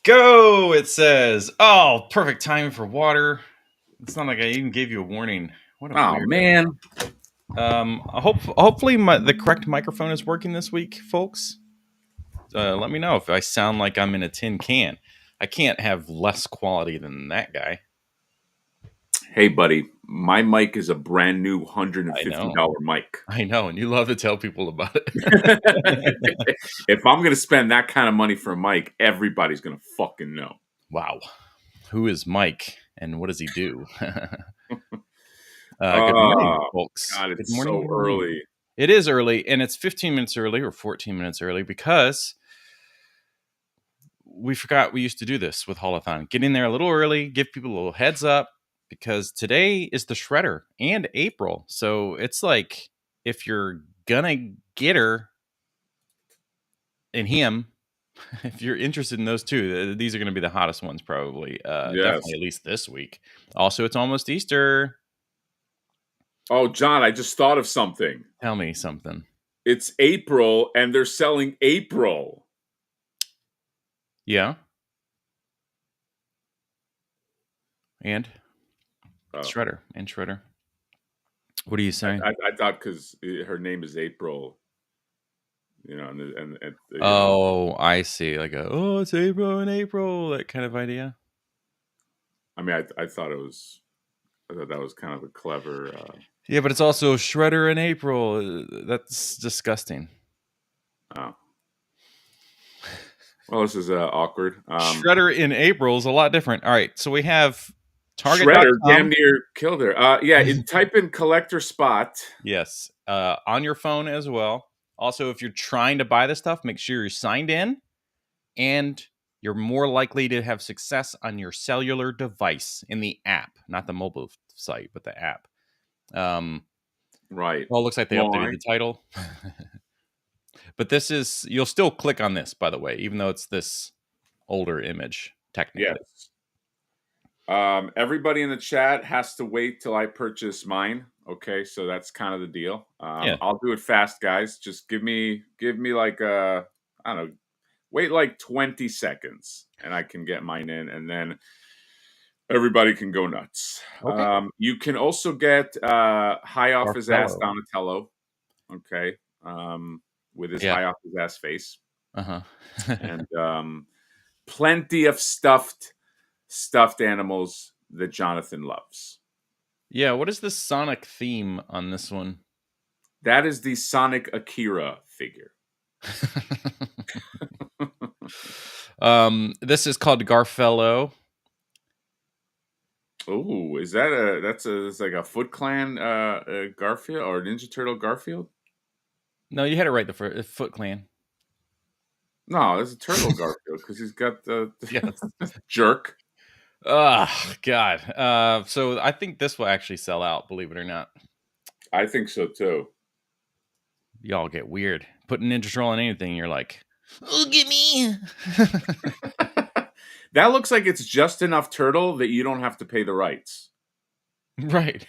go, it says. Oh, perfect timing for water. It's not like I even gave you a warning. What a Oh, weirdo. man. Hopefully the correct microphone is working this week, folks. Let me know if I sound like I'm in a tin can. I can't have less quality than that guy. Hey, buddy. My mic is a brand new $150 mic. I know, and you love to tell people about it. If I'm going to spend that kind of money for a mic, everybody's going to fucking know. Wow. Who is Mike and what does he do? Good Oh, morning, folks. God, Good it's morning. so Good morning. early. It is early, and it's 15 minutes early or 14 minutes early because we forgot we used to do this with Haulathon. Get in there a little early, give people a little heads up, because today is the Shredder and April. So it's like if you're gonna get her and him, if you're interested in those two, these are going to be the hottest ones probably. Definitely at least this week. Also, it's almost Easter. Oh, John, I just thought of something. Tell me something. It's April, and they're selling April. Yeah. And Shredder. And Shredder. What are you saying? I thought because her name is April. You know, and oh, I see. Like it's April and April, that kind of idea. I mean, I thought that was kind of a clever. Yeah, but it's also Shredder in April. That's disgusting. Oh. Well, this is awkward. Shredder in April is a lot different. All right, so we have Target. Shredder damn near killed her. Type in collector spot. Yes, on your phone as well. Also, if you're trying to buy this stuff, make sure you're signed in, and you're more likely to have success on your cellular device in the app, not the mobile site, but the app. Right. Well, it looks like they updated the title. But this is, you'll still click on this, by the way, even though it's this older image, technically. Yes. Everybody in the chat has to wait till I purchase mine. Okay, so that's kind of the deal. I'll do it fast, guys. Just give me like I don't know, wait like 20 seconds, and I can get mine in, and then everybody can go nuts. Okay. You can also get high off his ass Donatello. Okay. With his high off his ass face. And plenty of stuffed animals that Jonathan loves. Yeah, what is the Sonic theme on this one? That is the Sonic Akira figure. This is called Garfello. Oh, is that it's like a Foot Clan Garfield or Ninja Turtle Garfield? No, you had it right the Foot Clan. No, there's a Turtle Garfield because he's got the jerk. Oh, God. So I think this will actually sell out, believe it or not. I think so, too. Y'all get weird. Putting Ninja Turtle on anything, you're like, look at me. That looks like it's just enough turtle that you don't have to pay the rights. Right.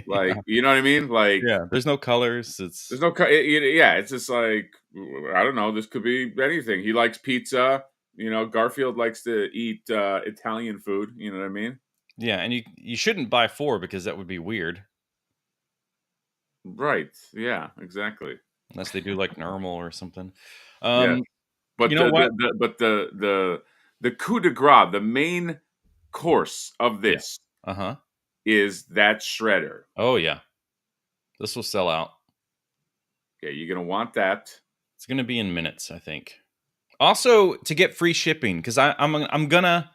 Like, you know what I mean? Like, yeah, there's no colors. There's no, it's just like, I don't know. This could be anything. He likes pizza. You know, Garfield likes to eat Italian food. You know what I mean? Yeah, and you shouldn't buy 4 because that would be weird. Right. Yeah, exactly. Unless they do like normal or something. Yeah. But you know what? The coup de grace, the main course of this is that Shredder. Oh, yeah. This will sell out. Okay, you're going to want that. It's going to be in minutes, I think. Also, to get free shipping, because I'm gonna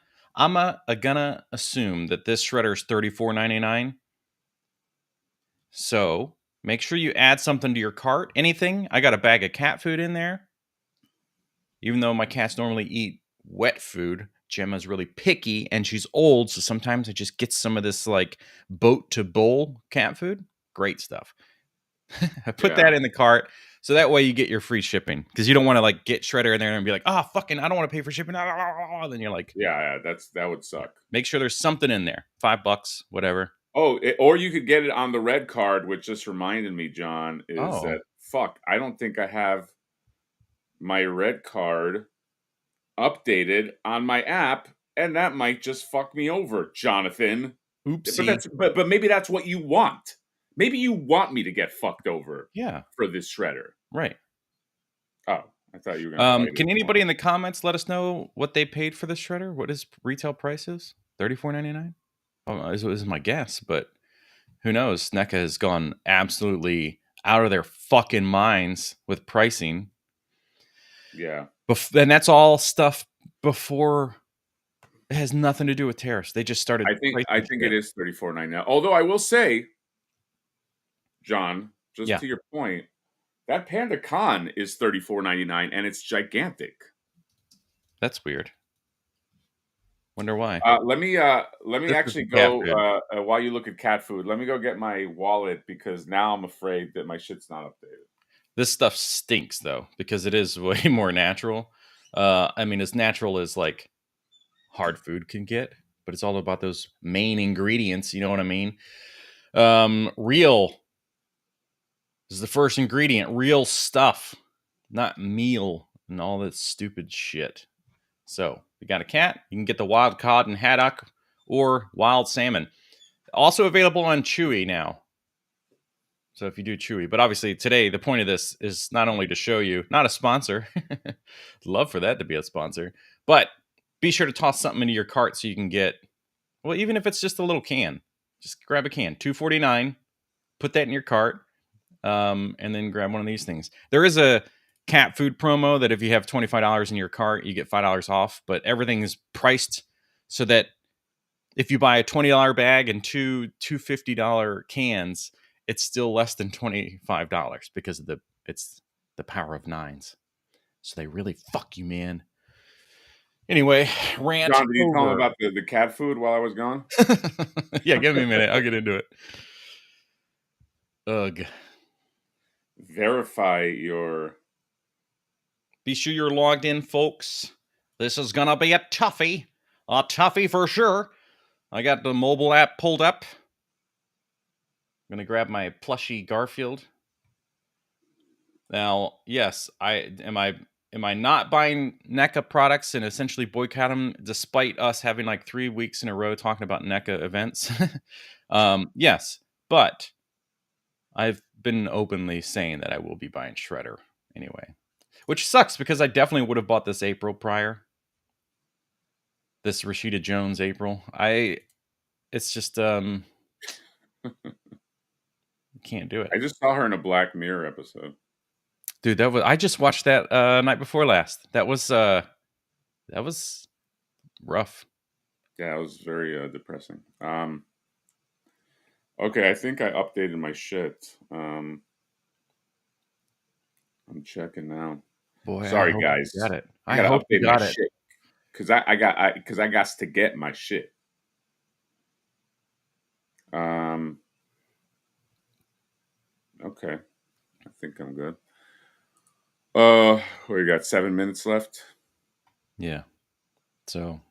assume that this Shredder is $34.99. So make sure you add something to your cart. Anything. I got a bag of cat food in there. Even though my cats normally eat wet food, Gemma's really picky and she's old, so sometimes I just get some of this like boat to bowl cat food. Great stuff. I put that in the cart. So that way you get your free shipping, because you don't want to like get Shredder in there and be like, fucking, I don't want to pay for shipping. Then you're like, that would suck. Make sure there's something in there. $5, whatever. Oh, or you could get it on the red card, which just reminded me, John, is that I don't think I have my red card updated on my app, and that might just fuck me over, Jonathan. Oopsie. But maybe that's what you want. Maybe you want me to get fucked over. Yeah. For this shredder. Right. Oh, I thought you were gonna fight it. Can anybody in the comments let us know what they paid for this shredder? What his retail price is? $34.99? Oh, is my guess, but who knows? NECA has gone absolutely out of their fucking minds with pricing. Yeah. And that's all stuff before. It has nothing to do with tariffs. They just started. I think it is $34.99 now. Although I will say, John, just to your point, that Panda Con is $34.99 and it's gigantic. That's weird. Wonder why. Let me actually go while you look at cat food. Let me go get my wallet because now I'm afraid that my shit's not updated. This stuff stinks though because it is way more natural. I mean, as natural as like hard food can get, but it's all about those main ingredients. You know what I mean? Real is the first ingredient. Real stuff, not meal and all that stupid shit. So you got a cat, you can get the wild cod and haddock or wild salmon. Also available on Chewy now. So if you do Chewy, but obviously today the point of this is not only to show you, not a sponsor, love for that to be a sponsor, but be sure to toss something into your cart so you can get, well, even if it's just a little can, just grab a can, $2.49, put that in your cart, and then grab one of these things. There is a cat food promo that if you have $25 in your cart, you get $5 off, but everything is priced so that if you buy a $20 bag and two $50 cans, it's still less than $25 because of it's the power of nines. So they really fuck you, man. Anyway, rant. John, did you tell him about the cat food while I was gone? Yeah, give me a minute. I'll get into it. Ugh. Verify your. Be sure you're logged in, folks. This is gonna be a toughie for sure. I got the mobile app pulled up. I'm gonna grab my plushy Garfield. Now, yes, am I not buying NECA products and essentially boycott them despite us having like 3 weeks in a row talking about NECA events? Yes, but I've been openly saying that I will be buying Shredder anyway, which sucks because I definitely would have bought this April prior. This Rashida Jones April. It's just can't do it. I just saw her in a Black Mirror episode. Dude, I just watched that night before last. That was rough. Yeah, it was very depressing. Okay, I think I updated my shit. I'm checking now. Boy, sorry guys. Got it. I gotta update my shit because I got to get my shit. Okay, I think I'm good. We got 7 minutes left. Yeah. So,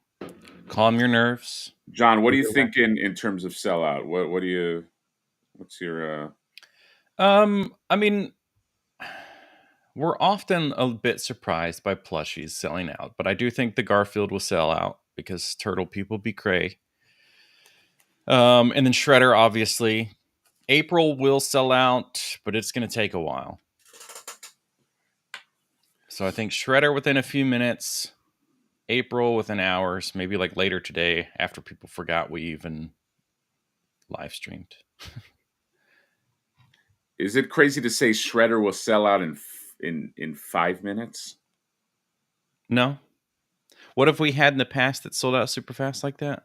calm your nerves. John, what do you think in terms of sellout? What do you? What's your? I mean, we're often a bit surprised by plushies selling out, but I do think the Garfield will sell out because turtle people be cray. And then Shredder, obviously. April will sell out, but it's going to take a while. So I think Shredder within a few minutes, April within hours, maybe like later today after people forgot we even live streamed. Is it crazy to say Shredder will sell out in 5 minutes? No. What have we had in the past that sold out super fast like that?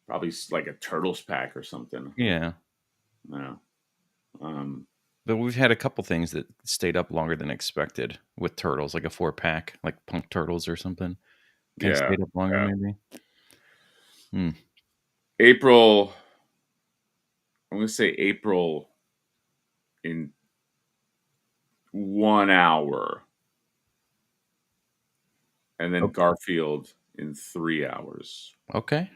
Probably like a Turtles pack or something. Yeah. No. But we've had a couple things that stayed up longer than expected with Turtles, like a 4-pack, like Punk Turtles or something. Kind of stayed up longer, maybe. April. I'm going to say April in 1 hour. And then Garfield in 3 hours. Okay.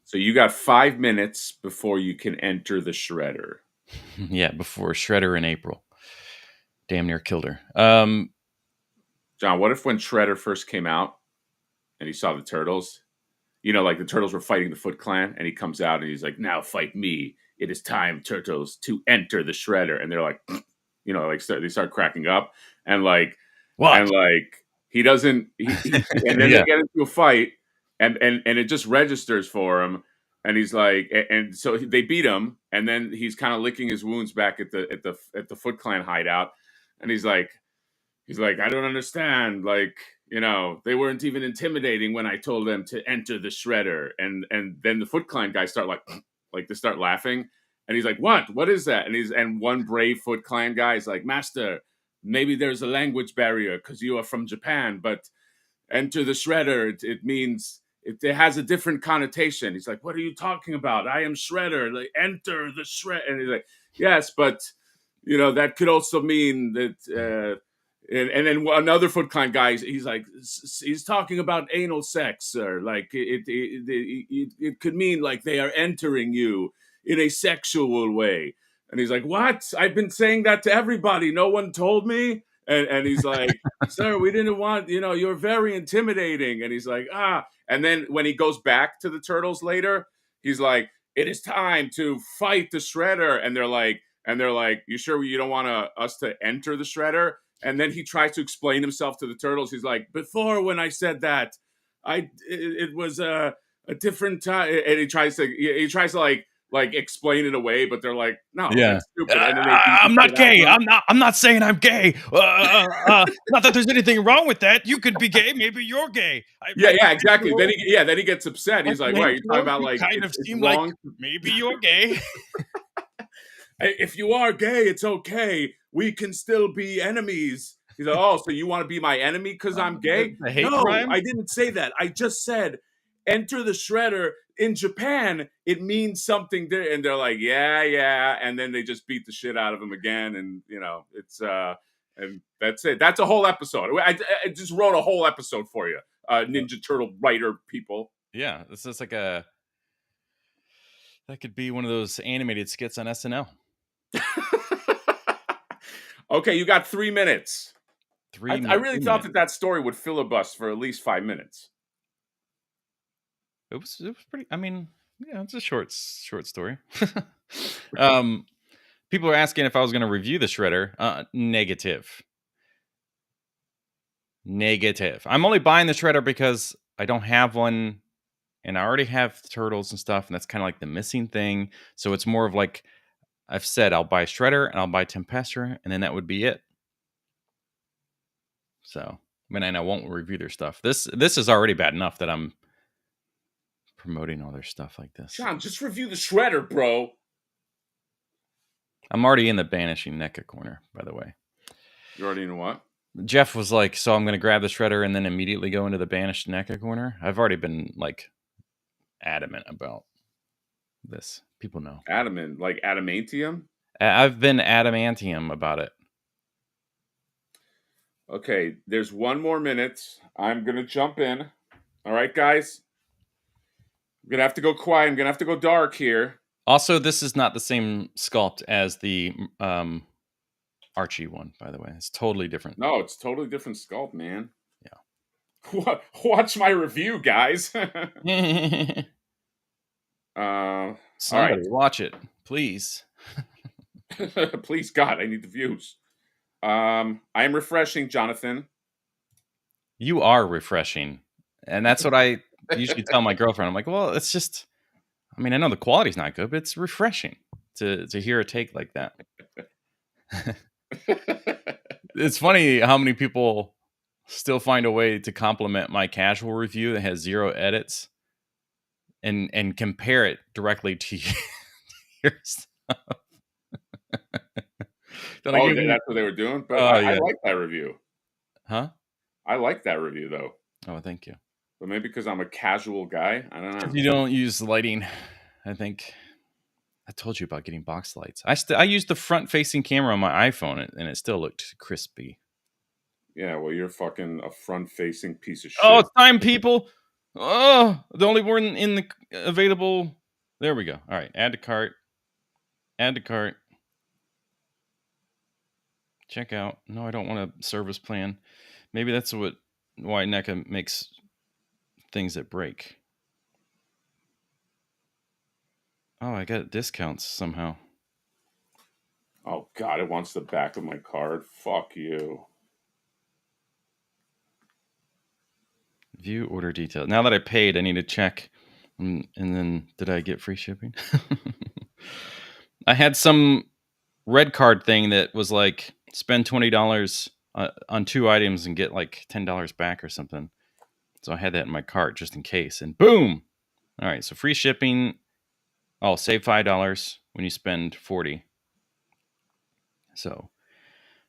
So you got 5 minutes before you can enter the shredder. Yeah, before Shredder in April. Damn near killed her. John, what if when Shredder first came out and he saw the turtles, like the turtles were fighting the Foot Clan, and he comes out and he's like, "Now fight me. It is time, turtles, to enter the Shredder." And they're like, they start cracking up, and what? he doesn't, and then they get into a fight, and it just registers for him, and he's like, and so they beat him, and then he's kind of licking his wounds back at the Foot Clan hideout, and he's like, I don't understand. They weren't even intimidating when I told them to enter the Shredder. And then the Foot Clan guys start they start laughing. And he's like, what? What is that? And one brave Foot Clan guy is like, Master, maybe there's a language barrier because you are from Japan, but enter the Shredder, it means it has a different connotation. He's like, what are you talking about? I am Shredder. Like, enter the Shredder. And he's like, yes, but that could also mean that and then another Foot Clan guy, he's talking about anal sex, or it could mean like they are entering you in a sexual way. And he's like, what? I've been saying that to everybody. No one told me. And he's like, sir, we didn't want, you're very intimidating. And he's like, ah. And then when he goes back to the turtles later, he's like, it is time to fight the Shredder. And they're like, you sure you don't want us to enter the Shredder? And then he tries to explain himself to the turtles. He's like, before when I said that, it was a different time. And he tries to explain it away, but they're like, no, that's stupid. And then I'm not gay. I'm not saying I'm gay. Not that there's anything wrong with that. You could be gay. Maybe you're gay. Yeah, exactly. Then he gets upset. He's like, "What? You're talking about kind of seem like maybe you're gay." If you are gay, it's okay. We can still be enemies. He's like, oh, so you want to be my enemy because I'm gay? No, crime? I didn't say that. I just said, enter the Shredder. In Japan, it means something there. And they're like, yeah. And then they just beat the shit out of him again. And, it's, and that's it. That's a whole episode. I just wrote a whole episode for you, Ninja Turtle writer people. Yeah, this is like that could be one of those animated skits on SNL. Okay, you got 3 minutes. I really thought that story would filibust for at least 5 minutes. It was pretty. I mean, yeah, it's a short story. People are asking if I was going to review the Shredder. Negative. I'm only buying the Shredder because I don't have one, and I already have turtles and stuff, and that's kind of like the missing thing. So it's more of like, I've said I'll buy Shredder and I'll buy Tempester, and then that would be it. So, and I won't review their stuff. This is already bad enough that I'm promoting all their stuff like this. John, just review the Shredder, bro. I'm already in the banishing NECA corner, by the way. You're already in what? Jeff was like, so I'm going to grab the Shredder and then immediately go into the banished NECA corner. I've already been adamant about this. People know. Adamant, like adamantium? I've been adamantium about it. Okay, there's 1 more minute. I'm going to jump in. All right, guys? I'm going to have to go quiet. I'm going to have to go dark here. Also, this is not the same sculpt as the Archie one, by the way. It's totally different. No, it's totally different sculpt, man. Yeah. Watch my review, guys. Somebody watch it, please. Please, God, I need the views. I am refreshing, Jonathan. You are refreshing, and that's what I usually tell my girlfriend. I'm like, well, it's just, I mean, I know the quality's not good, but it's refreshing to hear a take like that. It's funny how many people still find a way to compliment my casual review that has 0 edits and compare it directly to your stuff. That's what they were doing? But I like that review. Huh? I like that review, though. Oh, thank you. But maybe because I'm a casual guy. I don't know. If you don't use lighting, I think. I told you about getting box lights. I used the front-facing camera on my iPhone, and it still looked crispy. Yeah, well, you're fucking a front-facing piece of shit. Oh, it's time, people. Oh, the only one in the available. There we go. All right, add to cart. Add to cart. Check out. No, I don't want a service plan. Maybe that's why NECA makes things that break. Oh, I got discounts somehow. Oh, God, it wants the back of my card. Fuck you. View order details. Now that I paid, I need to check. And then, did I get free shipping? I had some red card thing that was like, spend $20 on 2 items and get like $10 back or something. So I had that in my cart just in case. And boom! All right, so free shipping. Oh, save $5 when you spend $40. So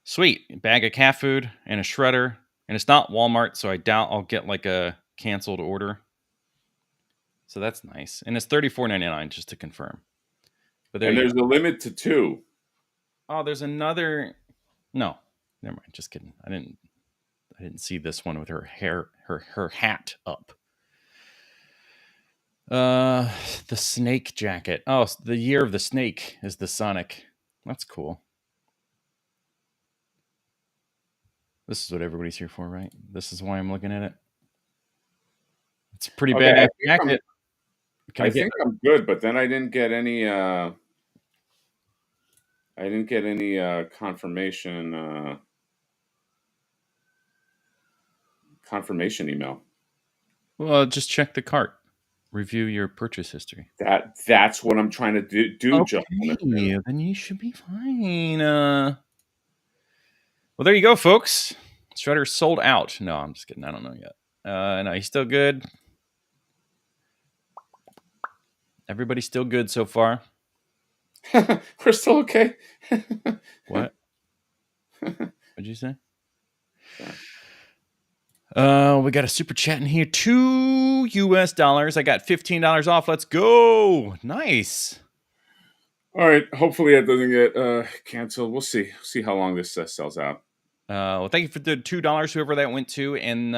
sweet. Bag of cat food and a shredder. And it's not Walmart, so I doubt I'll get like a canceled order. So that's nice. And it's $34.99 just to confirm. But there's a limit to 2. Oh, there's another. No, never mind. Just kidding. I didn't see this one with her hair, her hat up. The snake jacket. Oh, the year of the snake is the Sonic. That's cool. This is what everybody's here for, right? This is why I'm looking at it. It's a pretty badass jacket. I think I'm good, but then I didn't get any confirmation email. Well, just check the cart. Review your purchase history. That's what I'm trying to do, okay, then you should be fine. Well, there you go, folks. Shredder sold out. No, I'm just kidding. I don't know yet. No, he's still good. Everybody's still good so far. We're still okay. What? What'd you say? We got a super chat in here. $2. I got $15 off. Let's go. Nice. All right. Hopefully that doesn't get canceled. We'll see. See how long this sells out. Well, thank you for the $2, whoever that went to, and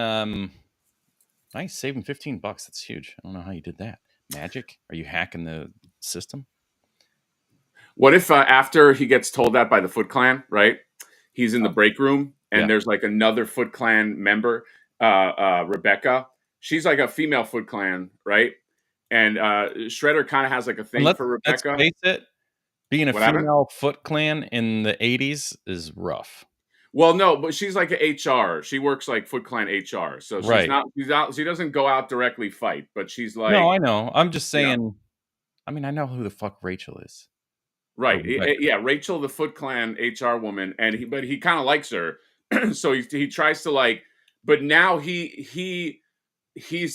nice, saving $15. That's huge. I don't know how you did that. Magic? Are you hacking the system? What if after he gets told that by the Foot Clan, right? He's in the break room, and there's like another Foot Clan member, Rebecca. She's like a female Foot Clan, right? And Shredder kind of has like a thing for Rebecca. Let's face it, being a female Foot Clan in the 80s is rough. Well, no, but she's like an HR. She works like Foot Clan HR. So she's not, she doesn't go out directly fight, but she's like. No, I know. I'm just saying, I mean, I know who the fuck Rachel is. Right. Yeah, Rachel, the Foot Clan HR woman, but he kind of likes her. So he tries to like, but now he's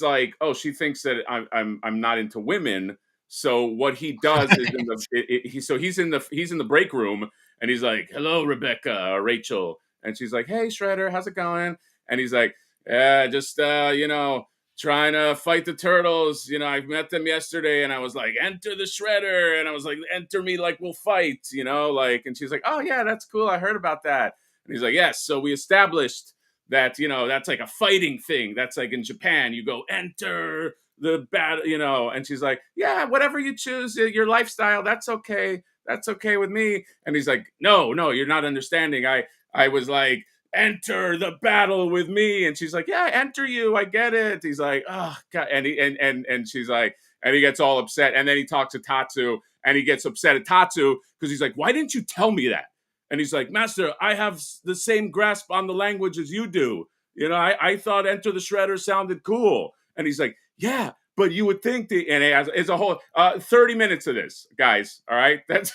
like, oh, she thinks that I'm not into women. So what he does is he's in the break room, and he's like, hello, Rebecca or Rachel. And she's like, hey, Shredder, how's it going? And he's like, just, trying to fight the turtles. I met them yesterday, and I was like, enter the Shredder. And I was like, enter me, like, we'll fight, and she's like, oh, yeah, that's cool. I heard about that. And he's like, yes. So we established that, that's like a fighting thing. That's like in Japan, you go enter the battle, and she's like, yeah, whatever you choose, your lifestyle, that's okay. That's okay with me. And he's like, no, you're not understanding. I was like, enter the battle with me. And she's like, yeah, enter you. I get it. He's like, oh, God. And she's like, and he gets all upset. And then he talks to Tatsu, and he gets upset at Tatsu because he's like, why didn't you tell me that? And he's like, Master, I have the same grasp on the language as you do. I thought enter the Shredder sounded cool. And he's like, yeah, but you would think and it's a whole 30 minutes of this, guys. All right. That's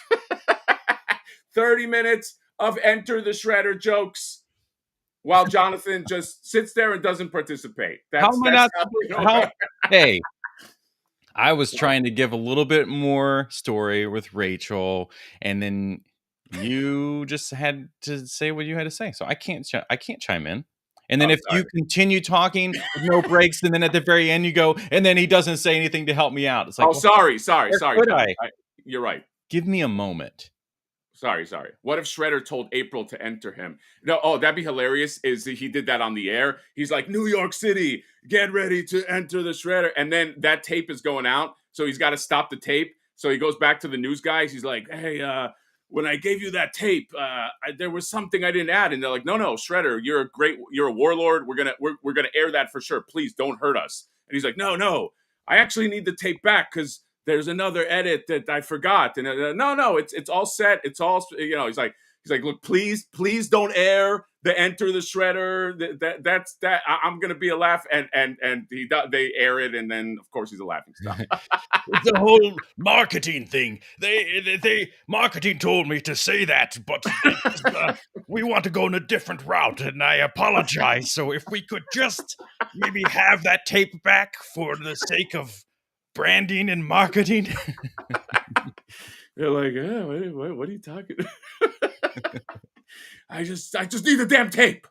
30 minutes of enter the Shredder jokes while Jonathan just sits there and doesn't participate. Hey, I was trying to give a little bit more story with Rachel, and then you just had to say what you had to say. So I can't chime in. And then you continue talking with no breaks, and then at the very end you go, and then he doesn't say anything to help me out. It's like, sorry. You're right. Give me a moment. Sorry. What if Shredder told April to enter him? No, that'd be hilarious. Is he did that on the air? He's like, New York City, get ready to enter the Shredder. And then that tape is going out. So he's got to stop the tape. So he goes back to the news guys. He's like, hey, when I gave you that tape, there was something I didn't add. And they're like, no, Shredder, you're a warlord. We're gonna air that for sure. Please don't hurt us. And he's like, no, I actually need the tape back because there's another edit that I forgot. And no, it's all set. It's all, he's like, look, please don't air the Enter the Shredder. That's that. I'm gonna be a laugh. And they air it, and then of course he's a laughing stock. It's a whole marketing thing. They marketing told me to say that, but we want to go in a different route, and I apologize. So if we could just maybe have that tape back for the sake of branding and marketing. They're like, what are you talking? I just need the damn tape.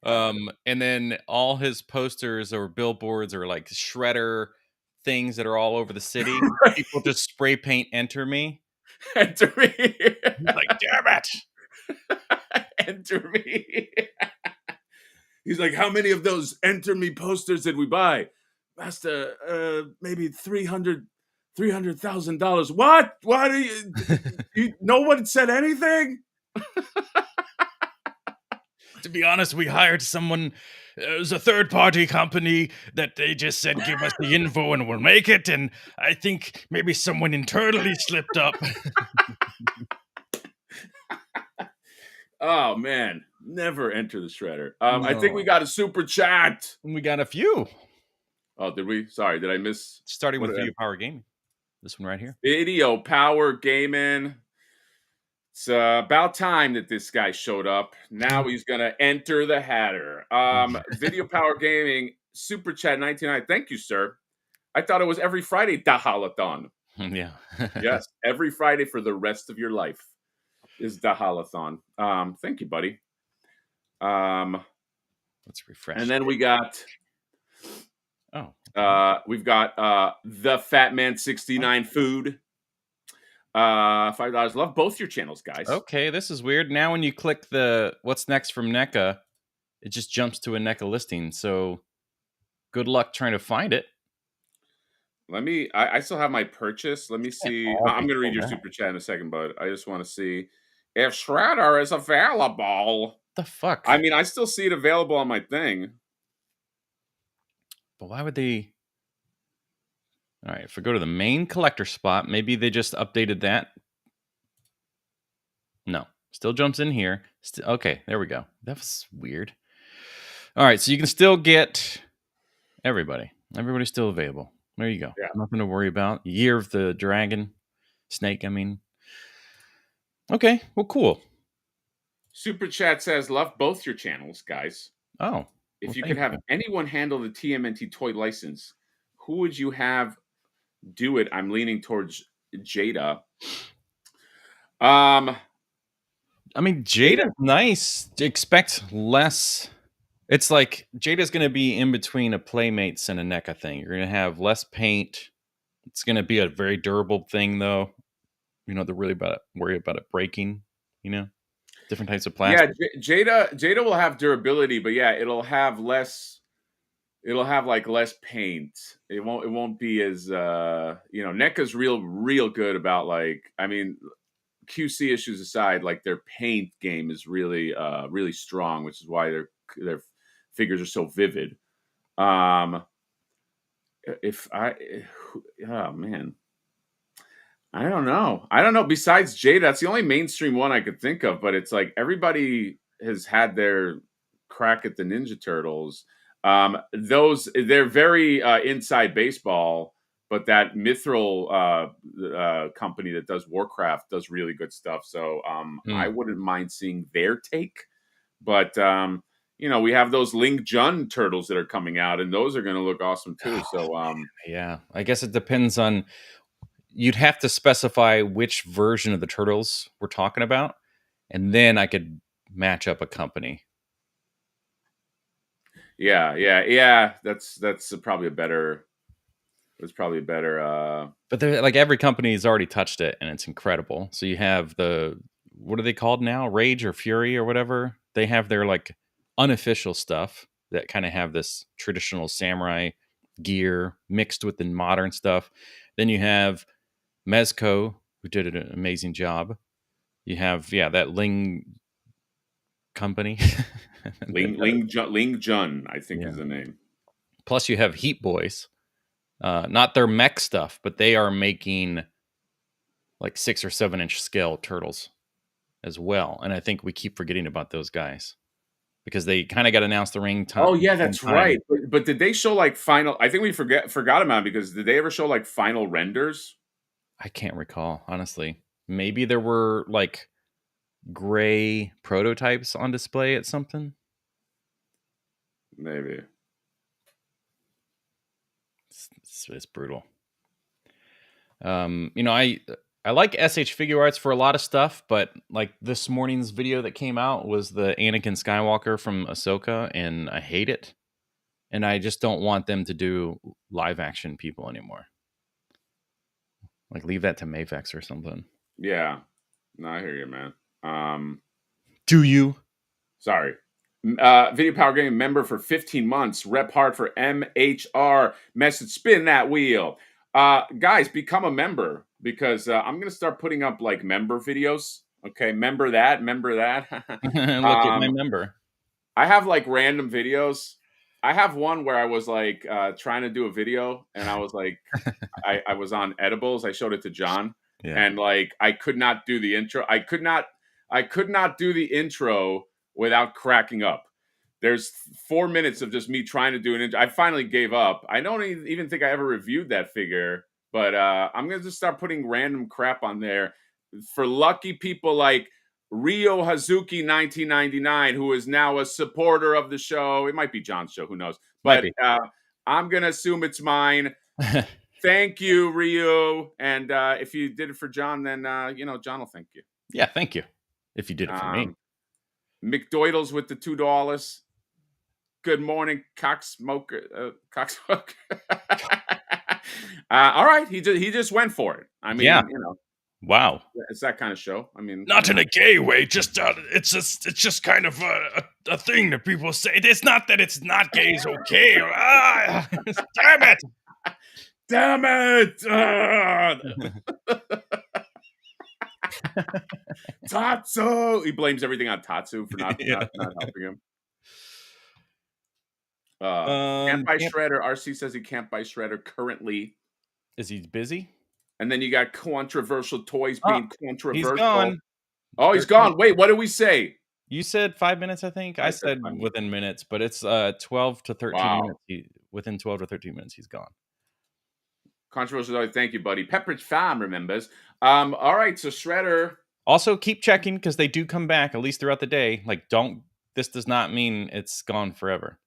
And then all his posters or billboards are like Shredder things that are all over the city. Right. People just spray paint "Enter me." Enter me. He's like, damn it. Enter me. He's like, how many of those Enter Me posters did we buy? Master, maybe $300,000. What? What are you? No one said anything? To be honest, we hired someone. It was a third-party company that they just said, give us the info and we'll make it. And I think maybe someone internally slipped up. Oh, man. Never Enter the Shredder. No. I think we got a super chat. We got a few. Oh, did we? Sorry, did I miss? Starting with Video Power Gaming. This one right here. Video Power Gaming. It's about time that this guy showed up. Now he's going to enter the Hatter. Video Power Gaming, Super Chat 99. Thank you, sir. I thought it was every Friday, the Haulathon. Yeah. Yes, every Friday for the rest of your life is the Haulathon. Thank you, buddy. Let's refresh. And then we got... we've got the Fat Man 69 Food. $5. Love both your channels, guys. Okay, this is weird. Now when you click the what's next from NECA, it just jumps to a NECA listing. So good luck trying to find it. I still have my purchase. Let me see. I'm going to read your super chat in a second, but I just want to see if Shredder is available. The fuck? I mean, I still see it available on my thing. But why would they... All right, if we go to the main collector spot, maybe they just updated that. No, still jumps in here. Okay, there we go. That was weird. All right, so you can still get everybody. Everybody's still available. There you go. Yeah. Nothing to worry about. Year of the Dragon. Snake, I mean. Okay, well, cool. Super Chat says, love both your channels, guys. Oh. If you could have anyone handle the TMNT toy license, who would you have do it? I'm leaning towards Jada. I mean, Jada's nice. Expect less. It's like Jada's going to be in between a Playmates and a NECA thing. You're going to have less paint. It's going to be a very durable thing, though. You know, they're really worry about it breaking. You know, different types of plastic. Yeah, Jada will have durability, but yeah, it'll have less. It'll have like less paint. It won't be as NECA's real good about, like, I mean, QC issues aside, like their paint game is really strong, which is why their figures are so vivid. Oh man, I don't know. Besides Jada, that's the only mainstream one I could think of, but it's like everybody has had their crack at the Ninja Turtles. They're very inside baseball, but that Mithril company that does Warcraft does really good stuff. So I wouldn't mind seeing their take. But we have those Ling Jun turtles that are coming out, and those are going to look awesome too. So yeah, I guess it depends on. You'd have to specify which version of the turtles we're talking about, and then I could match up a company. Yeah. That's probably a better. It's probably better. But like every company has already touched it, and it's incredible. So you have what are they called now? Rage or Fury or whatever. They have their like unofficial stuff that kind of have this traditional samurai gear mixed with the modern stuff. Then you have Mezco, who did an amazing job. You have that Ling company. Ling Jun, I think is the name. Plus, you have Heat Boys. Not their mech stuff, but they are making like 6 or 7 inch scale turtles as well. And I think we keep forgetting about those guys because they kind of got announced the ring time. Oh yeah, that's right. But did they show like final? I think we forgot about it because did they ever show like final renders? I can't recall, honestly. Maybe there were like gray prototypes on display at something. Maybe. It's brutal. I like SH Figure Arts for a lot of stuff, but like this morning's video that came out was the Anakin Skywalker from Ahsoka, and I hate it. And I just don't want them to do live action people anymore. Like leave that to Mafex or something. Yeah. No, I hear you, man. Do you? Sorry. Video Power Gaming member for 15 months. Rep hard for MHR. Message, spin that wheel. Guys, become a member because I'm going to start putting up like member videos. Okay, member that. Look at my member. I have like random videos. I have one where I was like trying to do a video and I was like, I was on edibles. I showed it to John and like I could not do the intro. I could not do the intro without cracking up. There's 4 minutes of just me trying to do an intro. I finally gave up. I don't even think I ever reviewed that figure, but I'm going to just start putting random crap on there for lucky people like Ryo Hazuki 1999, who is now a supporter of the show. It might be John's show, who knows? But I'm going to assume it's mine. Thank you, Ryo. And if you did it for John, then, John will thank you. Yeah, thank you. If you did it for me. McDoidles with the $2. Good morning, cocksmoker. All right, he just went for it. I mean, wow, it's that kind of show. I mean, not in a gay way. Just it's just kind of a thing that people say. It's not that it's not gay. It's okay. Damn it! Damn it! Tatsu. He blames everything on Tatsu for not helping him. Can't buy Shredder. RC says he can't buy Shredder currently. Is he busy? And then you got controversial toys being controversial. He's gone. Oh, he's gone. Wait, what did we say? You said 5 minutes, I think. I said within minutes, but it's 12 to 13 minutes. Within 12 to 13 minutes, he's gone. Controversial. Thank you, buddy. Pepperidge Farm remembers. All right, so Shredder. Also, keep checking because they do come back at least throughout the day. Like, this does not mean it's gone forever.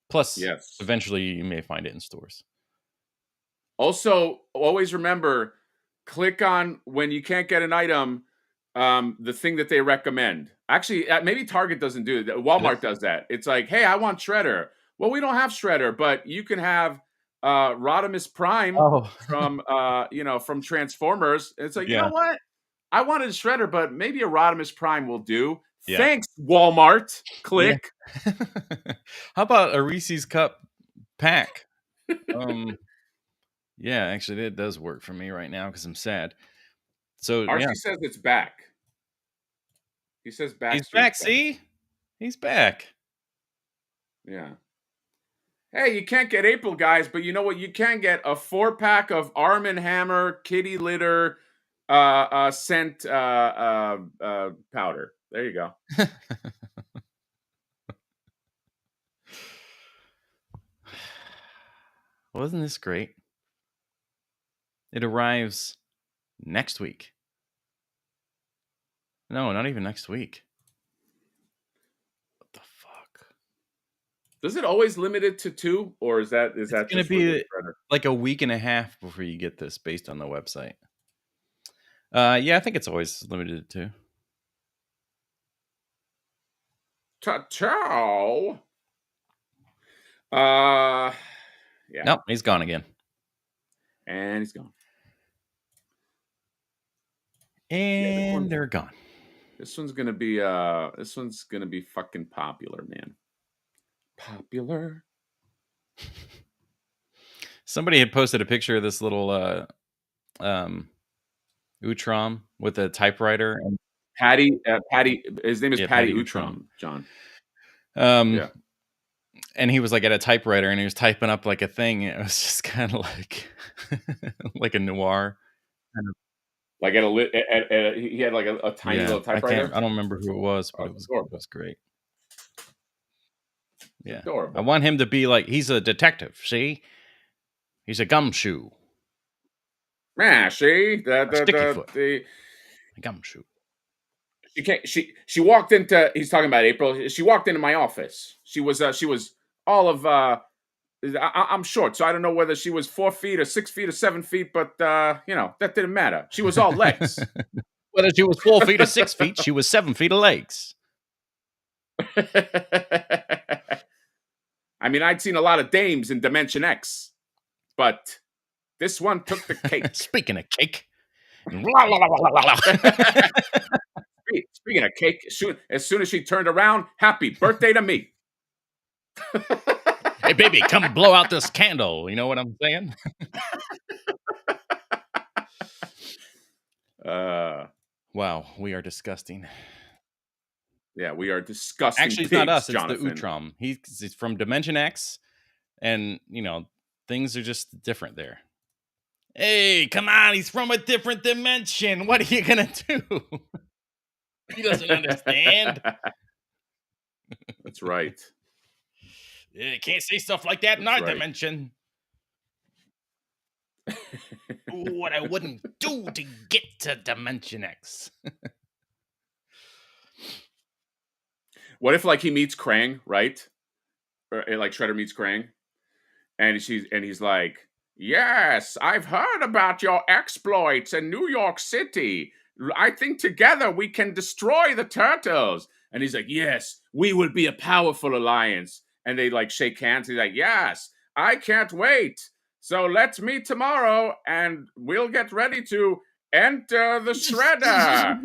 Plus, eventually you may find it in stores. Also, always remember, click on when you can't get an item, the thing that they recommend. Actually, maybe Target doesn't do it. Walmart does that. It's like, hey, I want Shredder. Well, we don't have Shredder, but you can have Rodimus Prime from Transformers. It's like, you know what? I wanted a Shredder, but maybe a Rodimus Prime will do. Yeah. Thanks, Walmart. Click. Yeah. How about a Reese's Cup pack? Yeah, actually, it does work for me right now because I'm sad. So RC says it's back. He says back. He's back. See, he's back. Yeah. Hey, you can't get April, guys, but you know what? You can get a 4-pack of Arm & Hammer kitty litter scent powder. There you go. Wasn't this great? It arrives next week. No, not even next week. What the fuck? Does it always limit it to 2, or is that going to be like a week and a half before you get this based on the website? Yeah, I think it's always limited to 2. Ciao. Yeah. Nope, he's gone again. And he's gone. And they're gone. This one's gonna be fucking popular, man. Popular. Somebody had posted a picture of this little Utrom with a typewriter. And Patty, his name is Patty Patty Utrom, John. Yeah. And he was like at a typewriter and he was typing up like a thing. It was just kind of like like a noir kind of. Like he had like a tiny little typewriter. I don't remember who it was, but it was great. Yeah, adorable. I want him to be like, he's a detective. See, he's a gumshoe. Yeah, see the gumshoe. She walked into. He's talking about April. She walked into my office. She was all of. I'm short, so I don't know whether she was 4 feet or 6 feet or 7 feet, but that didn't matter. She was all legs. Whether she was 4 feet or 6 feet, she was 7 feet of legs. I mean, I'd seen a lot of dames in Dimension X, but this one took the cake. Speaking of cake. Speaking of cake, as soon as she turned around, happy birthday to me. Hey, baby, come blow out this candle. You know what I'm saying? Wow, we are disgusting. Yeah, we are disgusting. Actually, it's pigs, not us. Jonathan. It's the Utrom. He's from Dimension X, and things are just different there. Hey, come on! He's from a different dimension. What are you gonna do? He doesn't understand. That's right. You can't say stuff like that in our dimension. What I wouldn't do to get to Dimension X. What if like he meets Krang, right? Or like Shredder meets Krang, and he's like, "Yes, I've heard about your exploits in New York City. I think together we can destroy the turtles." And he's like, "Yes, we will be a powerful alliance." And they like shake hands. He's like, "Yes, I can't wait. So let's meet tomorrow and we'll get ready to enter the Shredder."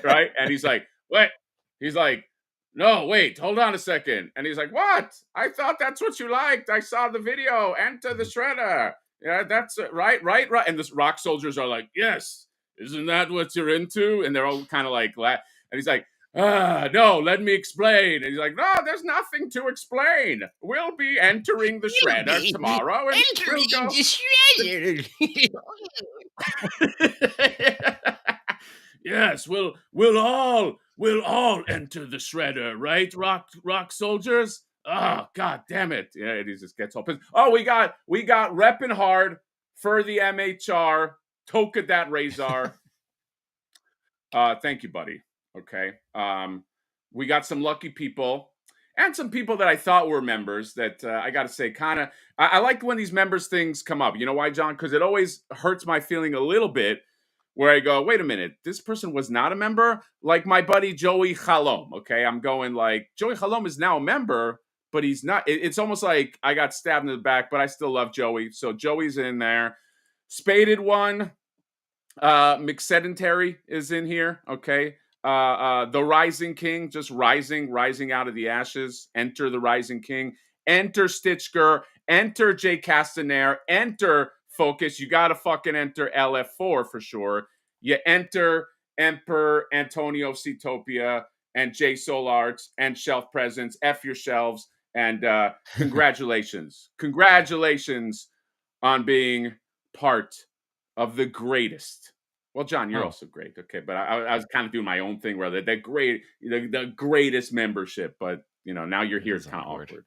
Right? And he's like, "What?" He's like, "No, wait, hold on a second." And he's like, "What? I thought that's what you liked. I saw the video. Enter the Shredder." Yeah, that's it. Right. And the rock soldiers are like, "Yes, isn't that what you're into?" And they're all kind of like, and he's like, "No, let me explain." And he's like, "No, there's nothing to explain. We'll be entering the Shredder tomorrow." And entering the Shredder. Yes, we'll all enter the Shredder, right? Rock soldiers. Oh, god damn it! Yeah, and he just gets all pissed. Oh, we got repping hard for the MHR. Toka that Razor. Thank you, buddy. Okay. We got some lucky people and some people that I thought were members that I got to say kind of, I like when these members things come up. You know why, John? Because it always hurts my feeling a little bit where I go, wait a minute, this person was not a member? Like my buddy Joey Halom, okay? I'm going like, Joey Halom is now a member, but he's not. It's almost like I got stabbed in the back, but I still love Joey. So Joey's in there. Spaded one. McSedentary is in here, okay? The Rising King, just rising out of the ashes. Enter the Rising King. Enter Stitchger. Enter Jay Castaner. Enter Focus. You gotta fucking enter LF4 for sure. You enter Emperor Antonio Cetopia and J Soul Arts and Shelf Presence. F your shelves. And congratulations. Congratulations on being part of the greatest. Well, John, you're also great. Okay. But I was kind of doing my own thing where the greatest membership. But, now you're here. It's kind of awkward.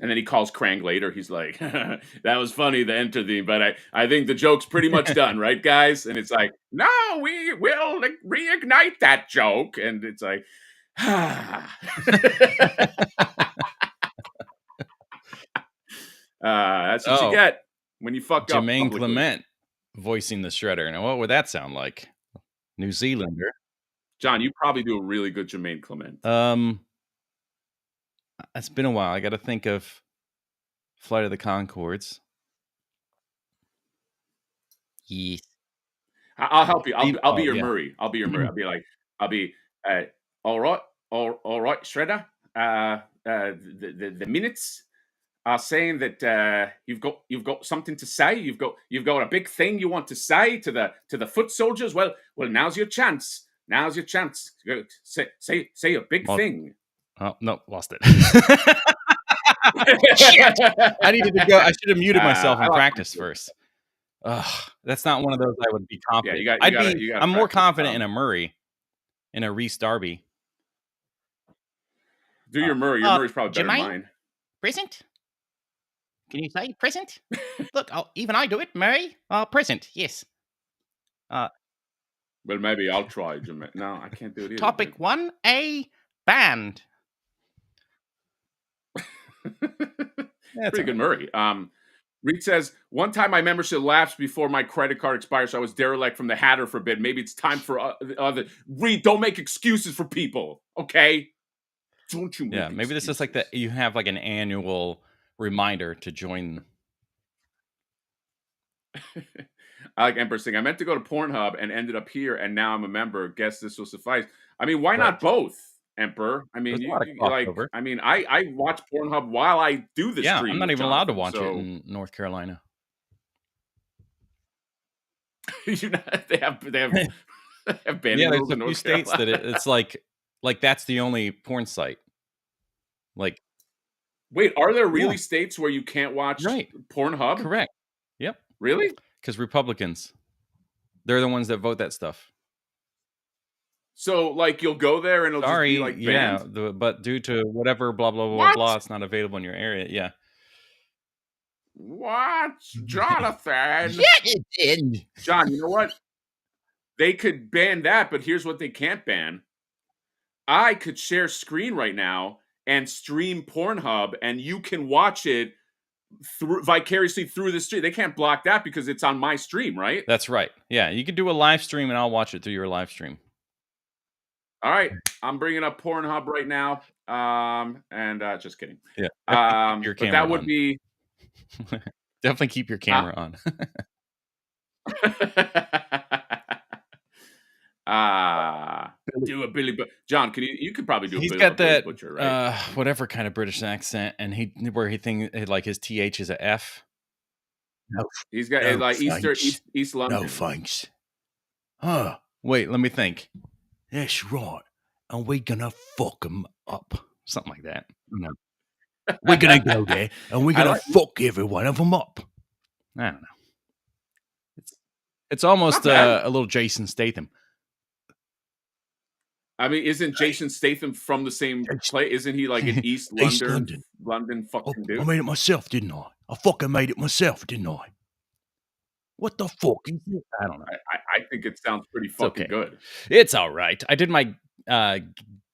And then he calls Krang later. He's like, "That was funny to enter the, but I think the joke's pretty much done, right, guys?" And it's like, "No, we will reignite that joke." And it's like, that's what you get when you fuck up. Jermaine Clement voicing the Shredder. Now, what would that sound like? New Zealander. John, you probably do a really good Jermaine Clement. It's been a while. I got to think of Flight of the Conchords. Yes. I'll help you. I'll be your Murray. I'll be your Murray. I'll be all right, Shredder. The minutes saying that you've got something to say. You've got a big thing you want to say to the foot soldiers. Well, now's your chance. Now's your chance. Say a big thing. Oh no, lost it. Shit! I needed to go. I should have muted myself and practiced first. That's not one of those I would be confident. Yeah, I'm more confident in a Murray, in a Reese Darby. Do your Murray. Your Murray's probably better than mine. Present? Can you say present? Look, even I do it, Murray. Present, yes. Well, maybe I'll try. No, I can't do it either. Topic 1, a band. Pretty good, Murray. Reed says, one time my membership lapsed before my credit card expired, so I was derelict from the Hatter for a bit. Maybe it's time for other. Reed, don't make excuses for people, okay? Don't you? Yeah, maybe this is like that. You have like an annual reminder to join. I like Emperor saying, I meant to go to Pornhub and ended up here, and now I'm a member. Guess this will suffice. I mean, why not both, Emperor? I mean, I watch Pornhub while I do the stream. I'm not even allowed to watch it in North Carolina. They have banning rules in North states Carolina. That it's like that's the only porn site. Like, wait, are there really states where you can't watch Pornhub? Correct. Yep. Really? Because Republicans, they're the ones that vote that stuff. So, like, you'll go there and it'll just be like banned? but due to whatever blah blah blah blah, it's not available in your area. Yeah. What, Jonathan? Yeah, it did. John, you know what? They could ban that, but here's what they can't ban. I could share screen right now and stream Pornhub, and you can watch it vicariously through the stream. They can't block that because it's on my stream, right? That's right. Yeah, you could do a live stream, and I'll watch it through your live stream. All right, I'm bringing up Pornhub right now, and just kidding. Yeah, your camera but that would on. Be definitely keep your camera on. Do a Billy John, can you could probably do a Billy that Butcher, right? Whatever kind of British accent, and he thinks like his TH is a F. No, he's got like East London. No thanks. Wait, let me think. That's right, and we're gonna fuck him up, something like that. No, we're gonna go there and we're gonna fuck every one of them up. I don't know. It's almost a little Jason Statham. I mean, isn't Jason Statham from the same place? Isn't he like an East London fucking dude? I made it myself, didn't I? I fucking made it myself, didn't I? What the fuck is it? I don't know. I think it sounds pretty fucking good. It's all right. I did my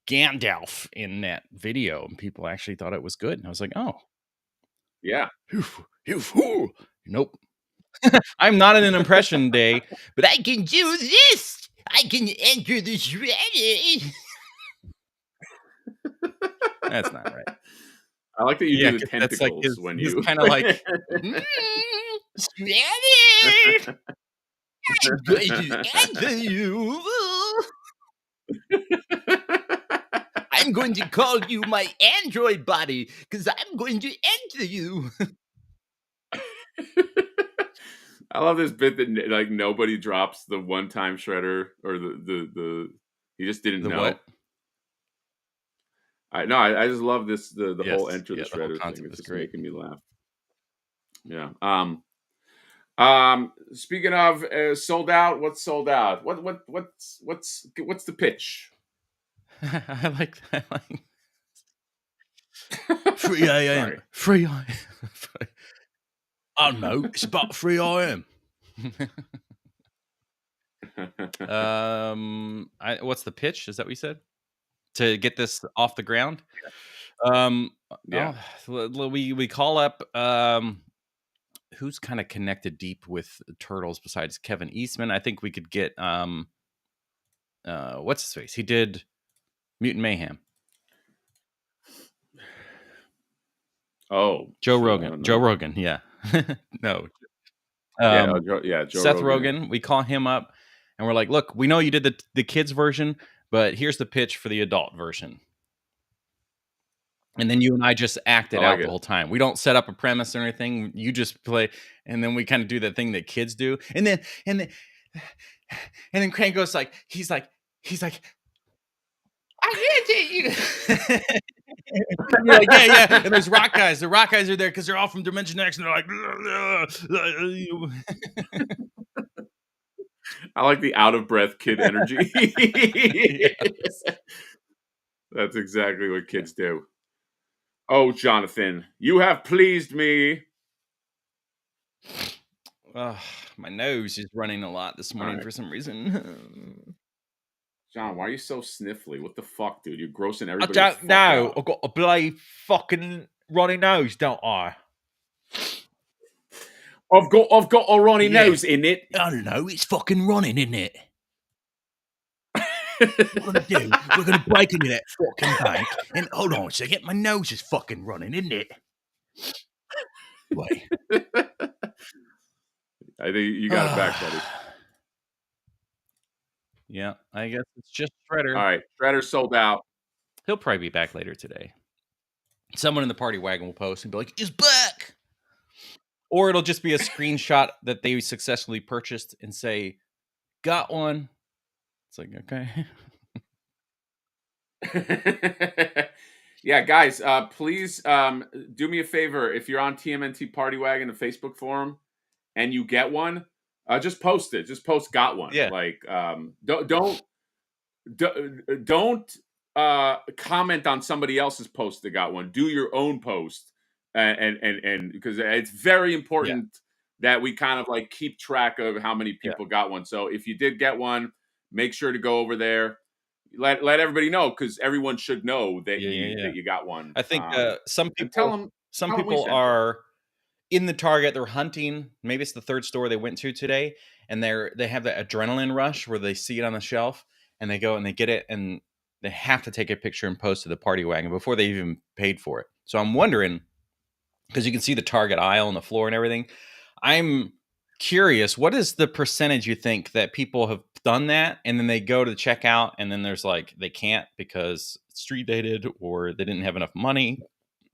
Gandalf in that video, and people actually thought it was good. And I was like, oh. Yeah. Nope. I'm not in an impression day, but I can do this. I can enter the shredder. That's not right. I like that you do the tentacles when you kind of like shredder. I'm going to enter you. I'm going to call you my android body because I'm going to enter you. I love this bit that like nobody drops the one-time shredder or the he just didn't know. What? I just love this the whole enter the shredder thing. It's just great. Making me laugh. Yeah. Speaking of sold out, what's sold out? What's the pitch? I like that. Free AM. Free AM. I don't know. It's about 3 AM. What's the pitch? Is that what you said? To get this off the ground? Yeah. We call up who's kind of connected deep with Turtles besides Kevin Eastman. I think we could get what's his face? He did Mutant Mayhem. Oh, Joe Rogan. Joe Rogan, yeah. No. Joe Seth Rogen. We call him up and we're like, look, we know you did the kids version, but here's the pitch for the adult version. And then you and I just act it out the it. whole time. We don't set up a premise or anything. You just play, and then we kind of do that thing that kids do. And then Crane goes like, he's like, I can't you. You're like, yeah. And there's rock guys. The rock guys are there because they're all from Dimension X, and they're like, I like the out of breath kid energy. Yes. That's exactly what kids do. Oh, Jonathan, you have pleased me. My nose is running a lot this morning for some reason. John, why are you so sniffly? What the fuck, dude? You're grossing everybody. I don't know. I've got a bloody fucking runny nose, don't I? I've got a runny nose in it. I don't know. It's fucking running, isn't it? What we're gonna do? We're gonna break into that fucking bank. And hold on a second, my nose is fucking running, isn't it? Wait. I think you got it back, buddy. Yeah, I guess it's just Shredder. All right, Shredder sold out. He'll probably be back later today. Someone in the party wagon will post and be like, "He's back," or it'll just be a screenshot that they successfully purchased and say, "Got one." It's like, okay. Yeah, guys, please do me a favor. If you're on TMNT Party Wagon, the Facebook forum, and you get one, just post it. Just post "got one." Yeah. Like, don't comment on somebody else's post that got one. Do your own post, and because it's very important that we kind of like keep track of how many people got one. So if you did get one, make sure to go over there. Let everybody know, because everyone should know that you got one. I think some people are in the Target. They're hunting. Maybe it's the third store they went to today, and they have that adrenaline rush where they see it on the shelf and they go and they get it, and they have to take a picture and post to the party wagon before they even paid for it. So I'm wondering, because you can see the Target aisle and the floor and everything. I'm curious, what is the percentage you think that people have done that and then they go to checkout and then there's like they can't because it's street dated, or they didn't have enough money,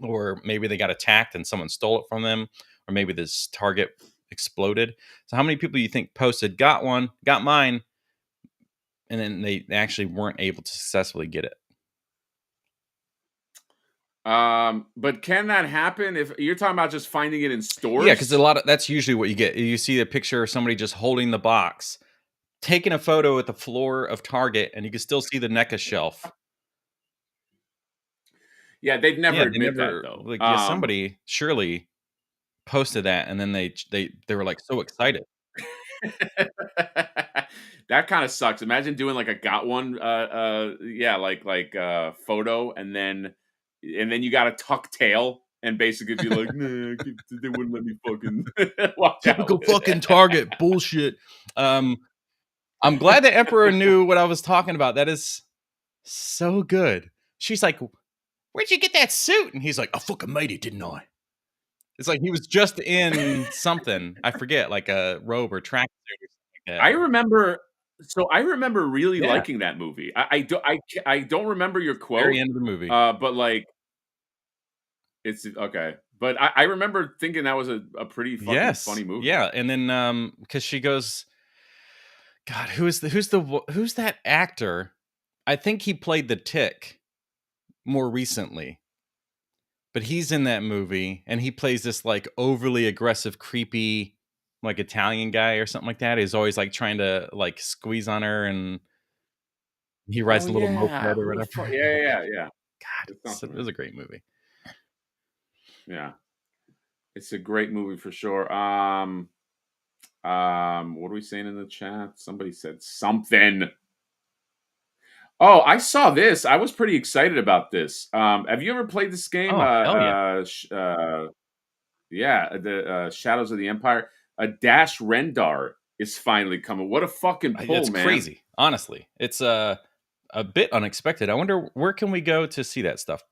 or maybe they got attacked and someone stole it from them, or maybe this Target exploded. So how many people do you think posted got one, got mine, and then they actually weren't able to successfully get it? But can that happen if you're talking about just finding it in stores? Yeah, because that's usually what you get. You see a picture of somebody just holding the box, taking a photo at the floor of Target, and you can still see the NECA shelf. Yeah, they'd never admit that though. Like, somebody surely posted that, and then they were like so excited. That kind of sucks. Imagine doing like a got one, photo, and then you got to tuck tail and basically be like, nah, they wouldn't let me fucking walk Typical out. fucking Target bullshit. I'm glad the Emperor knew what I was talking about. That is so good. She's like, "Where'd you get that suit?" And he's like, "I fucking made it, didn't I?" It's like he was just in something. I forget, like a robe or tracksuit or something like that. I remember really liking that movie. I don't remember your quote. Very end of the movie. But like, it's okay. But I remember thinking that was a pretty fucking funny movie. Yeah, and then because she goes, God, who's that actor? I think he played the Tick more recently. But he's in that movie, and he plays this like overly aggressive, creepy, like Italian guy or something like that. He's always like trying to like squeeze on her, and he rides a little moped or whatever. Yeah. God, it was a great movie. Yeah, it's a great movie for sure. What are we saying in the chat? Somebody said something. Oh, I saw this. I was pretty excited about this. Have you ever played this game? The Shadows of the Empire. Dash Rendar is finally coming. What a fucking pull, it's man! Crazy. Honestly, it's a bit unexpected. I wonder where can we go to see that stuff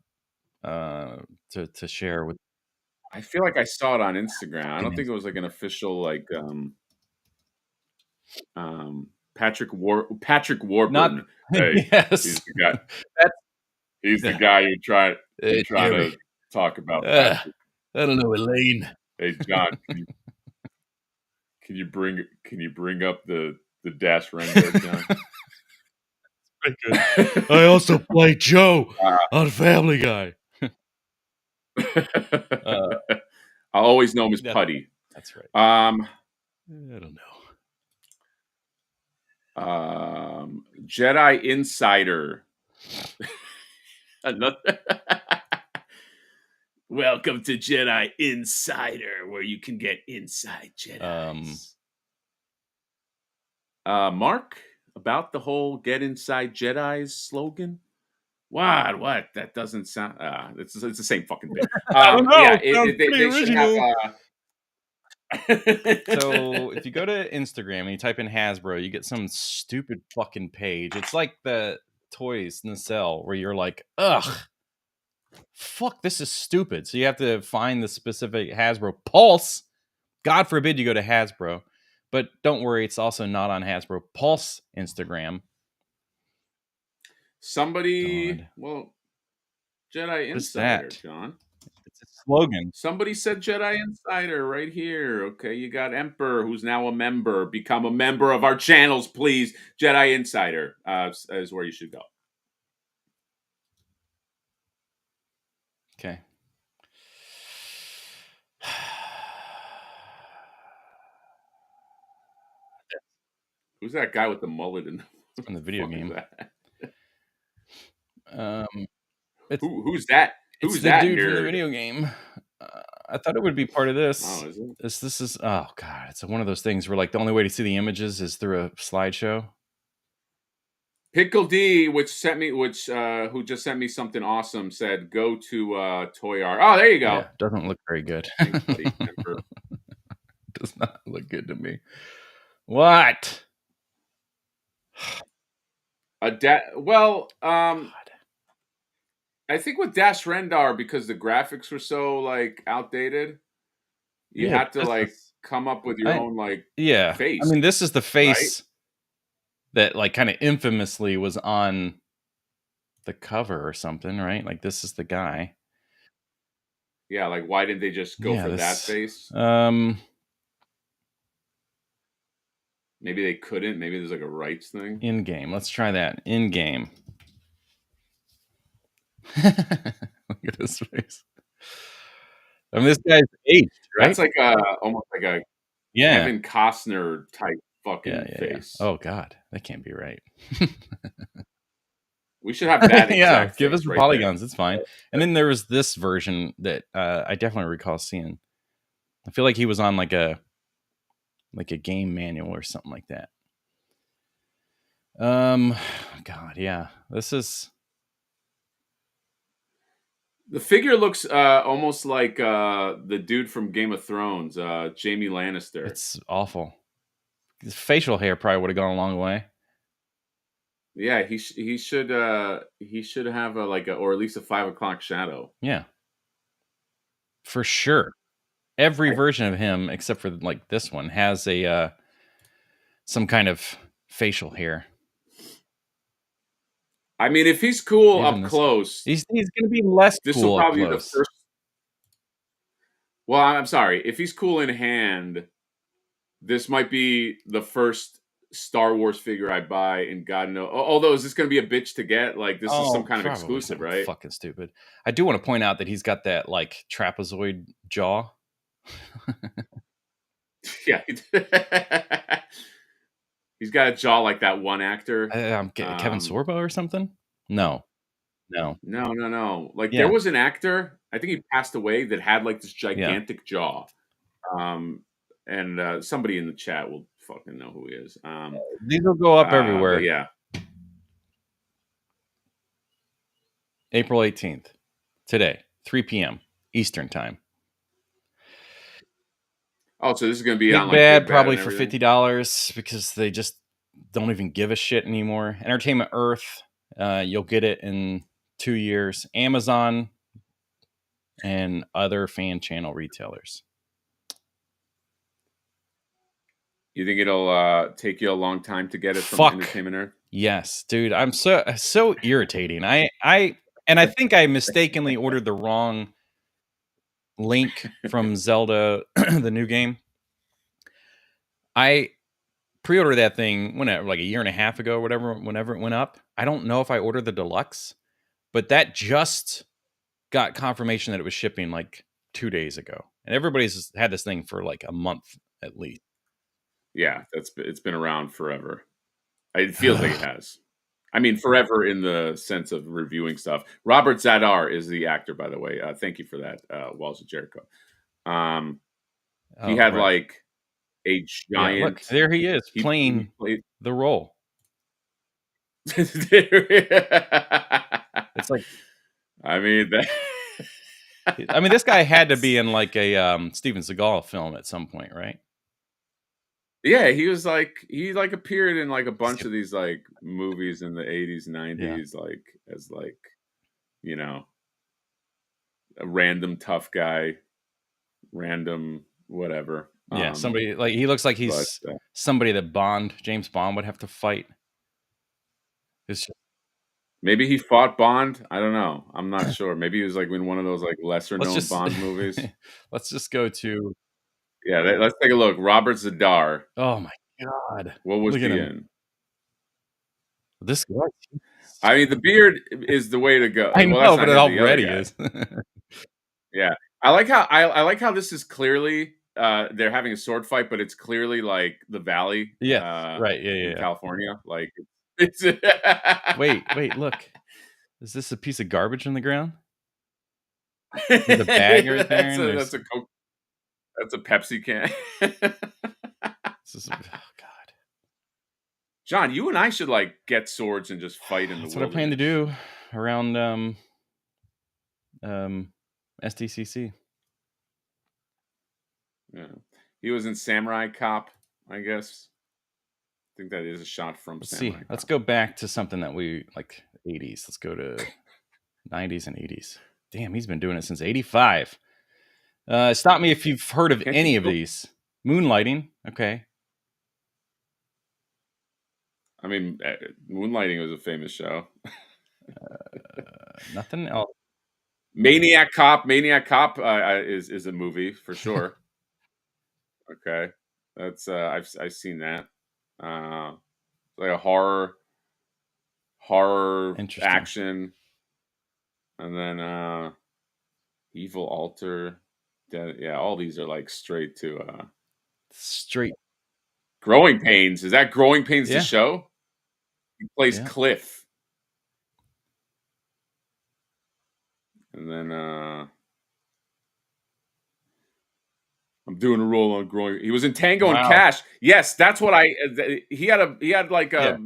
to share with. I feel like I saw it on Instagram. I don't think it was like an official like Patrick Warburton. Yes. He's the guy you try to talk about. I don't know, Elaine. Hey, John, can you bring up the dash Rendar, John? I also play Joe on Family Guy. I always know him as Putty. That's right. I don't know. Jedi Insider. Another. Welcome to Jedi Insider, where you can get inside Jedis. Mark, about the whole "Get Inside Jedis" slogan. What? That doesn't sound. It's the same fucking thing. I don't know. Yeah, they should have. So if you go to Instagram and you type in Hasbro, you get some stupid fucking page. It's like the toys nacelle where you're like, ugh, fuck, this is stupid. So you have to find the specific Hasbro Pulse. God forbid you go to Hasbro, but don't worry, it's also not on Hasbro Pulse Instagram. Somebody, well, Jedi Insider, John. It's a slogan. Somebody said Jedi Insider right here. Okay, you got Emperor, who's now a member. Become a member of our channels, please. Jedi Insider is where you should go. Okay. Who's that guy with the mullet in the video game? Who's that? Who's that dude from the video game? I thought it would be part of this. Oh, is it? This is oh god, it's one of those things where like the only way to see the images is through a slideshow. Pickle D, who just sent me something awesome, said go to Toy R. Oh, there you go. Yeah, doesn't look very good. Does not look good to me. What? I think with Dash Rendar, because the graphics were so like outdated, you had to come up with your own face. I mean, this is the face that like kind of infamously was on the cover or something, right? Like this is the guy. Yeah, like why did they just go for that face? Maybe they couldn't. Maybe there's like a rights thing. In game. Let's try that. In game. Look at his face. I mean, this guy's aged, right? That's like almost like a Kevin Costner type fucking face. Yeah. Oh God, that can't be right. We should have that. Yeah, give us the polygons. It's fine. And then there was this version that I definitely recall seeing. I feel like he was on like a game manual or something like that. God, yeah. This is. The figure looks almost like the dude from Game of Thrones, Jaime Lannister. It's awful. His facial hair probably would have gone a long way. Yeah, he should have or at least a 5 o'clock shadow. Yeah, for sure. Every version of him, except for like this one, has a some kind of facial hair. I mean, if he's cool up close, he's going to be less cool. This will probably be the first. Well, I'm sorry. If he's cool in hand, this might be the first Star Wars figure I buy, and God knows. Although, is this going to be a bitch to get? Like, this is some kind of exclusive, right? Fucking stupid. I do want to point out that he's got that like trapezoid jaw. Yeah. He's got a jaw like that one actor. Kevin Sorbo or something? No. Like there was an actor, I think he passed away, that had like this gigantic jaw. And somebody in the chat will fucking know who he is. These will go up everywhere. Yeah. April 18th. Today, 3 p.m. Eastern time. Oh, so this is going to be on Bad probably for $50 because they just don't even give a shit anymore. Entertainment Earth, you'll get it in 2 years. Amazon and other fan channel retailers. You think it'll take you a long time to get it from Entertainment Earth? Yes, dude. I'm so irritating. I And I think I mistakenly ordered the wrong Link from Zelda, the new game. I pre-ordered that thing like a year and a half ago, whatever, whenever it went up. I don't know if I ordered the deluxe, but that just got confirmation that it was shipping like 2 days ago. And everybody's had this thing for like a month at least. Yeah, it's been around forever. It feels like it has. I mean, forever in the sense of reviewing stuff. Robert Zadar is the actor, by the way. Thank you for that, Walls of Jericho. He had like a giant. Yeah, look, there he is playing the role. It's like, I mean, this guy had to be in like a Steven Seagal film at some point, right? Yeah, he appeared in like a bunch of these like movies in the 80s, 90s, like as like, you know, a random tough guy, random whatever. Yeah, somebody like he looks like he's somebody that James Bond would have to fight. Maybe he fought Bond. I don't know. I'm not sure. Maybe he was like in one of those like lesser known Bond movies. Let's just go to. Yeah, let's take a look. Robert Zadar. Oh my God! What was he in? This guy. I mean, the beard is the way to go. I know, but it already is. Yeah, I like how this is clearly they're having a sword fight, but it's clearly like the Valley. Yeah, right. Yeah, in California. Like it's. Wait! Look, is this a piece of garbage on the ground? The bag right there. That's a Pepsi can. Oh God, John, you and I should like get swords and just fight in the. That's what I plan to do around SDCC. Yeah, he was in Samurai Cop, I guess. I think that is a shot from. Let's go back to something that we like 80s. Let's go to 90s and 80s. Damn, he's been doing it since 85. Stop me if you've heard of any of these. Moonlighting, okay. I mean, Moonlighting was a famous show. Nothing else. Maniac Cop is a movie for sure. Okay, that's I've seen that. Like a horror action, and then Evil Altar. Yeah, all these are like straight to Growing Pains. Is that Growing Pains the show? He plays Cliff. And then I'm doing a roll on Growing. He was in Tango and Cash. Yes, that's what he had like a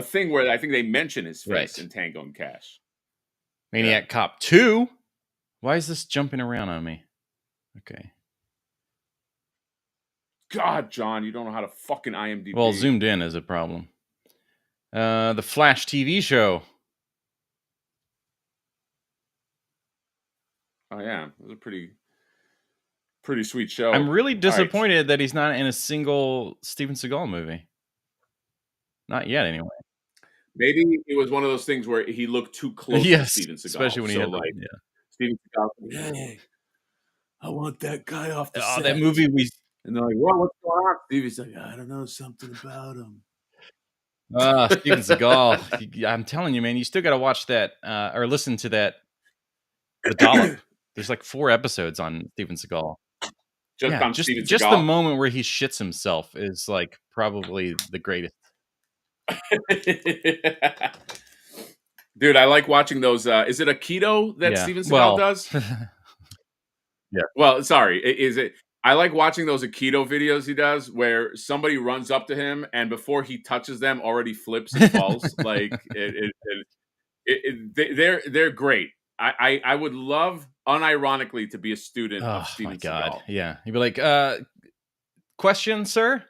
thing where I think they mention his face in Tango and Cash. Maniac Cop 2. Why is this jumping around on me? Okay. God, John, you don't know how to fucking IMDb. Well, zoomed in is a problem. The Flash TV show. Oh yeah, it was a pretty sweet show. I'm really disappointed that he's not in a single Steven Seagal movie. Not yet, anyway. Maybe it was one of those things where he looked too close to Steven Seagal. Especially when he had Steven Seagal. Hey, I want that guy off the set. That movie and they're like, "What? What's going on?" Stevie's like, "I don't know, something about him." Steven Seagal. I'm telling you, man, you still got to watch that or listen to that. The Dollop. There's like 4 episodes on Steven Seagal. Just the moment where he shits himself is like probably the greatest. Dude, I like watching those. Is it Aikido that Steven Seagal does? Yeah. Well, sorry. Is it? I like watching those Aikido videos he does where somebody runs up to him and before he touches them already flips and falls. Like they're great. I would love unironically to be a student of Steven Seagal. Yeah. He'd be like, question, sir?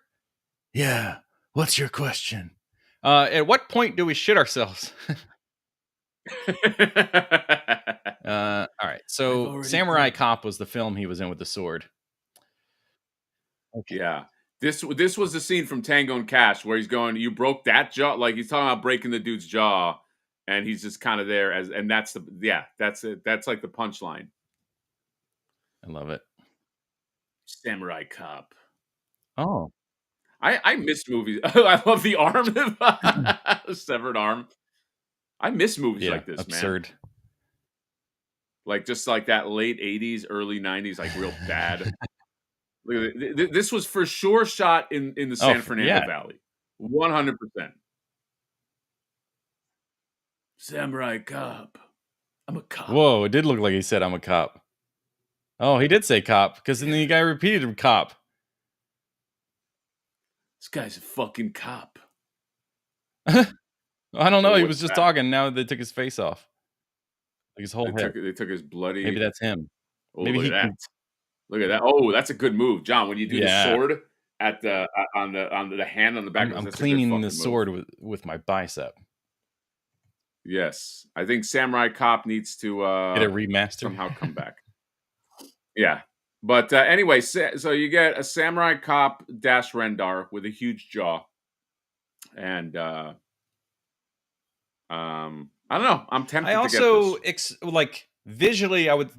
Yeah. What's your question? At what point do we shit ourselves? All right. So Samurai Cop was the film he was in with the sword. Okay. Yeah. This was the scene from Tango and Cash where he's going, "You broke that jaw?" Like he's talking about breaking the dude's jaw. and he's just kind of there and that's that's it. That's like the punchline. I love it. Samurai Cop. Oh, I miss movies. I love the arm, severed arm. I miss movies like this, absurd. man. Like just like that late 80s, early 90s, like real bad. This was for sure shot in the San Fernando Valley. 100%. Samurai Cop. I'm a cop. Whoa, it did look like he said I'm a cop. Oh, he did say cop, because then the guy repeated cop. This guy's a fucking cop. I don't know. He was just talking. Now they took his face off. Like his whole head. They took his bloody... Maybe that's him. Oh, maybe look at that. Look at that. Oh, that's a good move, John. When you do the sword at the on the hand on the back. I'm cleaning the sword with my bicep. Yes, I think Samurai Cop needs to get a remaster, somehow come back. Yeah, but anyway, so you get a Samurai Cop dash Rendar with a huge jaw, and I don't know. I'm tempted. I also like visually, I would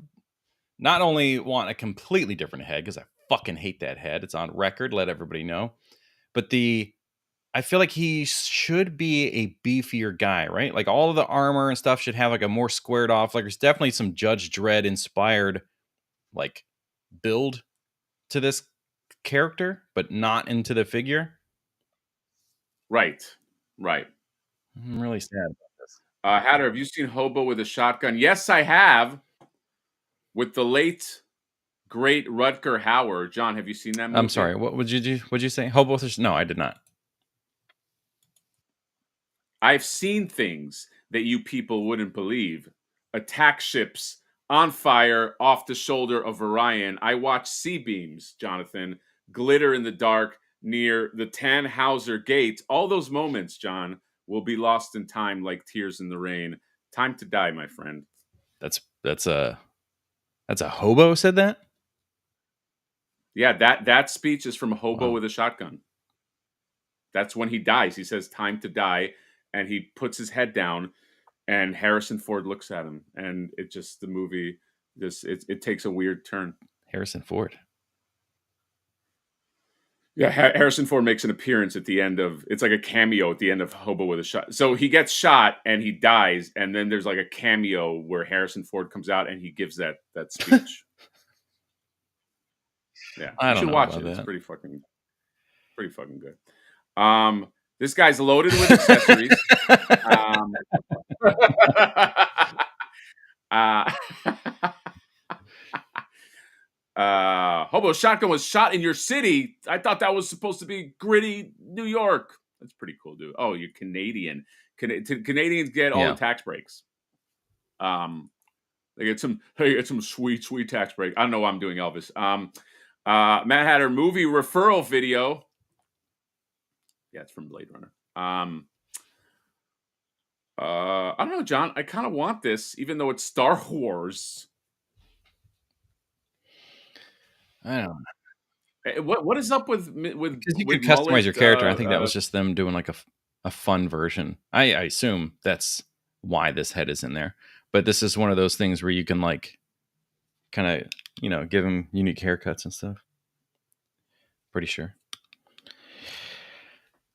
not only want a completely different head because I fucking hate that head. It's on record. Let everybody know. But I feel like he should be a beefier guy, right? Like all of the armor and stuff should have like a more squared off. Like there's definitely some Judge Dredd inspired like build to this character, but not into the figure. Right. I'm really sad about this. Hatter, have you seen Hobo with a Shotgun? Yes, I have. With the late great Rutger Hauer. John, have you seen that movie? I'm sorry. What would you do? What'd you say? Hobo with a... No, I did not. I've seen things that you people wouldn't believe. Attack ships on fire off the shoulder of Orion. I watched sea beams, Jonathan, glitter in the dark near the Tannhauser Gate. All those moments, John, will be lost in time like tears in the rain. Time to die, my friend. That's a Hobo said that? Yeah, that speech is from a Hobo with a Shotgun. That's when he dies. He says, time to die. And he puts his head down and Harrison Ford looks at him. And the movie, it takes a weird turn. Harrison Ford. Yeah, Harrison Ford makes an appearance at the end of, it's like a cameo at the end of Hobo with a Shot. So he gets shot and he dies. And then there's like a cameo where Harrison Ford comes out and he gives that speech. Yeah, you should watch it. It's pretty fucking good. This guy's loaded with accessories. Hobo Shotgun was shot in your city. I thought that was supposed to be gritty New York. That's pretty cool, dude. Oh, you're Canadian. Canadians get all the tax breaks. They get some sweet tax break. I don't know why I'm doing Elvis. Matt Hatter movie referral video. Yeah, it's from Blade Runner. I don't know, John. I kind of want this, even though it's Star Wars. I don't know. What is up with because you could customize your character. I think that was just them doing like a fun version. I assume that's why this head is in there. But this is one of those things where you can like kind of, give him unique haircuts and stuff. Pretty sure.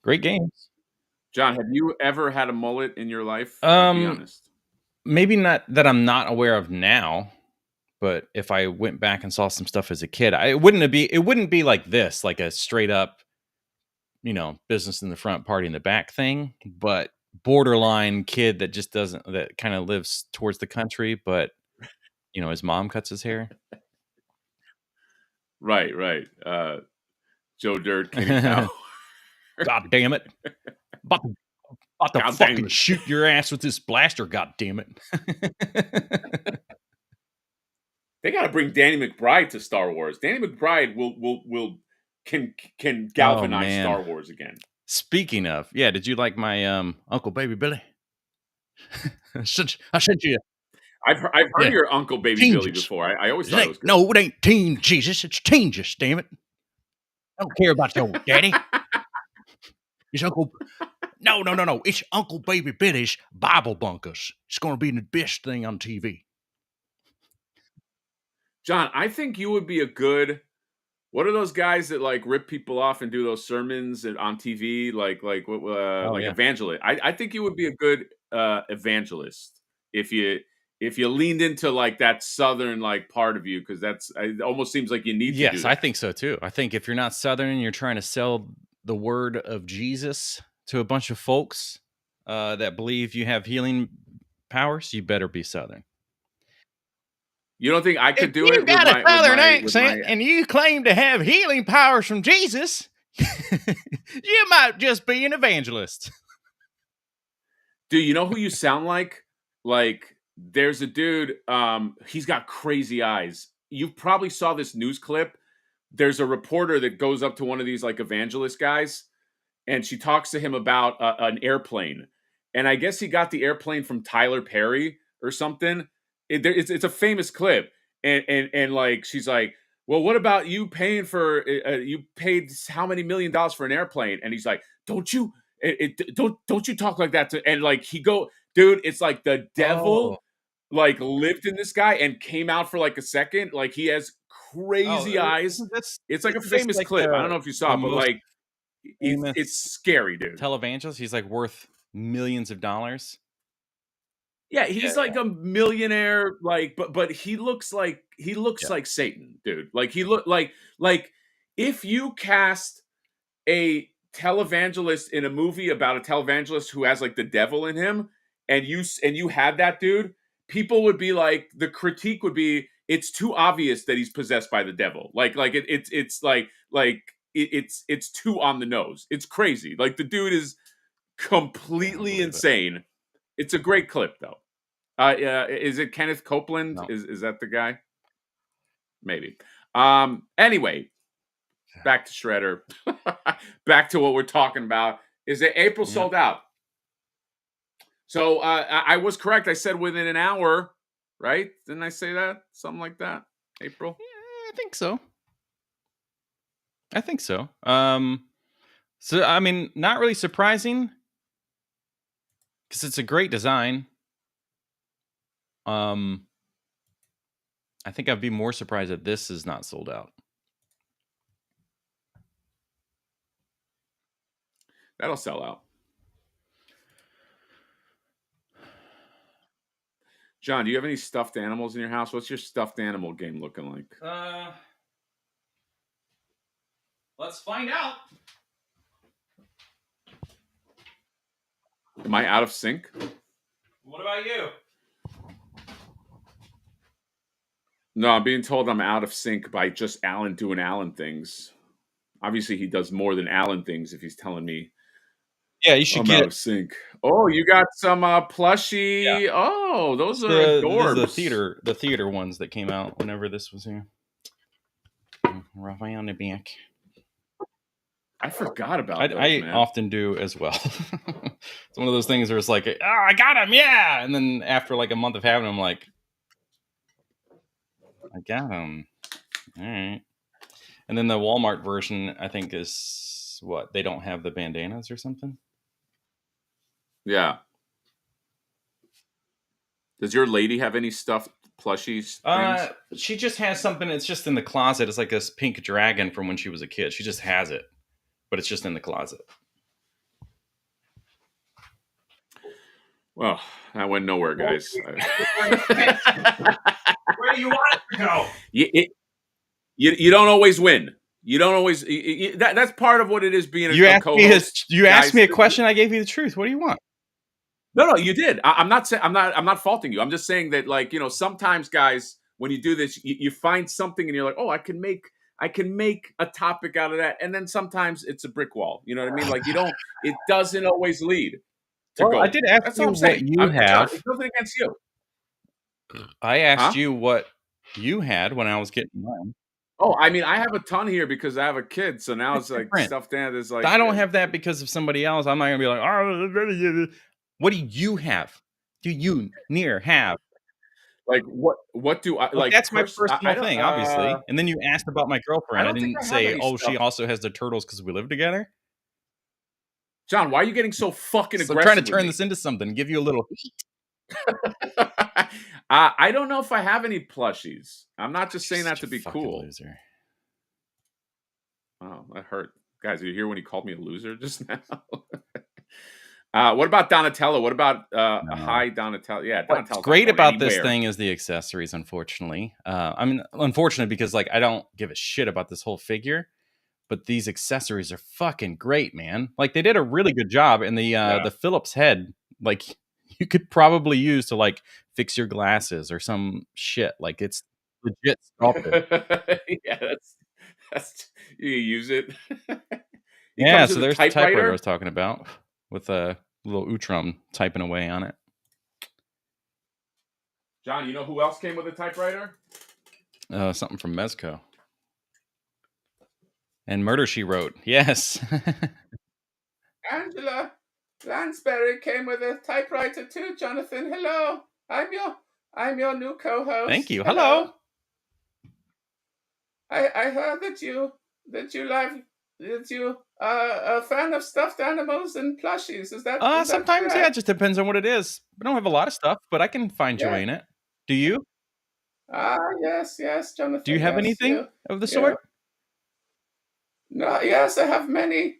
Great games. John, have you ever had a mullet in your life? Be honest. Maybe not that I'm not aware of now, but if I went back and saw some stuff as a kid, it wouldn't be like this, like a straight up, business in the front, party in the back thing, but borderline kid that just that kind of lives towards the country, but his mom cuts his hair. Right. Joe Dirt, Kenny Cow. God damn it. About to fucking shoot your ass with this blaster, god damn it. They got to bring Danny McBride to Star Wars. Danny McBride can galvanize Star Wars again. Speaking of, did you like my Uncle Baby Billy? I sent you. I've heard your Uncle Baby Billy before. I always thought it was good. No, it ain't Teen Jesus. It's Teen Jesus, damn it. I don't care about your daddy. His Uncle No. It's Uncle Baby Billy's Bible Bunkers. It's going to be the best thing on TV. John, I think you would be a good. What are those guys that like rip people off and do those sermons on TV, like evangelist? I think you would be a good evangelist if you leaned into like that southern like part of you, because it almost seems like you need to do Yes, that. I think so too. I think if you're not southern and you're trying to sell the word of Jesus to a bunch of folks that believe you have healing powers, you better be southern. You don't think I could do it? You got a southern accent and you claim to have healing powers from Jesus, you might just be an evangelist. Dude, you know who you sound like? Like, there's a dude, he's got crazy eyes. You probably saw this news clip. There's a reporter that goes up to one of these like evangelist guys, and she talks to him about an airplane. And I guess he got the airplane from Tyler Perry or something. It's a famous clip. And like, she's like, well, what about you paying for, you paid how many $1 million for an airplane? And he's like, don't you talk like that and like dude, it's like the devil like lived in this guy and came out for like a second. Like, he has crazy eyes. It's like a famous clip. I don't know if you saw it, but like it's scary, dude. Televangelist. He's like worth millions of dollars. Yeah, he's like a millionaire, like, but he looks like like Satan, dude. Like, he look like if you cast a televangelist in a movie about a televangelist who has like the devil in him, and you had that dude, people would be like, the critique would be, it's too obvious that he's possessed by the devil. It's too on the nose. It's crazy. Like, the dude is completely insane. It's a great clip though. Is it Kenneth Copeland? No. Is that the guy? Maybe. Anyway, back to Shredder. Back to what we're talking about. Is it April sold out? So I was correct. I said within an hour, right? Didn't I say that? Something like that. April? Yeah, I think so. So I mean, not really surprising, because it's a great design. I think I'd be more surprised that this is not sold out. That'll sell out. John, do you have any stuffed animals in your house? What's your stuffed animal game looking like? Let's find out. Am I out of sync? What about you? No, I'm being told I'm out of sync by just Alan doing Alan things. Obviously, he does more than Alan things if he's telling me. Yeah, you should get out of sync. Oh, you got some plushie. Yeah. Oh, those are adorbs. The theater ones that came out whenever this was here. Right on the back. I forgot about those, I often do as well. It's one of those things where it's like, oh, I got him, yeah. And then after like a month of having them, I'm like, I got him. All right. And then the Walmart version, I think, is what? They don't have the bandanas or something? Yeah. Does your lady have any stuffed plushies things? She just has something. It's just in the closet. It's like this pink dragon from when she was a kid. She just has it, but it's just in the closet. Well, that went nowhere, guys. Where do you want it to go? You don't always win. You don't always. That's part of what it is being a co-host. You asked me a question. I gave you the truth. What do you want? No, you did. I'm not faulting you. I'm just saying that, like, you know, sometimes, guys, when you do this, you find something and you're like, oh, I can make a topic out of that, and then sometimes it's a brick wall. You know what I mean? Like, it doesn't always lead to goal. I did ask you what you have. It's nothing against you. I asked you what you had when I was getting mine. Oh, I mean, I have a ton here because I have a kid, so now it's like stuffed animal is like. I don't have that because of somebody else. I'm not gonna be like, oh, what do you have? Do you have? Like, what do I like? That's my personal thing, obviously. And then you asked about my girlfriend. I didn't say, oh, she also has the turtles because we live together. John, why are you getting so fucking aggressive? I'm trying to turn this into something, give you a little heat. I don't know if I have any plushies. I'm not just saying that to be cool. Loser. Oh, that hurt. Guys, you hear when he called me a loser just now? What about Donatello? What about a high Donatello? Yeah, Donatello's what's great about this thing is the accessories, unfortunately. I mean, unfortunate because like I don't give a shit about this whole figure, but these accessories are fucking great, man. Like they did a really good job, and the Phillips head, like you could probably use to like fix your glasses or some shit. Like it's legit sculpted. Yeah, that's you use it. Yeah, so there's the typewriter I was talking about with a little Utrom typing away on it. John, you know who else came with a typewriter? Something from Mezco. And Murder, She Wrote. Yes. Angela Lansbury came with a typewriter too, Jonathan. Hello. I'm your new co-host. Thank you. Hello. I heard that you are a fan of stuffed animals and plushies. Is that sometimes correct? Yeah, it just depends on what it is. I don't have a lot of stuff, but I can find joy in it. Do you? Yes, Jonathan. Do you have anything of the sort? No, yes, I have many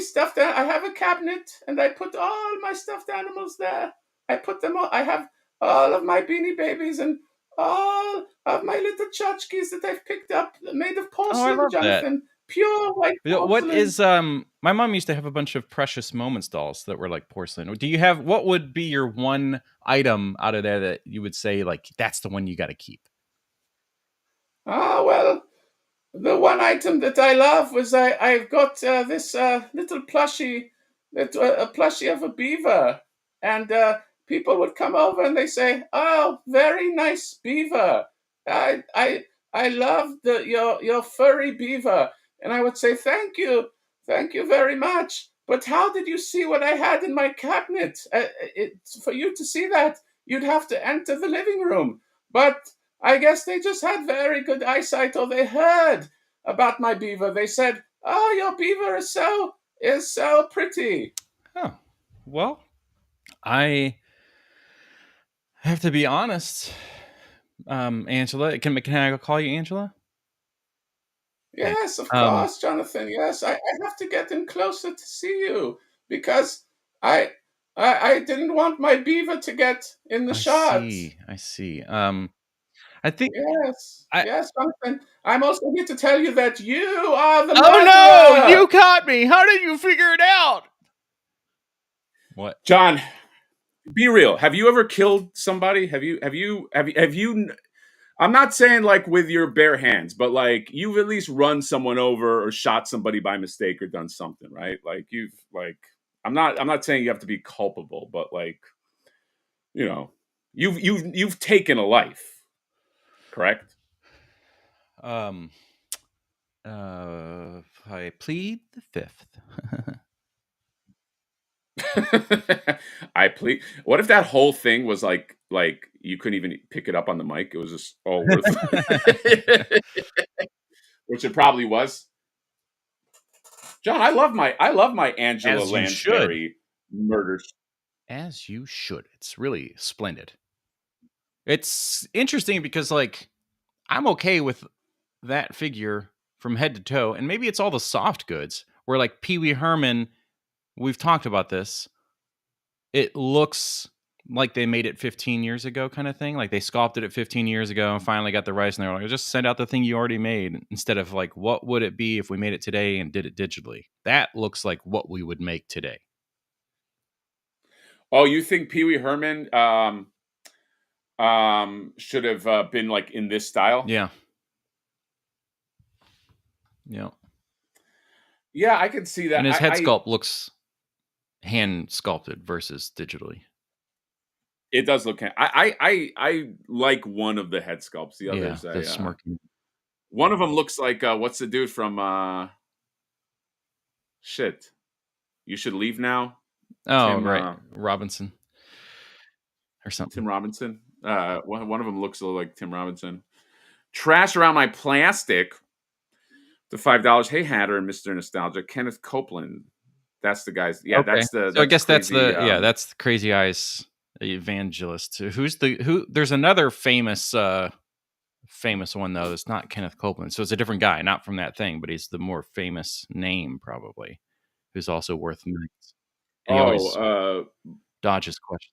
stuffed. I have a cabinet, and I put all my stuffed animals there. I put them all. I have all of my Beanie Babies and all of my little tchotchkes that I've picked up, made of porcelain, I love Jonathan. That. Pure white porcelain. What is my mom used to have a bunch of Precious Moments dolls that were like porcelain. Do you have, what would be your one item out of there that you would say like that's the one you got to keep? Well, the one item that I love was I've got this little plushie, a plushie of a beaver, and people would come over and they say, "Oh, very nice beaver. I love your furry beaver." And I would say, thank you very much. But how did you see what I had in my cabinet? For you to see that, you'd have to enter the living room. But I guess they just had very good eyesight, or they heard about my beaver. They said, "Oh, your beaver is so pretty." Oh, well, I have to be honest. Angela, can I call you Angela? Yes, of course, Jonathan. Yes, I have to get in closer to see you because I didn't want my beaver to get in the shot. I see. I think yes, Jonathan. I'm also here to tell you that you are the murderer. Oh no! You caught me. How did you figure it out? What, John? Be real. Have you ever killed somebody? Have you? I'm not saying like with your bare hands, but like you've at least run someone over or shot somebody by mistake or done something, right? Like I'm not saying you have to be culpable, but like, you know, you've taken a life, correct? I plead the fifth. I plead. What if that whole thing was like you couldn't even pick it up on the mic? It was just all worth which it probably was. John, I love my Angela Lansbury murder. As you should. It's really splendid. It's interesting because like I'm okay with that figure from head to toe, and maybe it's all the soft goods where like Pee Wee Herman, we've talked about this. It looks like they made it 15 years ago kind of thing. Like they sculpted it 15 years ago and finally got the rights, and they're like, just send out the thing you already made instead of like, what would it be if we made it today and did it digitally? That looks like what we would make today. Oh, you think Pee Wee Herman should have been like in this style? Yeah. Yeah, I can see that. And his head sculpt looks hand sculpted versus digitally. It does look. I like one of the head sculpts. The others, the smirking. One of them looks like what's the dude from shit? You Should Leave Now. Oh, Tim, right, Robinson or something. Tim Robinson. One of them looks a little like Tim Robinson. Trash Around My Plastic. The $5. Hey Hatter and Mr. Nostalgia. Kenneth Copeland. That's the guys. Yeah, Okay. that's the. So I guess that's crazy, that's the Crazy Eyes evangelist. Who? There's another famous one though. It's not Kenneth Copeland, so it's a different guy, not from that thing, but he's the more famous name probably, who's also worth millions. And he always dodges questions.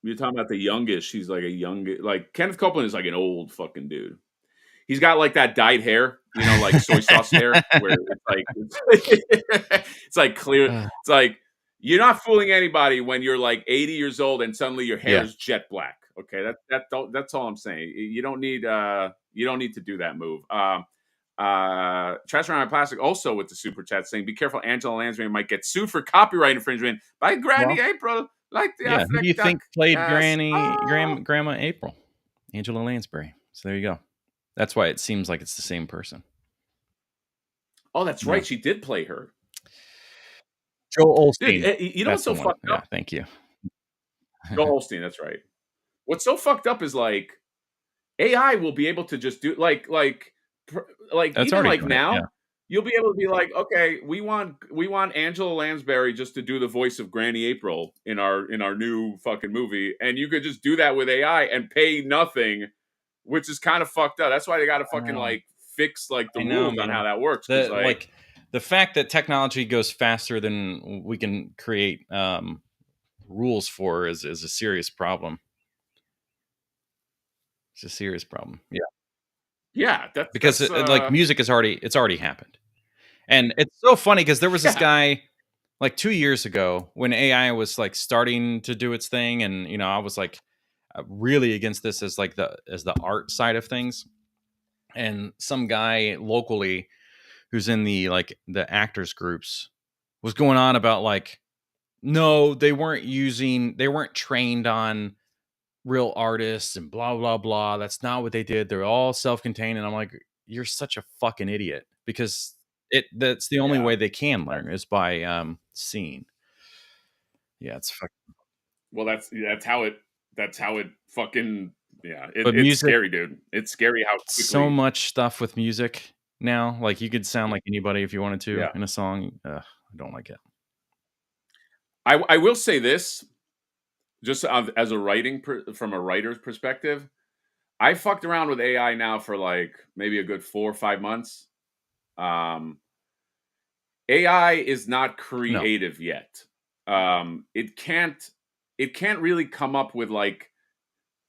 You're talking about the youngest. She's like a young, like Kenneth Copeland is like an old fucking dude. He's got like that dyed hair, you know, like soy sauce hair, where it's like clear. It's like you're not fooling anybody when you're like 80 years old and suddenly your hair is jet black. Okay, that's all I'm saying. You don't need to do that move. Trash Around Plastic also with the super chat saying, "Be careful, Angela Lansbury might get sued for copyright infringement by Granny April." Like the who do you think played yes. Grandma April? Angela Lansbury. So there you go. That's why it seems like it's the same person. Oh, that's right. She did play her. Joel Osteen. Dude, you know what's so fucked up? Yeah, thank you. Joel Osteen, that's right. What's so fucked up is like AI will be able to just do like that's even like now. Yeah. You'll be able to be like, okay, we want Angela Lansbury just to do the voice of Granny April in our new fucking movie, and you could just do that with AI and pay nothing, which is kind of fucked up. That's why they got to fucking like fix like the rules on how that works. Like the fact that technology goes faster than we can create rules for is a serious problem. It's a serious problem. Yeah. Yeah, because like music is already happened, and it's so funny because there was this guy like 2 years ago when AI was like starting to do its thing, and you know I was like really against this as like the art side of things, and some guy locally who's in the like the actors groups was going on about like no they weren't trained on real artists and blah blah blah. That's not what they did. They're all self-contained. And I'm like, you're such a fucking idiot, because that's the only way they can learn is by seeing. Yeah, it's fucking well that's how it fucking but it's music, scary, dude. It's scary how quickly... so much stuff with music now. Like you could sound like anybody if you wanted to in a song. I don't like it. I will say this, just as a from a writer's perspective, I fucked around with AI now for like maybe a good 4 or 5 months. AI is not creative yet. It can't really come up with like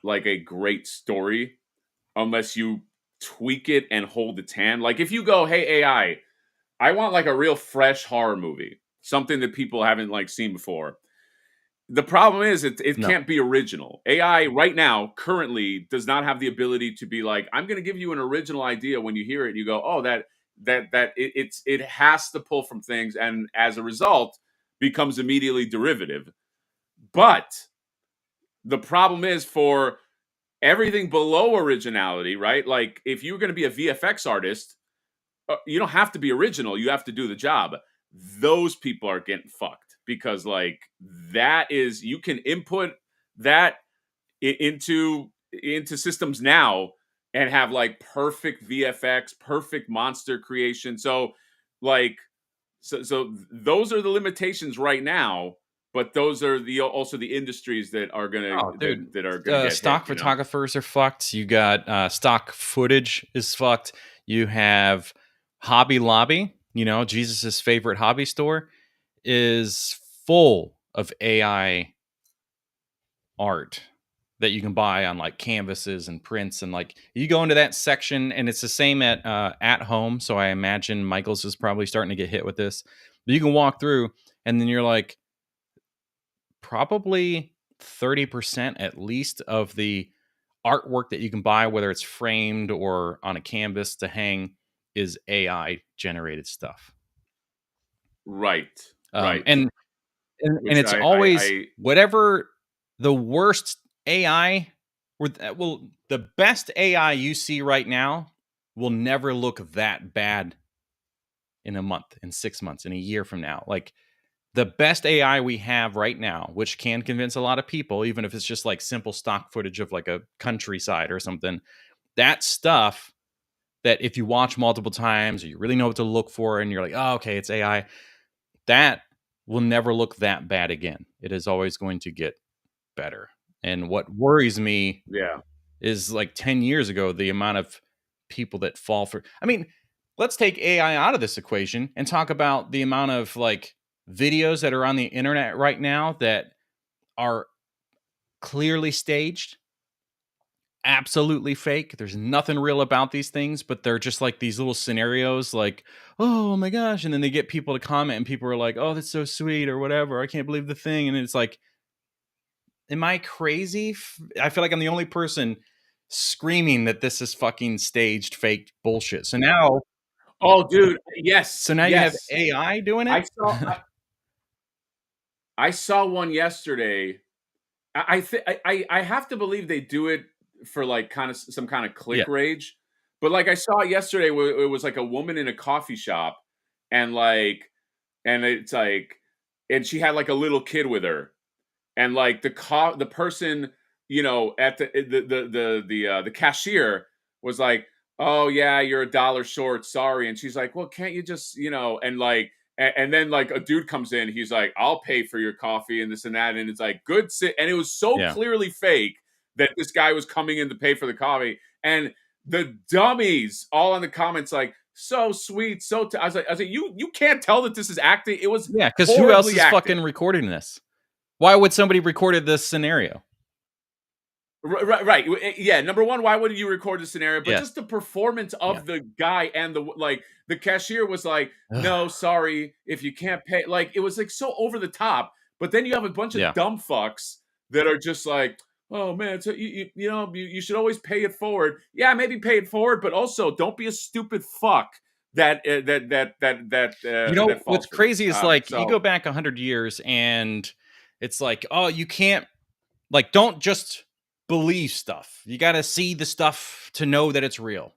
a great story unless you tweak it and hold its hand. Like if you go, hey AI, I want like a real fresh horror movie, something that people haven't like seen before. The problem is it can't be original. AI right now currently does not have the ability to be like, I'm going to give you an original idea. When you hear it, you go, oh, it has to pull from things, and as a result becomes immediately derivative. But the problem is for everything below originality, right? Like if you're going to be a VFX artist, you don't have to be original. You have to do the job. Those people are getting fucked. Because like that is, you can input that into systems now and have like perfect VFX, perfect monster creation. So like so those are the limitations right now, but those are also the industries that are gonna that are gonna get stock hit, photographers are fucked. You got stock footage is fucked. You have Hobby Lobby, you know, Jesus's favorite hobby store, is full of AI art that you can buy on like canvases and prints, and like you go into that section and it's the same at home. So I imagine Michael's is probably starting to get hit with this. But you can walk through and then you're like probably 30% at least of the artwork that you can buy, whether it's framed or on a canvas to hang, is AI generated stuff. Right. And it's always whatever the worst AI, the best AI you see right now will never look that bad in a month, in 6 months, in a year from now. Like the best AI we have right now, which can convince a lot of people, even if it's just like simple stock footage of like a countryside or something, that stuff that if you watch multiple times or you really know what to look for and you're like, oh, okay, it's AI, that will never look that bad again. It is always going to get better. And what worries me is like 10 years ago, the amount of people that fall for, I mean, let's take AI out of this equation and talk about the amount of like videos that are on the internet right now that are clearly staged, absolutely fake. There's nothing real about these things, but they're just like these little scenarios like, oh my gosh. And then they get people to comment and people are like, oh, that's so sweet or whatever. I can't believe the thing. And it's like, am I crazy? I feel like I'm the only person screaming that this is fucking staged, fake bullshit. So now, oh, dude, yes. So now you have AI doing it. I saw one yesterday. I have to believe they do it for like kind of some kind of click rage, but like I saw it yesterday where it was like a woman in a coffee shop, and it's like, and she had like a little kid with her, and like the person, you know, at the cashier was like, oh yeah, you're $1 short, sorry, and she's like, well, can't you just, you know, and like. And then like a dude comes in, he's like, I'll pay for your coffee and this and that. And it's like, good. And it was so clearly fake that this guy was coming in to pay for the coffee. And the dummies all in the comments, like, so sweet. I was like, you can't tell that this is acting. It was, because who else is fucking recording this? Why would somebody recorded this scenario? Right. Yeah. Number one, why would you record the scenario? But just the performance of the guy and the cashier was like, no, sorry, if you can't pay. Like, it was like so over the top. But then you have a bunch of dumb fucks that are just like, oh man, so you know, you should always pay it forward. Yeah, maybe pay it forward, but also don't be a stupid fuck. You know, what's crazy is like you go back 100 years and it's like, oh, you can't, like, don't just believe stuff. You got to see the stuff to know that it's real.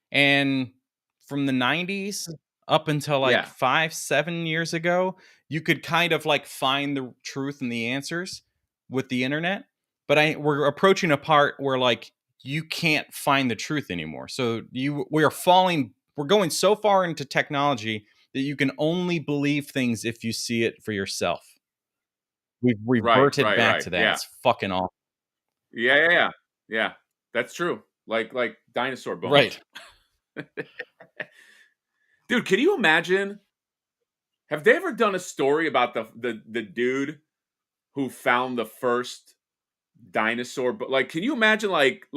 And from the 90s up until like 5-7 years ago, you could kind of like find the truth and the answers with the internet. But we're approaching a part where like you can't find the truth anymore. So we're going so far into technology that you can only believe things if you see it for yourself. We've reverted back to that. Yeah. It's fucking awful. Yeah. That's true. Like dinosaur bones. Right. Dude, can you imagine? Have they ever done a story about the dude who found the first dinosaur? But like, can you imagine like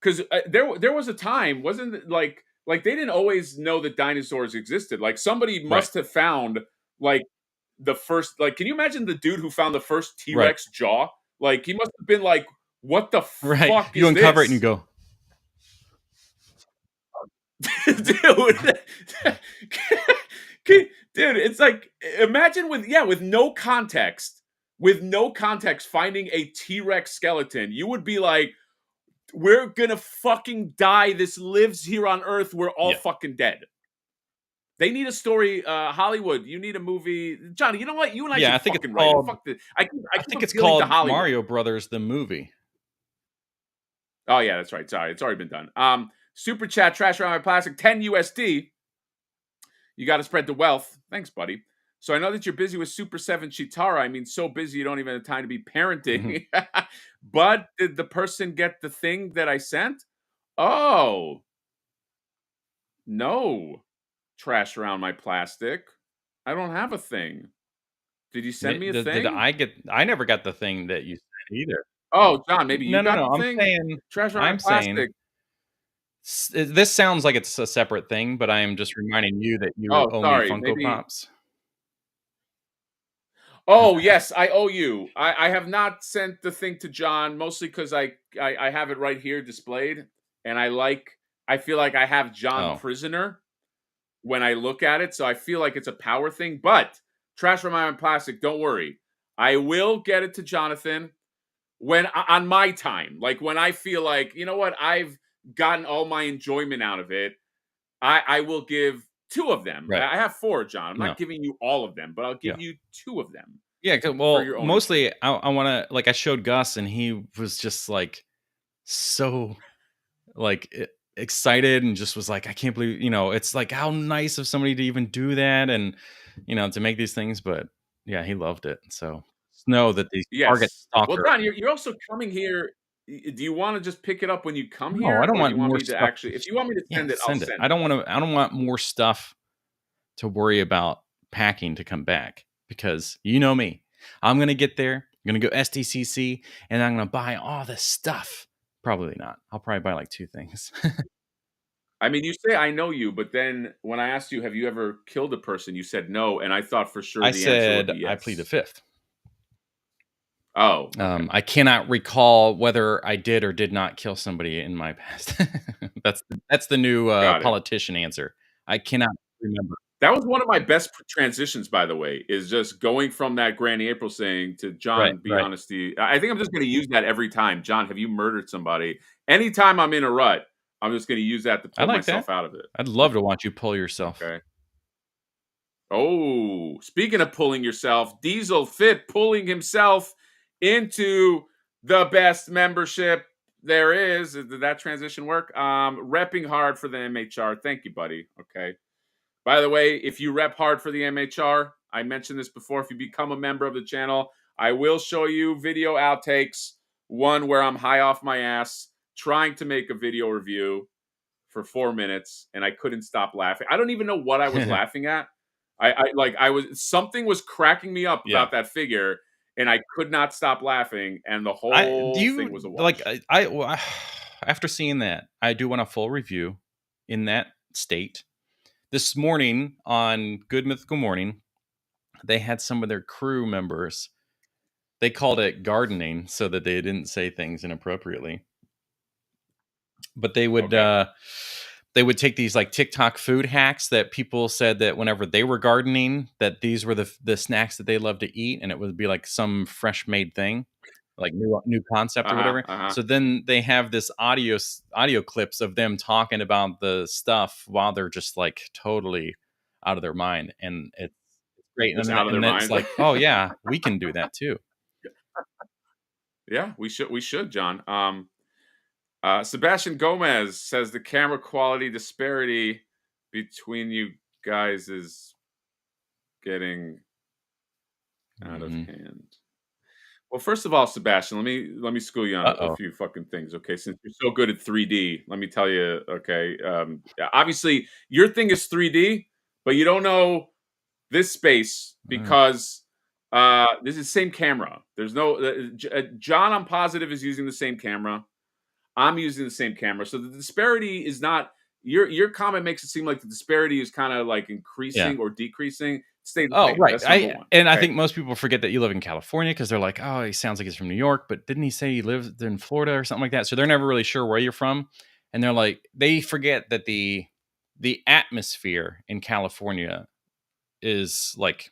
because there was a time, wasn't it, like they didn't always know that dinosaurs existed. Like somebody must have found like the first, like, can you imagine the dude who found the first T-Rex jaw? Like he must have been like, what the fuck is you uncover this? it and you go, dude, it's like, imagine with no context finding a T-Rex skeleton. You would be like, we're gonna fucking die. This lives here on Earth. We're all fucking dead. They need a story. Hollywood, you need a movie. Johnny, you know what? You and I I think fucking it's called, write it. I think it's called Mario Brothers, the movie. Oh yeah, that's right. Sorry, it's already been done. Super chat, trash around my plastic, 10 USD. You got to spread the wealth. Thanks, buddy. So I know that you're busy with Super 7 Chitara. I mean, so busy you don't even have time to be parenting. But did the person get the thing that I sent? Oh. No. Trash around my plastic. I don't have a thing. Did you send me a thing? I never got the thing that you sent either. Oh, John, maybe you got the thing? I'm saying, trash around my plastic. This sounds like it's a separate thing, but I am just reminding you that you owe me Funko Pops. Oh, yes, I owe you. I have not sent the thing to John, mostly because I have it right here displayed, and I feel like I have John prisoner when I look at it, so I feel like it's a power thing. But trash from my own plastic, don't worry. I will get it to Jonathan when on my time, like when I feel like, you know what, I've gotten all my enjoyment out of it. I will give 2 of them. Right. I have 4, John. I'm not giving you all of them, but I'll give you 2 of them. Yeah, well, mostly I want to, like, I showed Gus and he was just like so like excited and just was like, I can't believe, you know, it's like how nice of somebody to even do that and, you know, to make these things. But Yeah, he loved it. So know that the Target Yes. Well, stalker. Don, you're also coming here. Do you want to just pick it up when you come No, here, I don't or do want you want more me to stuff. actually? If you want me to Yeah, send it, I'll send it. send I it. don't want more stuff to worry about packing to come back, because you know me. I'm gonna get there. I'm gonna go SDCC, and I'm gonna buy all this stuff. Probably not. I'll probably buy like 2 things. I mean, you say I know you, but then when I asked you, have you ever killed a person, you said no, and I thought for sure I the answer would said be I plead the yes. fifth. Oh, okay. I cannot recall whether I did or did not kill somebody in my past. That's the new Got it. politician answer. I cannot remember. That was one of my best transitions, by the way, is just going from that Granny April saying to Right, John, be right. honesty. I think I'm just going to use that every time. John, have you murdered somebody? Anytime I'm in a rut, I'm just going to use that to I pull like that. myself out of it. I'd love to watch you pull yourself. Okay. Oh, speaking of pulling yourself, Diesel Fit pulling himself into the best membership there is. Did that transition work? Repping hard for the MHR. Thank you, buddy. Okay. By the way, if you rep hard for the MHR, I mentioned this before. If you become a member of the channel, I will show you video outtakes. One where I'm high off my ass trying to make a video review for 4 minutes, and I couldn't stop laughing. I don't even know what I was laughing at. I was something was cracking me up Yeah. about that figure, and I could not stop laughing, and the whole thing was a wash. After seeing that, I do want a full review in that state. This morning on Good Mythical Morning, they had some of their crew members. They called it gardening so that they didn't say things inappropriately. But they would take these like TikTok food hacks that people said that whenever they were gardening, that these were the snacks that they love to eat, and it would be like some fresh made thing, like new concept or whatever. So then they have this audio clips of them talking about the stuff while they're just like totally out of their mind, and it's great. Just And out of their then it's mind. like, oh yeah, we can do that too. Yeah, we should, John. Sebastian Gomez says the camera quality disparity between you guys is getting out of hand. Well, first of all, Sebastian, let me school you on a few fucking things, okay? Since you're so good at 3D, let me tell you, okay? Obviously, your thing is 3D, but you don't know this space because this is the same camera. There's no John. I'm positive is using the same camera. I'm using the same camera, so the disparity is not. Your comment makes it seem like the disparity is kind of like increasing or decreasing. Stay the same. Right. That's number one. And I think most people forget that you live in California because they're like, oh, he sounds like he's from New York, but didn't he say he lives in Florida or something like that? So they're never really sure where you're from, and they're like, they forget that the atmosphere in California is like,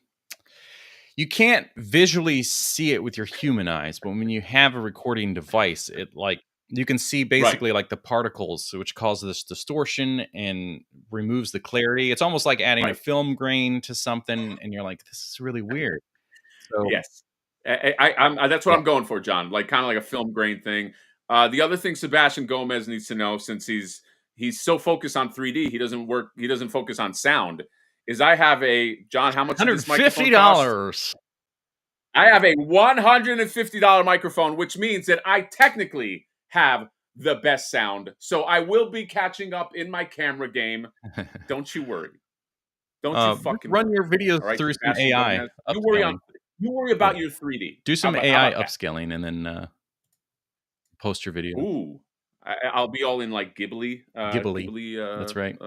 you can't visually see it with your human eyes, but when you have a recording device, it like you can see basically like the particles, which causes this distortion and removes the clarity. It's almost like adding a film grain to something, and you're like, this is really weird. So yes, I'm that's what I'm going for, John. Like kind of like a film grain thing. The other thing Sebastian Gomez needs to know, since he's so focused on 3D, he doesn't focus on sound. Is I have a John? How much does this microphone cost? I have a $150 microphone, which means that I technically have the best sound. So I will be catching up in my camera game. Don't you worry. Don't you fucking run worry. your videos through some AI. You worry about your 3D. Do some AI upscaling and then post your video. Ooh, I'll be all in like Ghibli. That's right.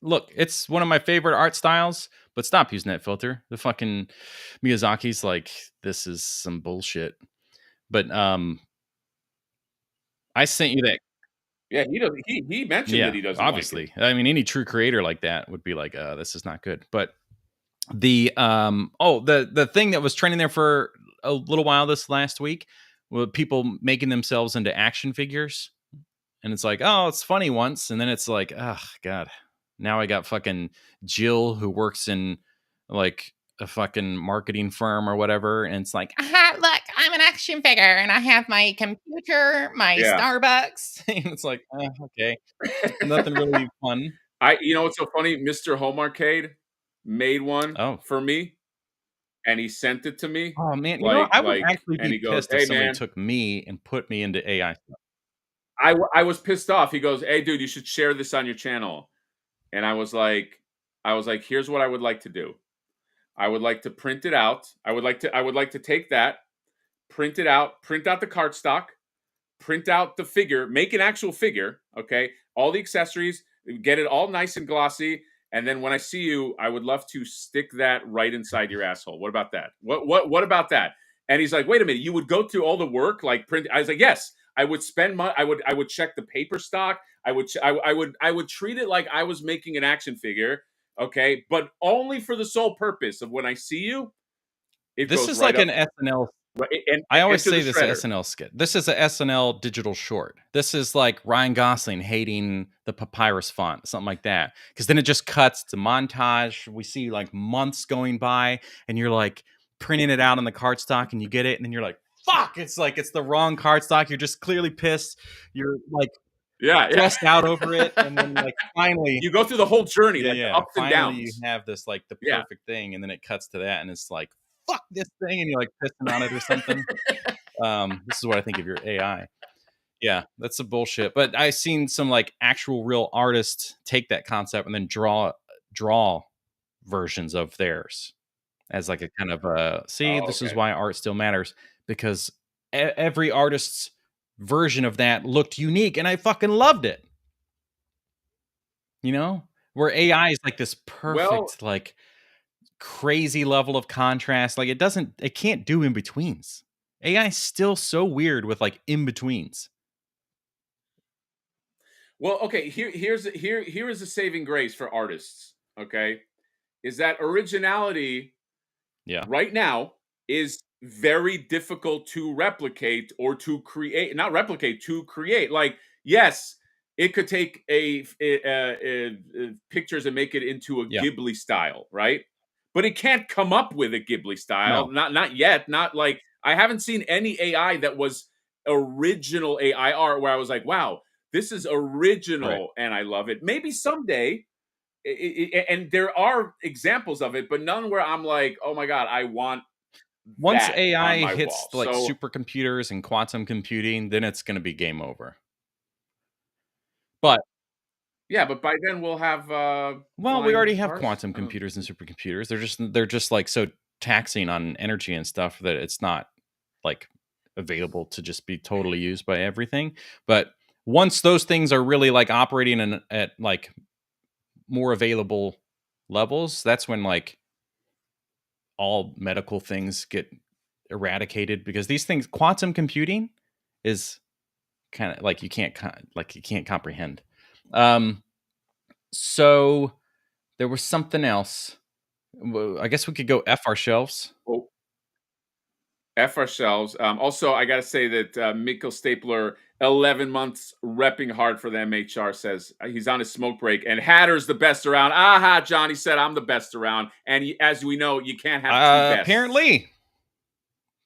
Look, it's one of my favorite art styles, but stop using that filter. The fucking Miyazaki's like, this is some bullshit. But I sent you that. Yeah, he mentioned that he doesn't. Obviously. Like it. I mean, any true creator like that would be like, this is not good. But the the thing that was trending there for a little while this last week were people making themselves into action figures. And it's like, oh, it's funny once, and then it's like, oh god. Now I got fucking Jill who works in like a fucking marketing firm or whatever. And it's like, look, I'm an action figure and I have my computer, my Starbucks. And it's like, okay. Nothing really fun. You know what's so funny? Mr. Home Arcade made one for me. and he sent it to me. Oh man, I would actually And be he goes, pissed if "Hey somebody man," took me and put me into AI stuff. I was pissed off. He goes, "Hey dude, you should share this on your channel." And I was like, "Here's what I would like to do. I would like to print it out. I would like to take that, print it out, print out the cardstock, print out the figure, make an actual figure, okay? All the accessories, get it all nice and glossy, and then when I see you, I would love to stick that right inside your asshole. What about that? What about that?" And he's like, "Wait a minute, you would go through all the work like print?" I was like, "Yes, I would spend money. I would check the paper stock. I would treat it like I was making an action figure, okay? But only for the sole purpose of when I see you, it This goes is right like up, an SNL. and I always into say the this is shredder." SNL skit. This is a SNL digital short. This is like Ryan Gosling hating the papyrus font, something like that. Because then it just cuts to montage. We see like months going by, and you're like printing it out on the cardstock, and you get it, and then you're like, "Fuck!" It's like it's the wrong cardstock. You're just clearly pissed. You're like Yeah, yeah. stressed out over it, and then like finally, You go through the whole journey, like the yeah. ups and Finally, you downs. have this like the Yeah. perfect thing, and then it cuts to that, and it's like, "Fuck this thing," and you're like pissing on it or something. This is what I think of your AI. Yeah, that's a bullshit. But I've seen some like actual real artists take that concept and then draw versions of theirs as like a kind of see, Oh, this is okay. why art still matters, because every artist's version of that looked unique and I fucking loved it. You know, where AI is like this Well, perfect, like crazy level of contrast. Like it can't do in betweens. AI is still so weird with like in betweens. okay, here is a saving grace for artists, okay? Is that originality Yeah. right now is very difficult to replicate or to create, not replicate, to create. Like, yes, it could take pictures and make it into a Yeah. Ghibli style, right? But it can't come up with a Ghibli style. No. Not yet. Not like I haven't seen any AI that was original AI art where I was like, wow, this is original Right. and I love it. Maybe someday, and there are examples of it, but none where I'm like, oh my god, I want Once that on AI my hits wall. like So supercomputers and quantum computing, then it's going to be game over. But yeah, but by then we'll have well, we already flying have cars. quantum computers and supercomputers. They're just like so taxing on energy and stuff that it's not like available to just be totally used by everything. But once those things are really like operating at like more available levels, that's when like all medical things get eradicated, because these things, quantum computing is kind of like you can't comprehend. So there was something else. I guess we could go F ourselves. Oh, F ourselves. Also, I got to say that Mikkel Stapler, 11 months repping hard for the MHR, says he's on his smoke break, and Hatter's the best around. Aha, Johnny said I'm the best around. And as we know, you can't have two bests. Apparently.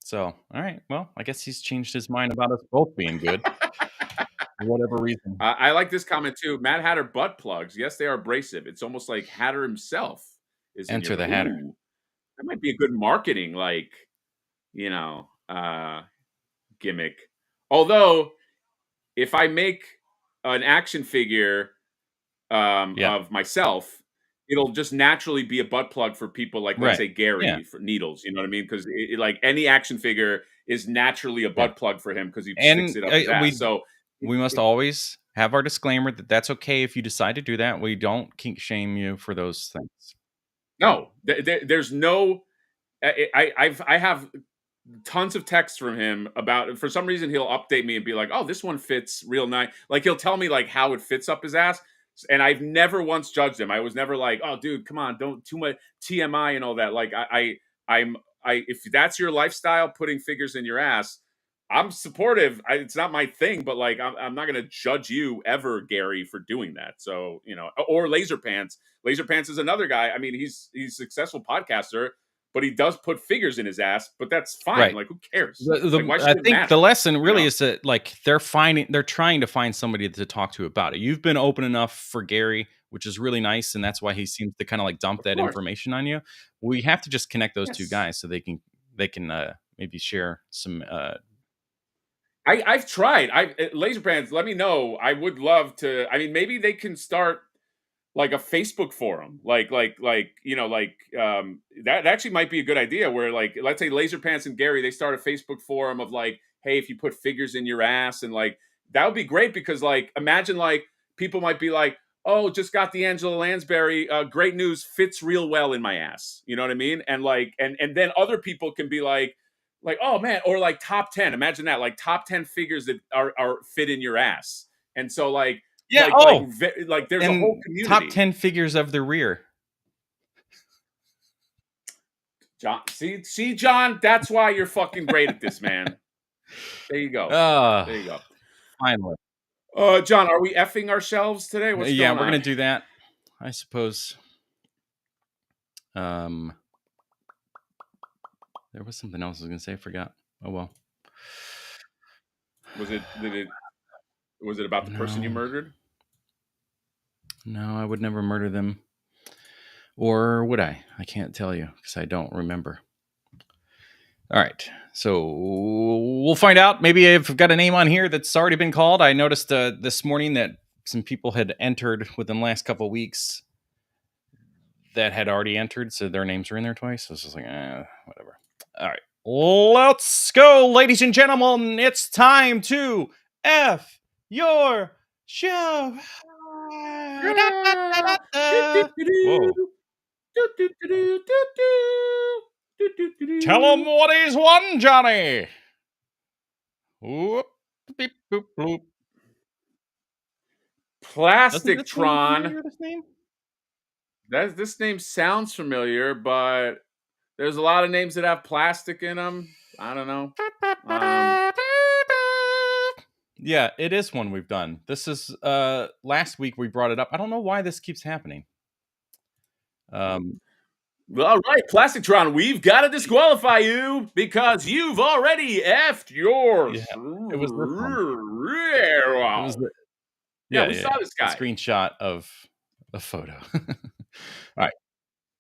So, all right. Well, I guess he's changed his mind about us both being good. For whatever reason. I like this comment too. Mad Hatter butt plugs. Yes, they are abrasive. It's almost like Hatter himself is in Enter your, the Hatter. ooh, that might be a good marketing, like, gimmick. Although, if I make an action figure of myself, it'll just naturally be a butt plug for people like, let's say, Gary for Needles. You know what I mean? Because like any action figure is naturally a butt plug for him because he sticks it up his ass. So we must always have our disclaimer that that's okay if you decide to do that. We don't kink shame you for those things. No, there's no. I have tons of texts from him about, for some reason he'll update me and be like, oh, this one fits real nice. Like he'll tell me like how it fits up his ass. And I've never once judged him. I was never like, oh, dude, come on, don't too much TMI and all that. Like I'm if that's your lifestyle, putting figures in your ass, I'm supportive. It's not my thing, but like I'm not gonna judge you ever, Gary, for doing that. So or Laser Pants. Laser Pants is another guy. I mean, he's a successful podcaster, but he does put figures in his ass. But that's fine. Right. Like, who cares? I think the lesson really is that like they're trying to find somebody to talk to about it. You've been open enough for Gary, which is really nice, and that's why he seems to kind of like dump that information on you. We have to just connect those two guys so they can maybe share some. I've tried. Laser Pants, let me know. I would love to. I mean, maybe they can start like a Facebook forum, that actually might be a good idea. Where like, let's say Laser Pants and Gary, they start a Facebook forum of like, hey, if you put figures in your ass, and like that would be great because like imagine like people might be like, oh, just got the Angela Lansbury, great news, fits real well in my ass. You know what I mean? And like, and then other people can be like, oh man, or like top 10. Imagine that, like top 10 figures that are fit in your ass. And so like, yeah, like there's a whole community. Top 10 figures of the rear. John, see, John, that's why you're fucking great at this, man. There you go. There you go. Finally. John, are we effing ourselves today? What's going on? We're gonna do that, I suppose. There was something else I was gonna say. I forgot. Oh well. Was it about the person you murdered? No, I would never murder them. Or would I? I can't tell you because I don't remember. All right. So we'll find out. Maybe I've got a name on here that's already been called. I noticed this morning that some people had entered within the last couple of weeks that had already entered. So their names are in there twice. So it's just like, whatever. All right. Let's go, ladies and gentlemen. It's time to F your show. Whoa. Tell him what he's won, Johnny. Whoop, beep, boop, bloop. Plastictron. This name sounds familiar, but there's a lot of names that have plastic in them. I don't know. Yeah, it is one we've done. This is last week we brought it up. I don't know why this keeps happening. Well, all right, Plastictron, we've got to disqualify you because you've already effed yours. Yeah, it was this one. We saw this guy. A screenshot of a photo. All right.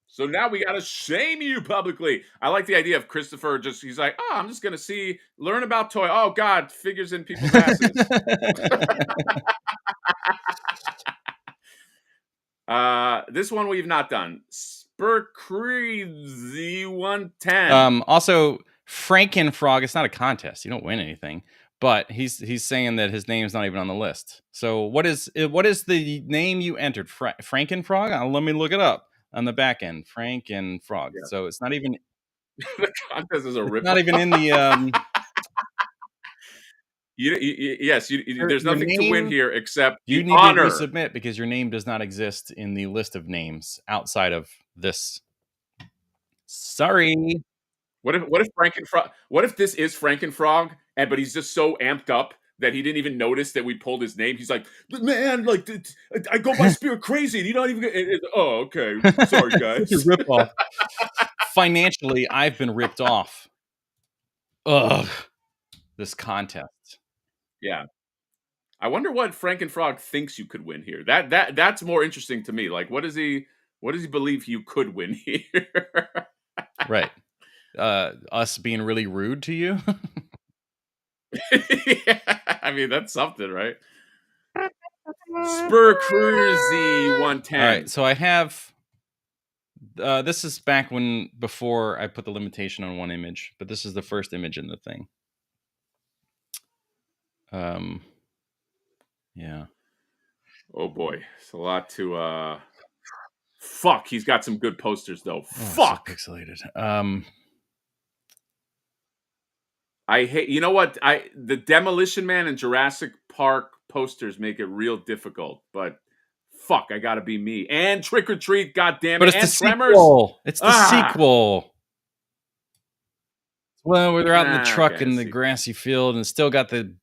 So now we got to shame you publicly. I like the idea of Christopher he's like, oh, I'm just going to learn about toy. Oh, God, figures in people's asses. This one we've not done. Crazy 110. Also, Frankenfrog. It's not a contest. You don't win anything. But he's saying that his name's not even on the list. So what is the name you entered? Frankenfrog? Let me look it up on the back end. Frankenfrog. Yeah. So it's not even. The contest is a rip. Not even in the. There's nothing to win here except you need honor. to resubmit because your name does not exist in the list of names outside of this. Sorry. What if Frankenfrog? What if this is Frankenfrog, but he's just so amped up that he didn't even notice that we pulled his name? He's like, man, like I go by Spirit Crazy, and you don't even. Oh, okay. Sorry, guys. It's a ripoff. Financially, I've been ripped off. Ugh. This contest. Yeah. I wonder what Frankenfrog thinks you could win here. That's more interesting to me. Like, what does he believe you could win here? Right. Us being really rude to you? Yeah, I mean, that's something, right? Spur Cruisy 110. All right, so I have... this is back before I put the limitation on one image, but this is the first image in the thing. Yeah. Oh boy, it's a lot to fuck. He's got some good posters though. Fuck. So pixelated. I hate. You know what? The Demolition Man and Jurassic Park posters make it real difficult. But fuck, I gotta be me. And Trick or Treat, goddamn it! But it's and the Tremors. Sequel. It's the sequel. Well, we're out in the truck in the grassy field, and still got the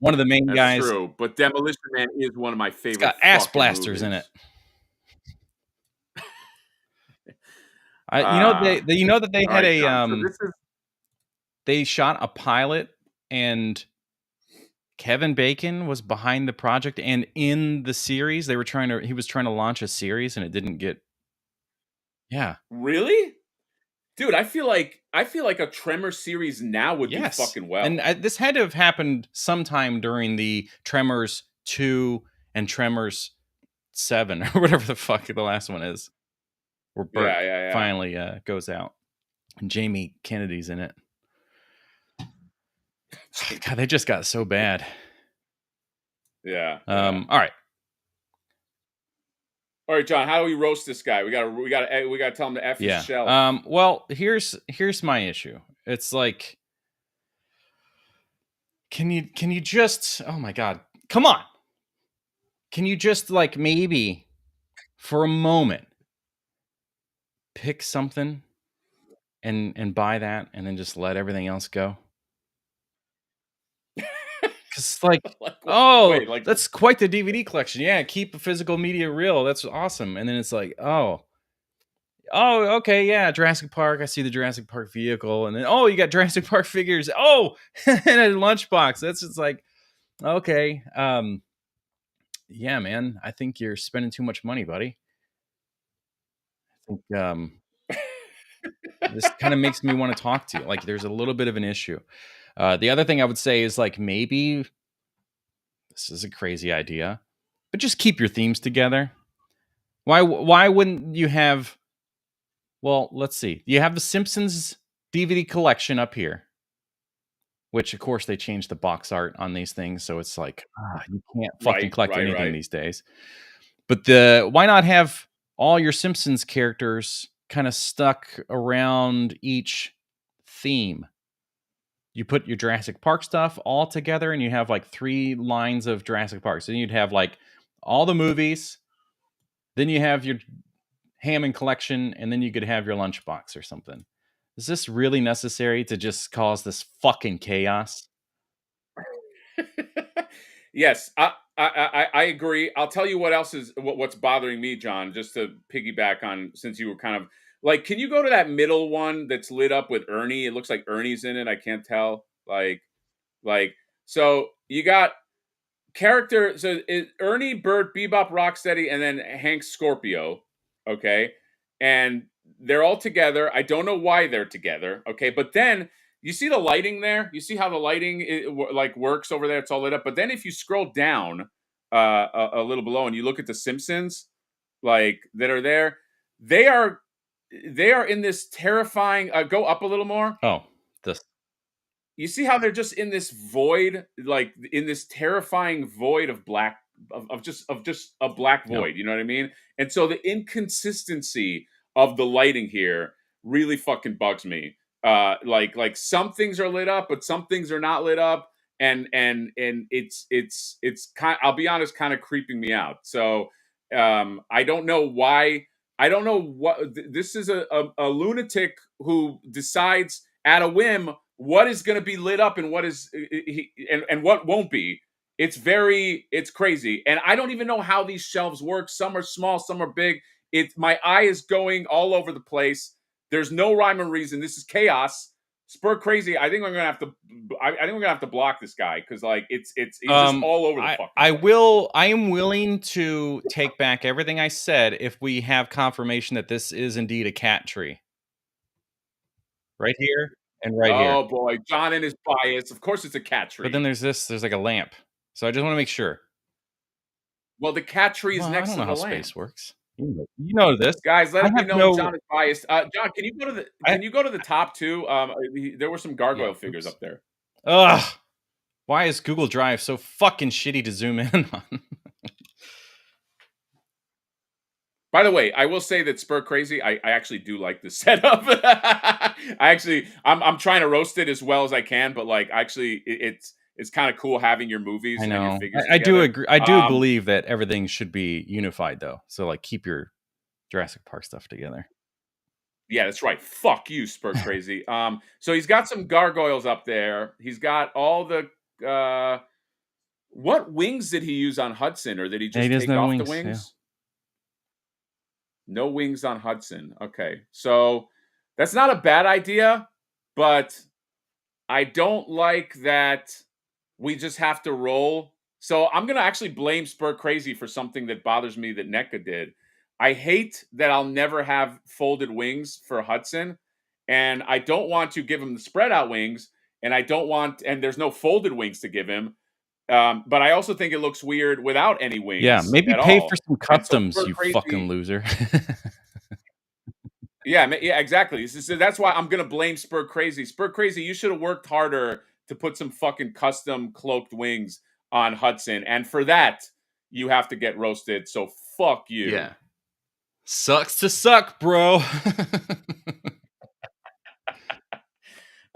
one of the main guys. That's true, but Demolition Man is one of my favorite. It's got ass blasters movies. in it. You know that they had right, John, so this is they shot a pilot and Kevin Bacon was behind the project, and in the series he was trying to launch a series and it didn't get. Yeah. Really? Dude, I feel like a Tremor series now would do fucking well. And this had to have happened sometime during the Tremors 2 and Tremors 7 or whatever the fuck the last one is. Where Bert finally goes out. And Jamie Kennedy's in it. God, they just got so bad. Yeah. All right. All right, John, how do we roast this guy? We gotta tell him to F his shell. Well, here's my issue. It's like, can you just, oh my God, come on. Can you just like maybe for a moment pick something and buy that and then just let everything else go? Because that's quite the DVD collection. Yeah, keep physical media real. That's awesome. And then it's like, oh, okay, yeah, Jurassic Park. I see the Jurassic Park vehicle, and then you got Jurassic Park figures. Oh, and a lunchbox. That's just like, okay, yeah, man. I think you're spending too much money, buddy. I think this kind of makes me want to talk to you. Like, there's a little bit of an issue. The other thing I would say is like maybe this is a crazy idea, but just keep your themes together. Why wouldn't you have? Well, let's see. You have the Simpsons DVD collection up here, which of course they changed the box art on these things, so it's like you can't fucking collect anything these days. But why not have all your Simpsons characters kind of stuck around each theme? You put your Jurassic Park stuff all together, and you have like 3 lines of Jurassic Park. So you'd have like all the movies, then you have your Hammond collection, and then you could have your lunchbox or something. Is this really necessary to just cause this fucking chaos? Yes, I agree. I'll tell you what else is what's bothering me, John. Just to piggyback on, since you were kind of like, can you go to that middle one that's lit up with Ernie? It looks like Ernie's in it. I can't tell. Like, so you got character. So Ernie, Bert, Bebop, Rocksteady, and then Hank Scorpio. Okay, and they're all together. I don't know why they're together. Okay, but then you see the lighting there. You see how the lighting like works over there. It's all lit up. But then if you scroll down a little below and you look at the Simpsons, like that are there, they are in this terrifying. Go up a little more. Oh, this. You see how they're just in this void, like in this terrifying void of black, of just a black void. Yep. You know what I mean? And so the inconsistency of the lighting here really fucking bugs me. Like some things are lit up, but some things are not lit up, and it's kind. I'll be honest, kind of creeping me out. So I don't know why. I don't know what this is. A lunatic who decides at a whim what is going to be lit up and what is and what won't be. It's crazy, and I don't even know how these shelves work. Some are small, some are big. My eye is going all over the place. There's no rhyme or reason. This is chaos. Spur crazy. I think we're gonna have to. I think we're gonna have to block this guy because like he's just all over the fucking place. I am willing to take back everything I said if we have confirmation that this is indeed a cat tree. Right here and right here. Oh boy, John and his bias. Of course, it's a cat tree. But then there's this. There's like a lamp. So I just want to make sure. Well, the cat tree is next to the lamp. I don't know how space works. You know this, guys. Let me know John is biased. John, can you go to the top too? There were some gargoyle figures up there. Ugh. Why is Google Drive so fucking shitty to zoom in on? By the way, I will say that Spur Crazy, I actually do like this setup. I'm trying to roast it as well as I can, but like actually it's kind of cool having your movies. I know. And your figures I do agree. I do believe that everything should be unified, though. So, like, keep your Jurassic Park stuff together. Yeah, that's right. Fuck you, Spur Crazy. So he's got some gargoyles up there. He's got all the. What wings did he use on Hudson, or did he just take off the wings? No wings on Hudson. Okay. So that's not a bad idea, but I don't like that we just have to roll. So I'm going to actually blame Spur Crazy for something that bothers me that NECA did. I hate that I'll never have folded wings for Hudson, and I don't want to give him the spread out wings, and there's no folded wings to give him. But I also think it looks weird without any wings. Yeah, maybe at pay all. for some customs, you fucking loser. Yeah, exactly. So that's why I'm gonna blame Spur Crazy. Spur Crazy, you should have worked harder to put some fucking custom cloaked wings on Hudson, and for that, you have to get roasted. So fuck you. Yeah, sucks to suck, bro.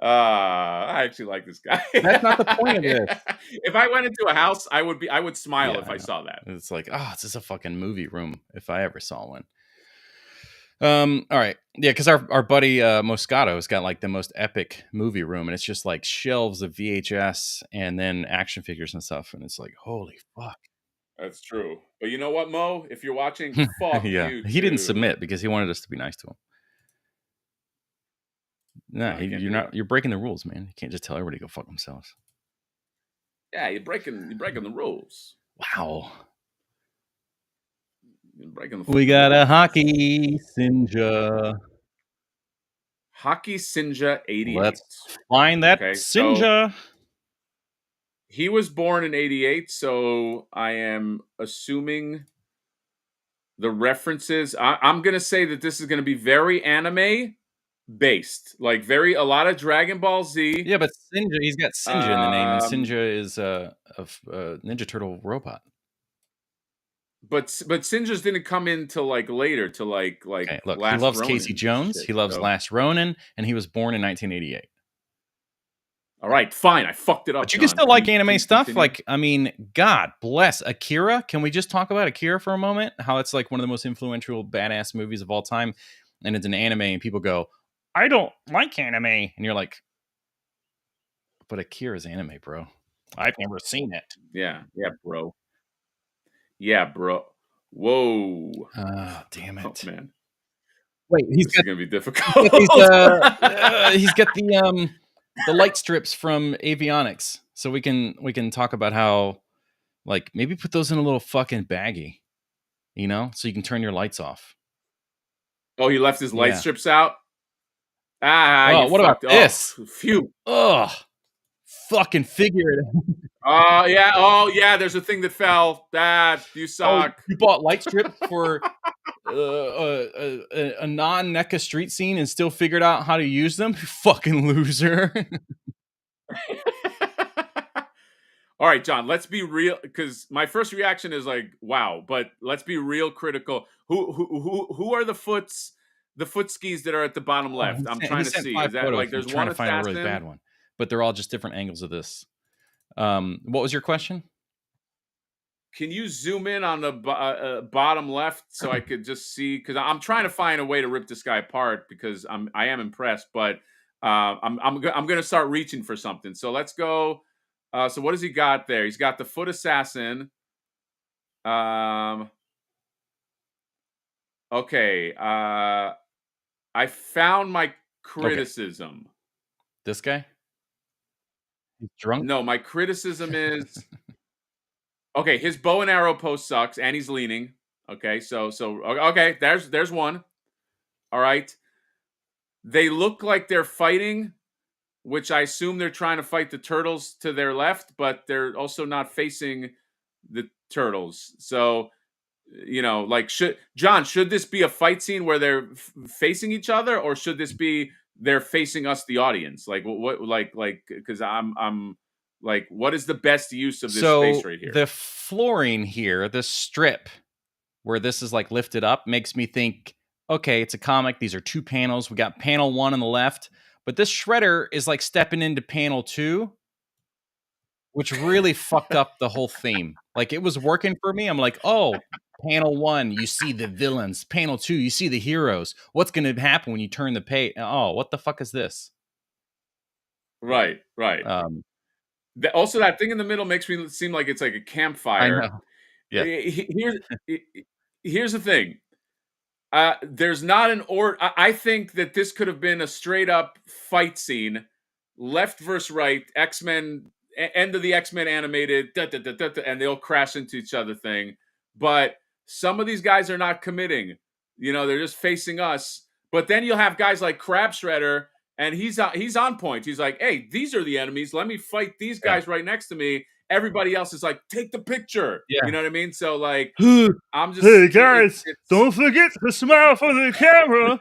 I actually like this guy. That's not the point of this. If I went into a house, I would smile if I saw that. It's like, it's just a fucking movie room if I ever saw one. All right. Yeah, because our buddy Moscato's got like the most epic movie room, and it's just like shelves of VHS and then action figures and stuff. And it's like, holy fuck. That's true. But you know what, Mo? If you're watching, fuck you. He didn't submit because he wanted us to be nice to him. No, you're breaking the rules, man. You can't just tell everybody to go fuck themselves. Yeah, you're breaking the rules. Wow. We got a Hockey Sinja. Hockey Sinja 88. Let's find that Sinja. So he was born in 88, so I am assuming the references. I'm going to say that this is going to be very anime based, like a lot of Dragon Ball Z. Yeah, but Sinja, he's got Sinja in the name, and Sinja is a Ninja Turtle robot. But Sinjas didn't come in till like later, to like okay, look, Last he loves Ronin Casey Jones. He loves Last Ronin, and he was born in 1988. All right, fine. I fucked it up. But you can still like anime stuff. Like, I mean, God bless Akira. Can we just talk about Akira for a moment? How it's like one of the most influential, badass movies of all time, and it's an anime, and people go, "I don't like anime," and you're like, "But Akira's anime, bro. I've never seen it." Yeah, bro. Yeah, bro. Whoa. Oh, damn it. Oh, man. Wait, this is going to be difficult. He's got the light strips from avionics. So we can talk about how, like, maybe put those in a little fucking baggie, so you can turn your lights off. Oh, he left his light strips out? What about this? Phew. Ugh. Fucking figure it out. Yeah. Oh, yeah. There's a thing that fell. You suck. You bought light strip for a non-NECA street scene and still figured out how to use them? You fucking loser. All right, John, let's be real, because my first reaction is like, wow, but let's be real critical. Who are the foot skis that are at the bottom left? I'm trying to see. Is that like there's one assassin? Find a really bad one, but they're all just different angles of this. What was your question? Can you zoom in on the bottom left so I could just see? Because I'm trying to find a way to rip this guy apart, because I am impressed, but I'm going to start reaching for something. So let's go. So what has he got there? He's got the foot assassin. Okay. I found my criticism. Okay. This guy? He's drunk? No, my criticism is okay, his bow and arrow pose sucks, and he's leaning. Okay, so okay, there's one. All right. They look like they're fighting, which I assume they're trying to fight the turtles to their left, but they're also not facing the turtles. So, like, should this be a fight scene where they're facing each other, or should this be they're facing us, the audience? Like, what, because I'm like, what is the best use of this space right here? The flooring here, the strip where this is like lifted up, makes me think, okay, it's a comic. These are two panels. We got panel 1 on the left, but this shredder is like stepping into panel 2, which really fucked up the whole theme. Like, it was working for me. I'm like, oh, panel 1, you see the villains. Panel 2, you see the heroes. What's going to happen when you turn the page? Oh, what the fuck is this? Right. Also, that thing in the middle makes me seem like it's like a campfire. I know. Yeah. Here's the thing. There's not an order. I think that this could have been a straight up fight scene, left versus right, X-Men, end of the X-Men animated, and they'll crash into each other thing. But some of these guys are not committing. You know, they're just facing us. But then you'll have guys like Crab Shredder, and he's on point. He's like, hey, these are the enemies. Let me fight these guys right next to me. Everybody else is like, take the picture. Yeah. You know what I mean? So like, I'm just, hey guys, don't forget to smile for the camera.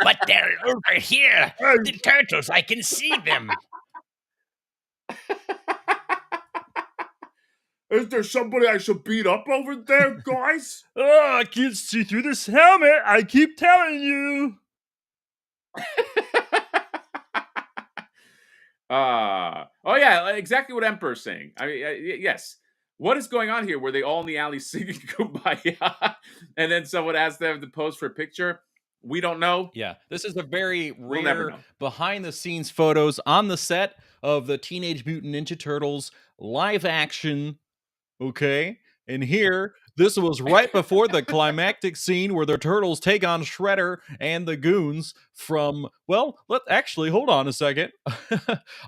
But they're over here. The turtles, I can see them. Is there somebody I should beat up over there, guys? Oh, I can't see through this helmet. I keep telling you. Oh yeah, exactly what Emperor's saying. I mean, yes. What is going on here? Were they all in the alley singing Kumbaya, and then someone asked them to pose for a picture? We don't know. Yeah, this is a very rare behind-the-scenes photos on the set of the Teenage Mutant Ninja Turtles live action. Okay, and here, this was right before the climactic scene where the turtles take on Shredder and the goons from, well, actually, hold on a second.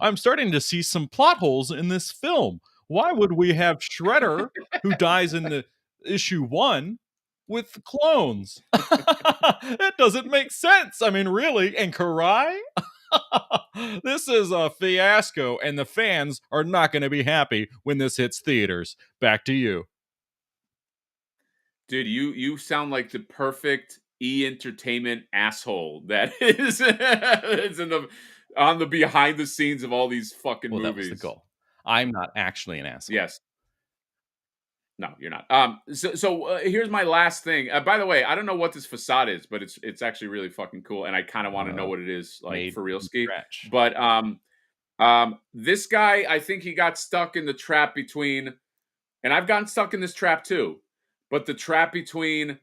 I'm starting to see some plot holes in this film. Why would we have Shredder, who dies in the issue 1, with clones? It doesn't make sense. I mean, really? And Karai? This is a fiasco, and the fans are not going to be happy when this hits theaters. Back to you. Dude, you sound like the perfect E-entertainment asshole that is on the behind the scenes of all these fucking movies. That was the goal. I'm not actually an asshole. Yes. No, you're not. So here's my last thing. By the way, I don't know what this facade is, but it's actually really fucking cool, and I kind of want to know what it is, like for real ski. But this guy, I think he got stuck in the trap between, and I've gotten stuck in this trap too. But the trap between,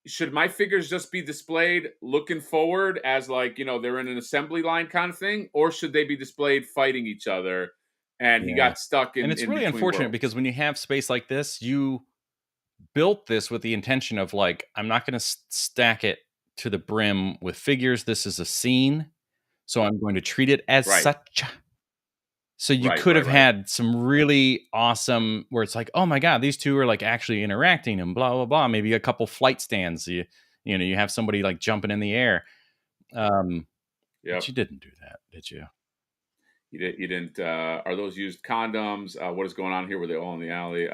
should my figures just be displayed looking forward as like, you know, they're in an assembly line kind of thing, or should they be displayed fighting each other? And he got stuck in. And it's really unfortunate because when you have space like this, you built this with the intention of like, I'm not going to stack it to the brim with figures. This is a scene, so I'm going to treat it as such. So you could have had some really awesome, where it's like, oh my God, these two are like actually interacting and blah, blah, blah. Maybe a couple flight stands. You know, you have somebody like jumping in the air. But you didn't do that, did you? You didn't. Are those used condoms? What is going on here? Were they all in the alley?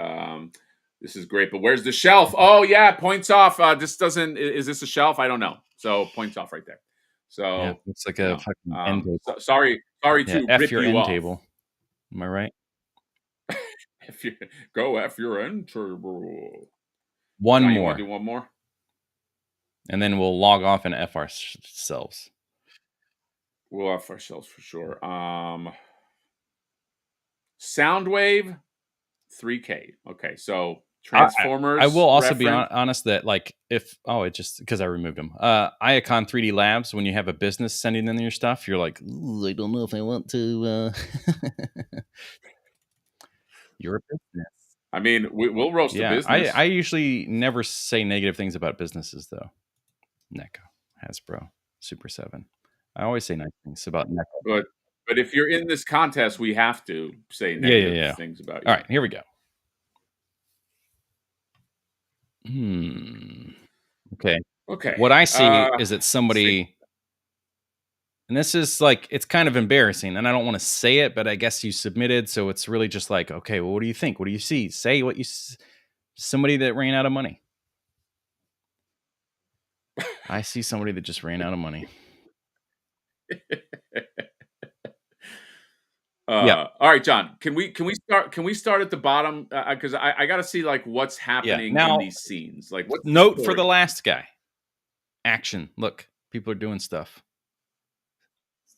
This is great, but where's the shelf? Oh yeah, points off. This doesn't. Is this a shelf? I don't know. So points off right there. So it's like a fucking end table. Sorry to F rip your you end off. table. Am I right? Go F your end table. One now more. You want to do one more, and then we'll log off and F ourselves. We'll F ourselves for sure. Soundwave 3K. Okay, so Transformers. I will also be honest that like if it just because I removed them. Iacon 3D Labs, when you have a business sending in your stuff, you're like, I don't know if I want to. You're a business. I mean, we'll roast the business. I usually never say negative things about businesses though. NECA, Hasbro, Super 7. I always say nice things about NECA. But if you're in this contest, we have to say negative things about you. All right, here we go. Okay. What I see is that somebody, and this is like, it's kind of embarrassing, and I don't want to say it, but I guess you submitted, so it's really just like, okay, well, what do you think? What do you see? Say what you. Somebody that ran out of money. I see somebody that just ran out of money. All right, John. Can we start at the bottom because I got to see like what's happening in these scenes. Like, what's note for the last guy? Action. Look, people are doing stuff.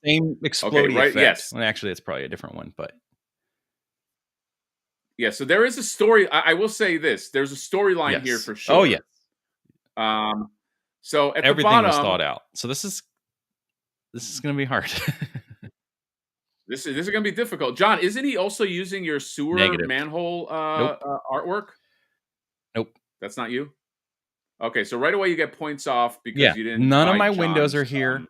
Same exploding effect. Yes. Well, actually, it's probably a different one, but yeah. So there is a story. I will say this: there's a storyline here for sure. Oh yeah. So at everything the bottom, was thought out. So this is going to be hard. This is going to be difficult. John, isn't he also using your sewer manhole artwork? Nope. That's not you? Okay, so right away you get points off because you didn't. None of buy my windows John's, are here.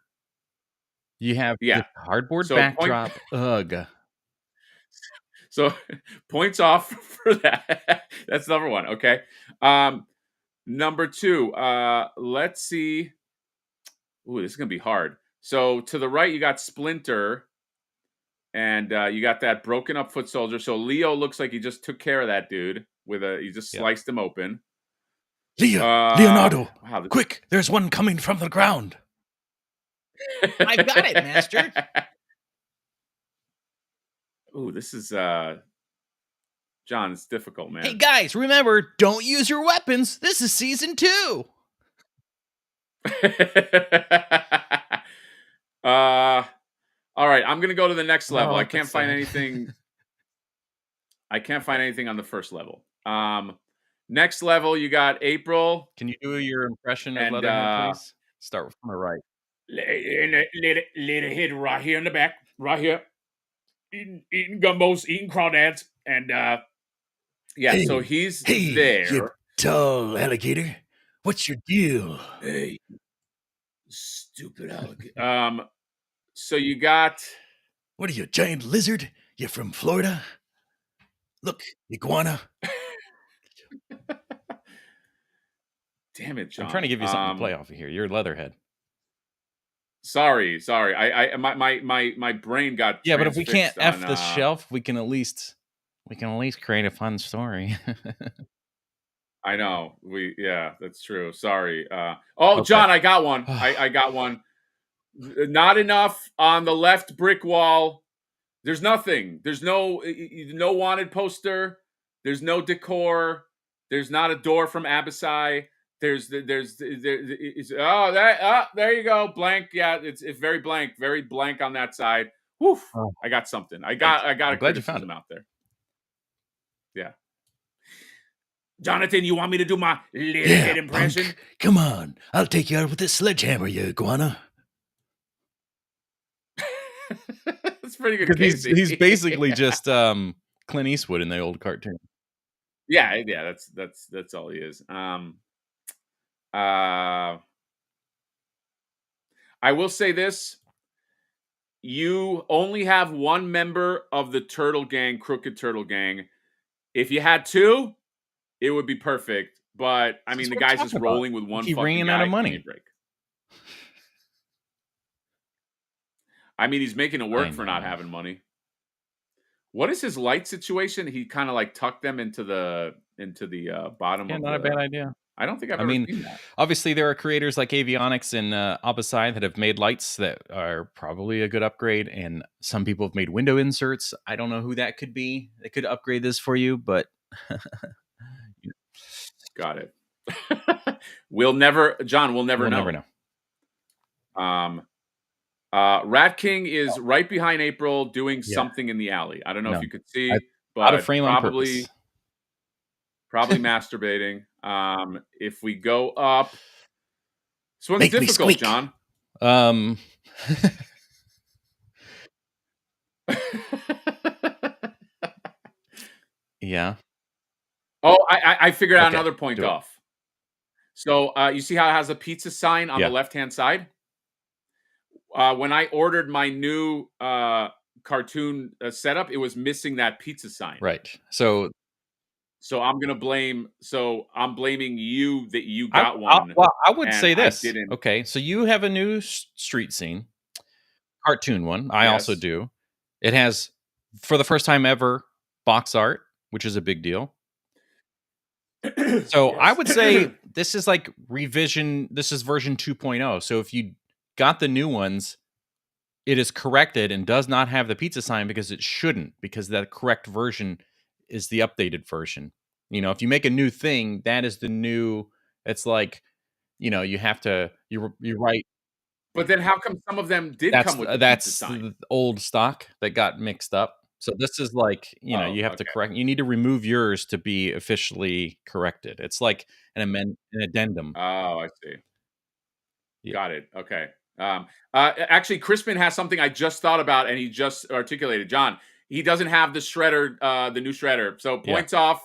You have yeah. the cardboard So backdrop. Ugh. So points off for that. That's number one. Okay. Number two. Let's see. Ooh, this is gonna be hard. So to the right, you got Splinter, and you got that broken up foot soldier. So Leo looks like he just took care of that dude with he just sliced him open. Leonardo, wow, quick! There's one coming from the ground. I got it, master. Ooh, this is John, it's difficult, man. Hey guys, remember, don't use your weapons. This is season 2. All right, I'm gonna go to the next level. Oh, I can't find sad. anything. I can't find anything on the first level. Next level, you got April. Can you do your impression of And, Leatherhead, please? Start from the right. Leatherhead right here in the back, right here, eating gumbos, eating crawdads, and yeah. Hey, so he's Hey, there. you tall alligator. What's your deal? Hey, stupid alligator. So you got. What are you, a giant lizard? You from Florida? Look, iguana. Damn it, John. I'm trying to give you something to play off of here. You're Leatherhead. Sorry. My brain got. Yeah, but if we can't transfixed F the shelf, we can at least create a fun story. I know. Yeah, that's true. Sorry. Okay. John, I got one. I got one. Not enough on the left brick wall. There's nothing. There's no wanted poster. There's no decor. There's not a door from Abysai. There you go. Blank. Yeah, it's very blank on that side. Woof. Oh. I got something. I got a glad you found criticism out there. Yeah. Jonathan, you want me to do my Leatherhead impression? Punk. Come on, I'll take you out with this sledgehammer, you iguana. That's pretty good. He's basically just Clint Eastwood in the old cartoon. Yeah. That's all he is. I will say this. You only have one member of the Crooked Turtle Gang. If you had two, it would be perfect. But I mean, the guy's just rolling with one fucking ringing guy. out of money. Break. I mean, he's making it work for not having money. What is his light situation? He kind of like tucked them into the bottom. Yeah, not a bad idea. I don't think I've ever seen that. Obviously, there are creators like Avionics and Abysai that have made lights that are probably a good upgrade, and some people have made window inserts. I don't know who that could be. They could upgrade this for you, but got it. We'll never know. Rat King is right behind April doing something in the alley. I don't know if you could see, but out of frame on purpose. Probably masturbating. If we go up, this one's Make me difficult, squeak. John. Yeah. Oh, I figured out another point off. So you see how it has a pizza sign on the left-hand side? When I ordered my new cartoon setup, it was missing that pizza sign. Right. So I'm blaming you that you got one. Well, I would say this. Okay, so you have a new street scene, cartoon one. I also do. It has, for the first time ever, box art, which is a big deal. So I would say this is like revision. This is version 2.0. So if you got the new ones, it is corrected and does not have the pizza sign because it shouldn't, because that correct version is the updated version. You know, if you make a new thing, that is the new. It's like, you know, you have to you write. But then how come some of them did come with the pizza sign? The old stock that got mixed up. So this is like, you know, you have to correct. You need to remove yours to be officially corrected. It's like an addendum. Oh, I see. Yeah. Got it. Okay. Actually, Crispin has something I just thought about, and he just articulated. John, he doesn't have the shredder, the new shredder. So points off.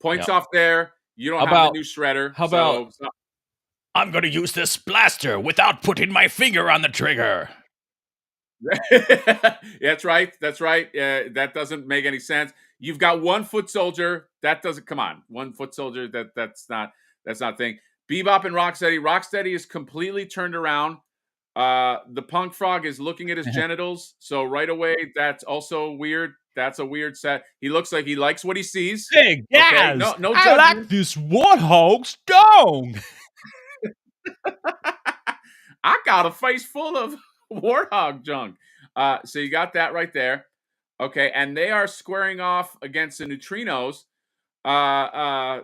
Points off there. You don't have the new shredder. How about I'm going to use this blaster without putting my finger on the trigger. That's right. That's right. That doesn't make any sense. You've got 1 foot soldier. That doesn't, come on. 1 foot soldier. That's not a thing. Bebop and Rocksteady. Rocksteady is completely turned around. The punk frog is looking at his genitals. So right away, that's also weird. That's a weird set. He looks like he likes what he sees. Hey, guys, okay? No I like this warthog stone. I got a face full of warthog junk. So you got that right there. Okay, and they are squaring off against the neutrinos.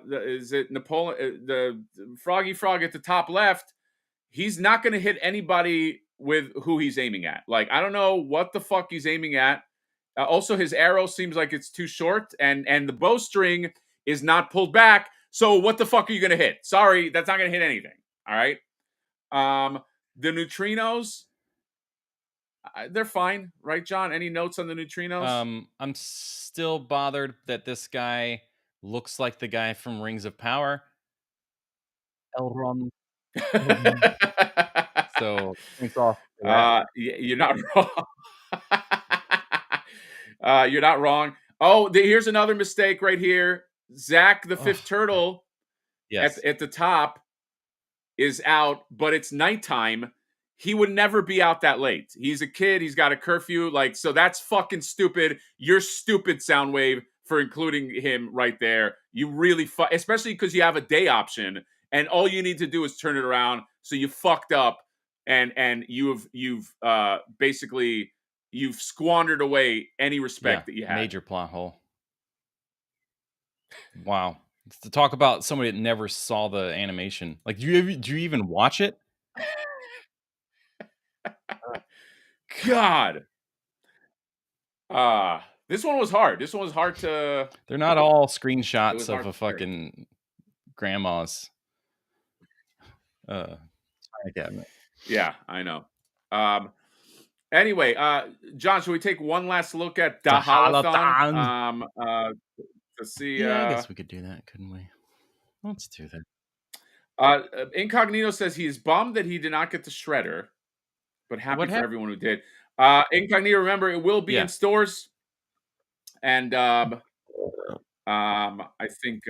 Is it Napoleon? The Froggy Frog at the top left. He's not going to hit anybody with who he's aiming at. Like, I don't know what the fuck he's aiming at. Also, his arrow seems like it's too short, and the bowstring is not pulled back. So what the fuck are you going to hit? Sorry, that's not going to hit anything. All right. The neutrinos, they're fine, right, John? Any notes on the neutrinos? I'm still bothered that this guy looks like the guy from Rings of Power, Elrond. So thanks off. You're not wrong. You're not wrong. Oh, here's another mistake right here. Zach, the fifth turtle, yes, at the top is out, but it's nighttime. He would never be out that late. He's a kid. He's got a curfew. Like, so that's fucking stupid. You're stupid, Soundwave, for including him right there. You really especially because you have a day option, and all you need to do is turn it around. So you fucked up, and you've basically you've squandered away any respect that you had. Major plot hole. Wow. To talk about somebody that never saw the animation. Like, do you even watch it? God. This one was hard. This one was hard to... They're not all screenshots of a fucking grandma's cabinet. Yeah, I know. Anyway, John, should we take one last look at the Haulathon? To see. Yeah, I guess we could do that, couldn't we? Let's do that. Incognito says he is bummed that he did not get the Shredder, but happy for everyone who did. Incognito, remember, it will be in stores, and I think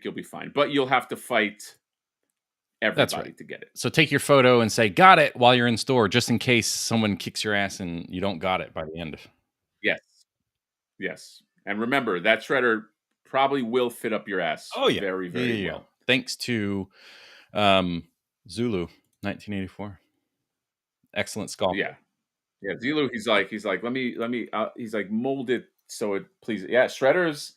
you'll be fine, but you'll have to fight everybody to get it. So take your photo and say "got it" while you're in store, just in case someone kicks your ass and you don't got it by the end. Yes, and remember that Shredder probably will fit up your ass. Oh yeah, very well. Thanks to Zulu, 1984. Excellent sculpt. Yeah. Zulu. He's like, let me. He's like, mold it so it pleases. Yeah, Shredder's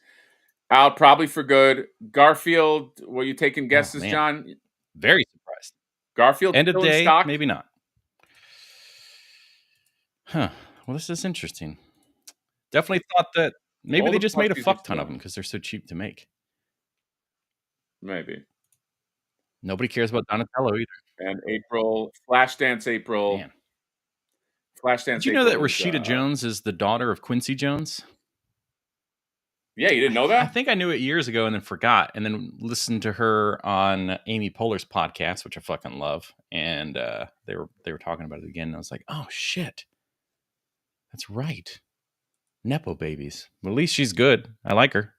out probably for good. Garfield, were you taking guesses, John? Very surprised. Garfield end of day, stock? Maybe not. Huh. Well, this is interesting. Definitely thought that maybe they just made a fuck ton of them because they're so cheap to make. Maybe. Nobody cares about Donatello either. And April, Flashdance April. Man. Flashdance. Did you know that Rashida Jones is the daughter of Quincy Jones? Yeah, you didn't know that? I think I knew it years ago and then forgot, and then listened to her on Amy Poehler's podcast, which I fucking love. And they were talking about it again, and I was like, oh shit, that's right. Nepo babies. Well, at least she's good. I like her.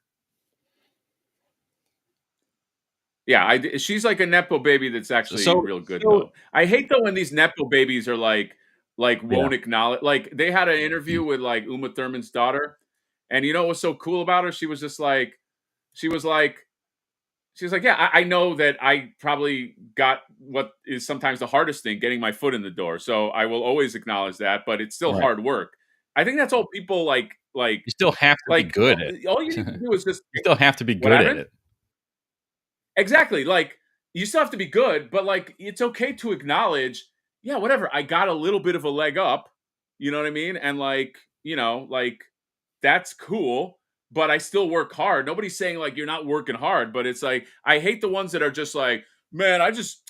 Yeah, she's like a Nepo baby that's actually real good, though. I hate, though, when these Nepo babies are like won't acknowledge. Like, they had an interview with like Uma Thurman's daughter, and you know what was so cool about her? She was like, yeah, I know that I probably got what is sometimes the hardest thing, getting my foot in the door. So I will always acknowledge that, but it's still hard work. I think that's all people like. You still have to be good at it. All you need to do is just. You still have to be good at it. Exactly. Like, you still have to be good, but like, it's okay to acknowledge, yeah, whatever. I got a little bit of a leg up. You know what I mean? And like, you know, like, that's cool, but I still work hard. Nobody's saying like you're not working hard, but it's like, I hate the ones that are just like, man, I was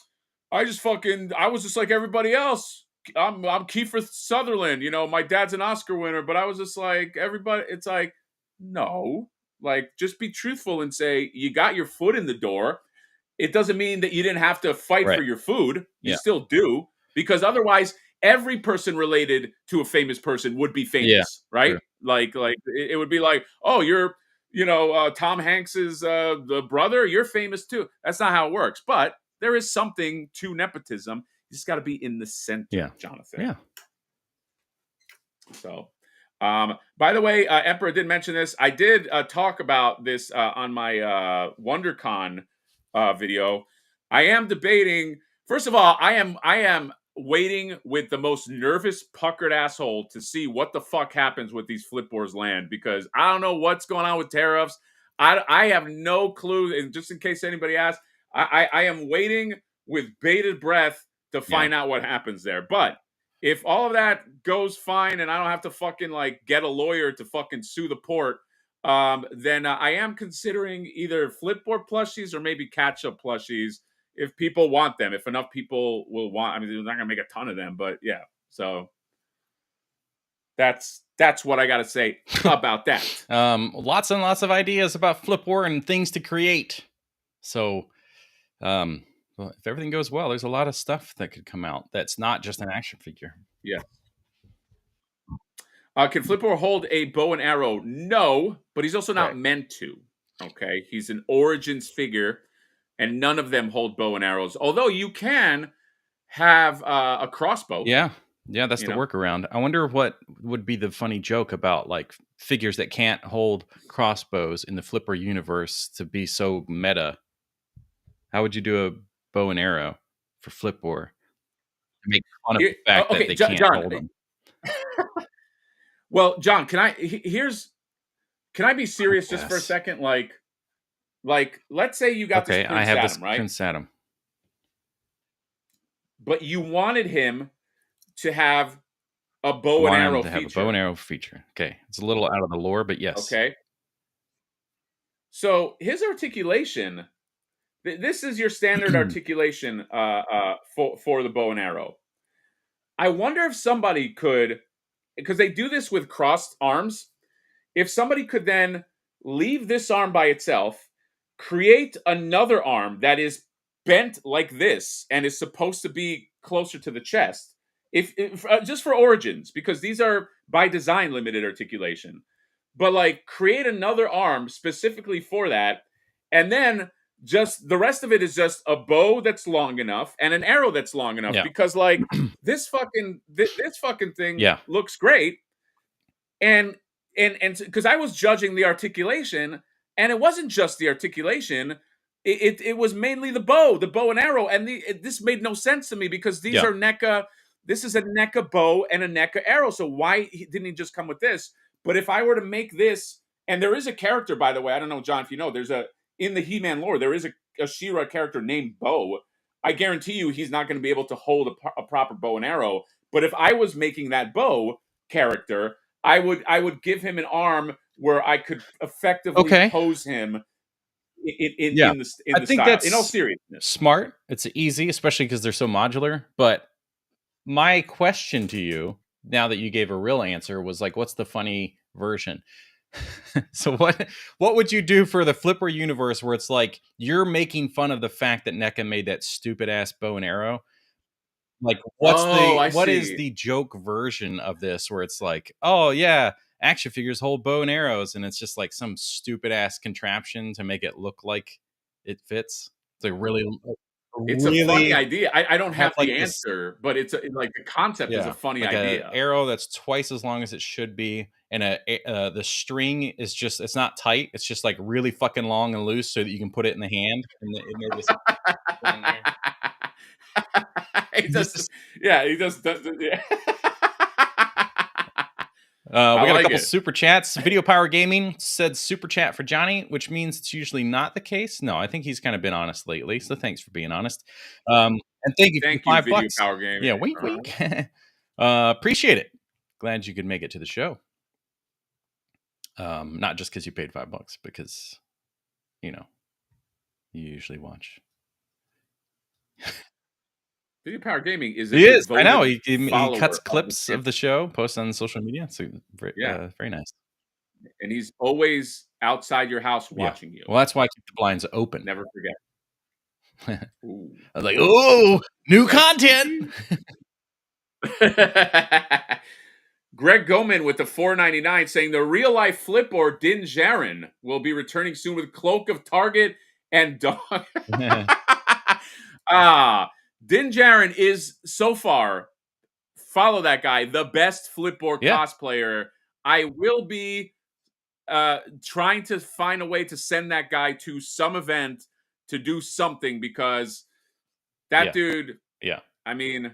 just like everybody else. I'm Kiefer Sutherland, you know, my dad's an Oscar winner, but I was just like everybody. It's like, no, like, just be truthful and say you got your foot in the door. it doesn't mean that you didn't have to fight Right. for your food. You Yeah. still do, because otherwise every person related to a famous person would be famous, right? True. Like it would be like, oh, you're, you know, Tom Hanks's the brother, you're famous too. That's not how it works. But there is something to nepotism. You just got to be in the center, Jonathan. Yeah. So, by the way, Emperor did mention this. I did talk about this on my WonderCon video. I am debating. First of all, I am waiting with the most nervous, puckered asshole to see what the fuck happens with these Flipboards land, because I don't know what's going on with tariffs. I have no clue. And just in case anybody asks, I am waiting with bated breath to find out what happens there. But if all of that goes fine and I don't have to fucking like get a lawyer to fucking sue the port, then I am considering either Flipboard plushies or maybe catch-up plushies if people want them. If enough people will want, I mean, they're not gonna make a ton of them, but yeah. So that's what I got to say about that. Lots and lots of ideas about Flipboard and things to create. So, well, if everything goes well, there's a lot of stuff that could come out that's not just an action figure. Yeah. Can Flipboard hold a bow and arrow? No, but he's also not meant to. Okay, he's an Origins figure, and none of them hold bow and arrows. Although you can have a crossbow. Yeah, that's the workaround. I wonder what would be the funny joke about like figures that can't hold crossbows in the Flipper universe to be so meta. How would you do a bow and arrow for Flipboard to make fun of the fact that they can't hold them? Well, John, can I be serious just for a second? Like, let's say you got this Prince I have Adam, this right? Prince Adam. But you wanted him to have a bow and arrow feature. Have a bow and arrow feature. Okay, it's a little out of the lore, but yes. Okay. So his articulation, this is your standard articulation for the bow and arrow. I wonder if somebody could, because they do this with crossed arms, if somebody could then leave this arm by itself, create another arm that is bent like this and is supposed to be closer to the chest, if just for Origins, because these are by design limited articulation, but like create another arm specifically for that, and then just the rest of it is just a bow that's long enough and an arrow that's long enough, because like this fucking thing looks great, and because I was judging the articulation, and it wasn't just the articulation. It was mainly the bow and arrow, and this made no sense to me, because these are NECA. This is a NECA bow and a NECA arrow. So why didn't he just come with this? But if I were to make this, and there is a character, by the way, I don't know, John, if you know, in the He-Man lore, there is a She-Ra character named Bo. I guarantee you he's not going to be able to hold a proper bow and arrow. But if I was making that Bo character, I would give him an arm where I could effectively pose him in the I think style. that's in all seriousness, smart. It's easy, especially because they're so modular. But my question to you, now that you gave a real answer, was like, what's the funny version? So what would you do for the Flipper universe where it's like you're making fun of the fact that NECA made that stupid ass bow and arrow? Like, what is the joke version of this where it's like, oh yeah, action figures hold bow and arrows, and it's just like some stupid ass contraption to make it look like it fits? It's like it's a funny idea. I don't have the answer, but it's like the concept is a funny idea. An arrow that's twice as long as it should be, and the string is just, it's not tight. It's just like really fucking long and loose so that you can put it in the hand. He does. Yeah. We got a couple super chats. Video Power Gaming said super chat for Johnny, which means it's usually not the case. No, I think he's kind of been honest lately. So thanks for being honest. And thank you for $5. Video Power Gaming. Yeah, wink. Appreciate it. Glad you could make it to the show. Not just because you paid $5, because you usually watch. Video Power Gaming is. He is. I know. He cuts clips of the show, posts on social media. So very nice. And he's always outside your house watching you. Well, that's why I keep the blinds open. Never forget. I was like, oh, new content. Greg Goman with the $4.99 saying the real life Flipboard Din Djarin will be returning soon with Cloak of Target and Dog. Din Djarin is so far, follow that guy, the best Flipboard cosplayer. I will be trying to find a way to send that guy to some event to do something, because that dude, I mean,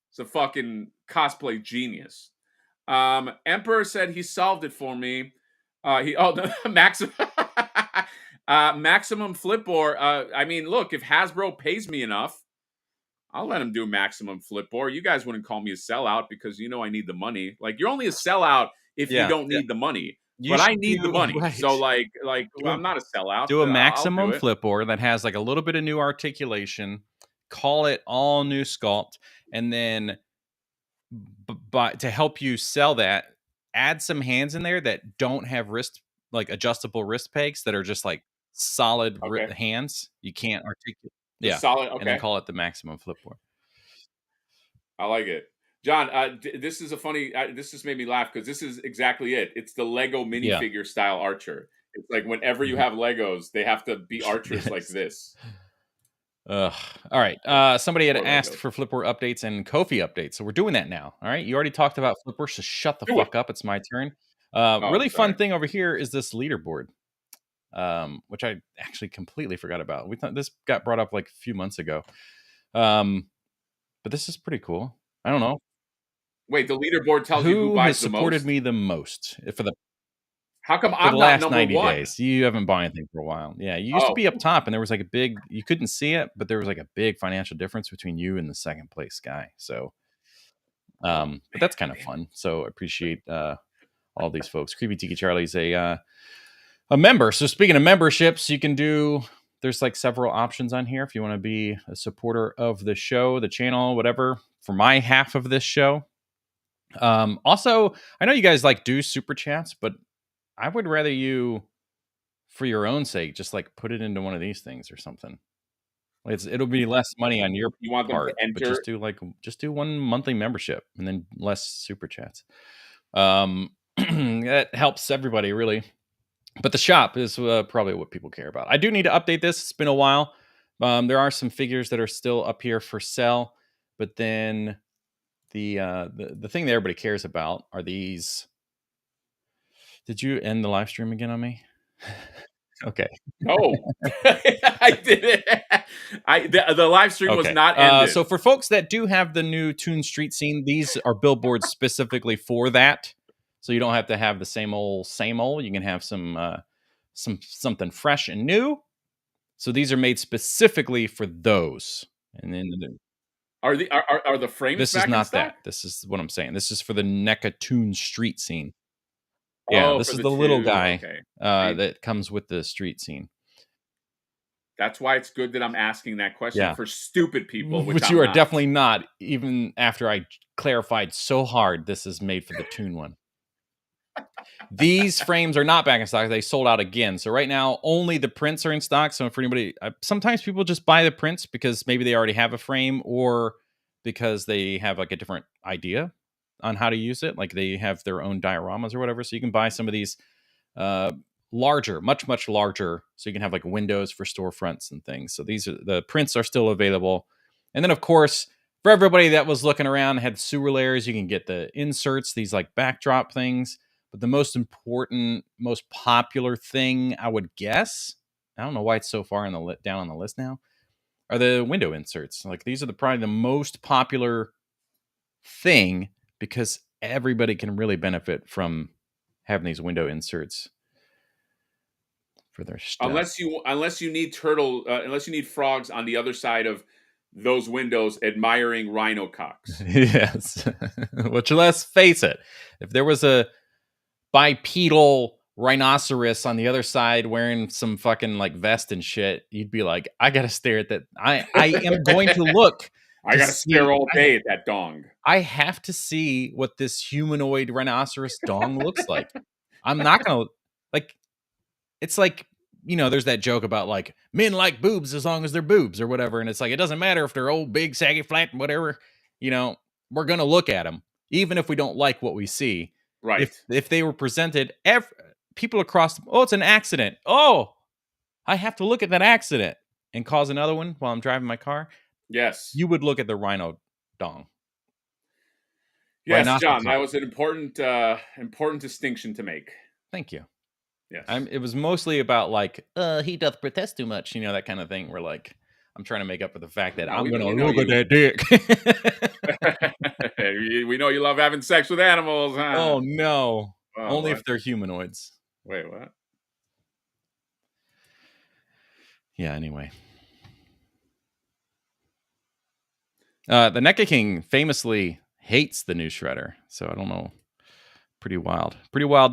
it's a fucking cosplay genius. Emperor said he solved it for me. Maximum Flipboard. I mean, look, if Hasbro pays me enough, I'll let him do Maximum Flipboard. You guys wouldn't call me a sellout because you know I need the money. Like, you're only a sellout if you don't need the money. But I need the money. Right. So like well, I'm not a sellout. Do a Maximum Flipboard that has like a little bit of new articulation. Call it all new sculpt, and then but to help you sell that, add some hands in there that don't have adjustable wrist pegs, that are just like solid hands. You can't articulate. Solid. Okay. And then call it the Maximum Flipboard. I like it. John, this is a funny. This just made me laugh because this is exactly it. It's the Lego minifigure style archer. It's like whenever you have Legos, they have to be archers like this. All right. Somebody had asked for Flipboard updates and Ko-fi updates, so we're doing that now. All right. You already talked about Flipboard, so shut the fuck up. It's my turn. Really fun thing over here is this leaderboard, which I actually completely forgot about. We thought this got brought up like a few months ago, but this is pretty cool. I don't know. Wait, the leaderboard tells you who buys the most? Who has supported me the most for the? How come I'm not number 90 1? days? You haven't bought anything for a while. Yeah, you used to be up top, and there was like a big. You couldn't see it, but there was like a big financial difference between you and the second place guy. So, but that's kind of fun. So I appreciate all these folks. Creepy Tiki Charlie's a member. So speaking of memberships, you can do. There's like several options on here if you want to be a supporter of the show, the channel, whatever. For my half of this show. Also, I know you guys like do super chats, but I would rather you, for your own sake, just like put it into one of these things or something. It'll be less money on your part, but just do one monthly membership and then less super chats. That helps everybody really. But the shop is probably what people care about. I do need to update this. It's been a while. There are some figures that are still up here for sale, but then the thing that everybody cares about are these. Did you end the live stream again on me? Okay. No, I didn't. The live stream was not ended. So for folks that do have the new Toon Street Scene, these are billboards specifically for that. So you don't have to have the same old. You can have something fresh and new. So these are made specifically for those. And then are the frames? This is not that. This is what I'm saying. This is for the NECA Toon Street Scene. Yeah, this is the little guy that comes with the street scene. That's why it's good that I'm asking that question for stupid people. Which you are definitely not, even after I clarified so hard this is made for the Toon one. These frames are not back in stock. They sold out again. So right now, only the prints are in stock. So for anybody, sometimes people just buy the prints because maybe they already have a frame or because they have like a different idea on how to use it. Like they have their own dioramas or whatever. So you can buy some of these larger, much larger. So you can have like windows for storefronts and things. So the prints are still available. And then of course, for everybody that was looking around, had sewer layers, you can get the inserts, these like backdrop things. But the most important, most popular thing, I would guess, I don't know why it's so far down on the list now, are the window inserts. Like these are probably the most popular thing because everybody can really benefit from having these window inserts for their stuff. Unless you need unless you need frogs on the other side of those windows admiring rhino cocks. Yes. Which, let's face it, if there was a bipedal rhinoceros on the other side wearing some fucking like vest and shit, you'd be like, I gotta stare at that. I am going to look. I gotta stare all day at that dong. I have to see what this humanoid rhinoceros dong looks like. I'm not gonna like. It's like there's that joke about like men like boobs as long as they're boobs or whatever. And it's like, it doesn't matter if they're old, big, saggy, flat, whatever, we're going to look at them, even if we don't like what we see. Right. If they were presented, people across, it's an accident. Oh, I have to look at that accident and cause another one while I'm driving my car. Yes. You would look at the rhino dong. Yes, John, that was an important distinction to make. Thank you. Yes. It was mostly about like, he doth protest too much, that kind of thing. Where like, I'm trying to make up for the fact that I'm going to look at that dick. We know you love having sex with animals, huh? Oh, no. Only if they're humanoids. Wait, what? Yeah, anyway. The NECA King famously hates the new Shredder, so I don't know. Pretty wild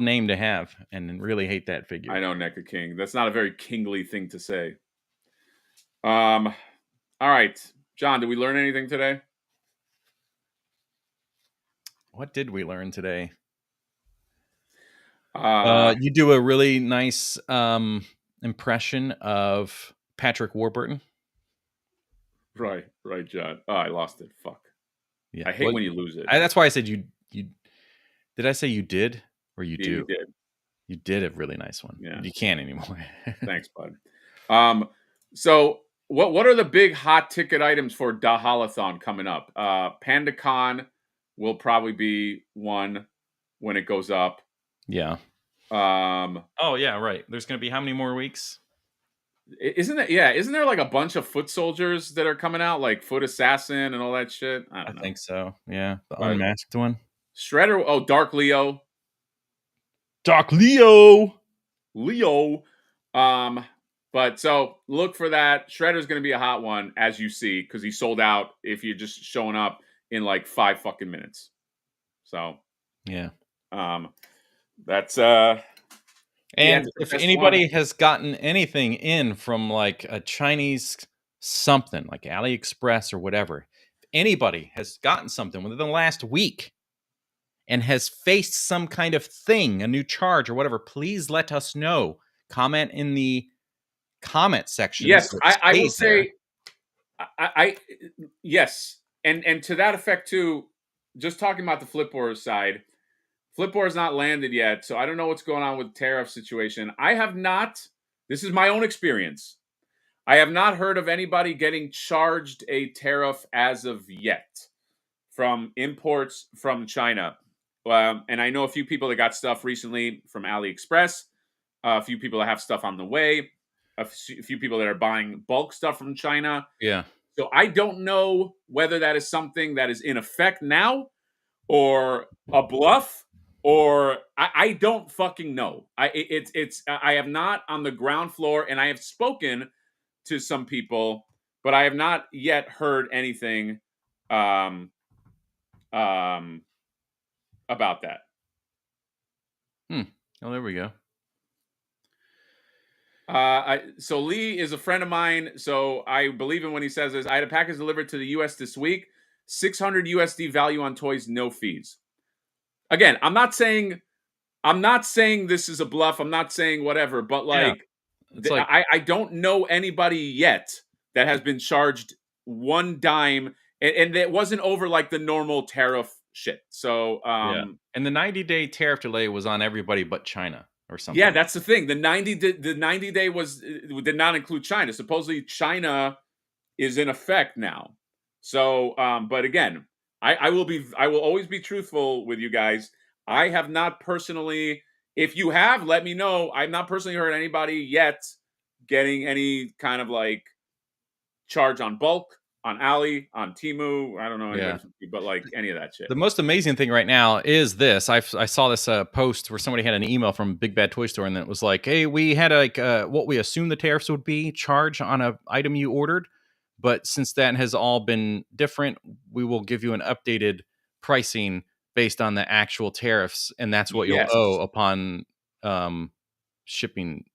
name to have, and really hate that figure. I know, NECA King. That's not a very kingly thing to say. All right, John, did we learn anything today? What did we learn today? You do a really nice impression of Patrick Warburton. Right, John. Oh, I lost it. Fuck. Yeah, I hate when you lose it. That's why I said you. Did I say you did or you do? You did. You did a really nice one. Yeah. You can't anymore. Thanks, bud. So what are the big hot ticket items for Da Haulathon coming up? PandaCon will probably be one when it goes up. Yeah. Oh yeah, right. There's going to be how many more weeks? Isn't there like a bunch of foot soldiers that are coming out, like Foot Assassin and all that shit? I don't know. I think so. Yeah, the unmasked one. Shredder. Oh, Dark Leo. Leo. But so look for that. Shredder's going to be a hot one, as you see, because he sold out if you're just showing up in like 5 fucking minutes. So yeah. That's and if anybody has gotten anything in from like a Chinese something like AliExpress or whatever, if anybody has gotten something within the last week and has faced some kind of thing, a new charge or whatever, please let us know. Comment in the comment section. Yes, I will say, yes, and to that effect too. Just talking about the Flipboard side, Flipboard has not landed yet, so I don't know what's going on with the tariff situation. I have not. This is my own experience. I have not heard of anybody getting charged a tariff as of yet from imports from China. And I know a few people that got stuff recently from AliExpress, a few people that have stuff on the way, a few people that are buying bulk stuff from China. Yeah. So I don't know whether that is something that is in effect now or a bluff, or I don't fucking know. I have not on the ground floor, and I have spoken to some people, but I have not yet heard anything about that. Oh, there we go. So Lee is a friend of mine, so I believe him when he says this. I had a package delivered to the US this week, 600 USD value on toys, no fees. Again, I'm not saying this is a bluff. I'm not saying whatever, but like, I don't know anybody yet that has been charged one dime, and it wasn't over like the normal tariff shit. So, and the 90-day tariff delay was on everybody but China or something. Yeah, that's the thing. The 90 day did not include China. Supposedly, China is in effect now. So, but again, I will always be truthful with you guys. I have not personally. If you have, let me know. I've not personally heard anybody yet getting any kind of like charge on bulk, on Ali, on Temu. I don't know, but like any of that shit. The most amazing thing right now is this. I saw this post where somebody had an email from Big Bad Toy Store, and it was like, hey, we had like what we assumed the tariffs would be charge on an item you ordered. But since that has all been different, we will give you an updated pricing based on the actual tariffs. And that's what you'll owe upon shipping,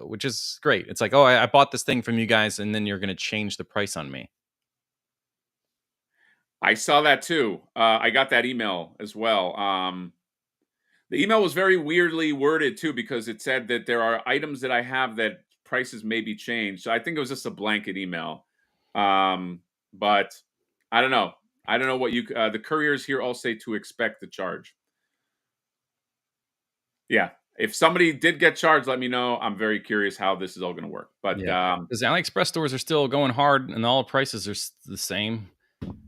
which is great. It's like, oh, I bought this thing from you guys, and then you're going to change the price on me. I saw that too. I got that email as well. The email was very weirdly worded too, because it said that there are items that I have that prices may be changed. So I think it was just a blanket email. But I don't know. I don't know what you. The couriers here all say to expect the charge. Yeah, if somebody did get charged, let me know. I'm very curious how this is all going to work. But because AliExpress stores are still going hard, and all the prices are the same.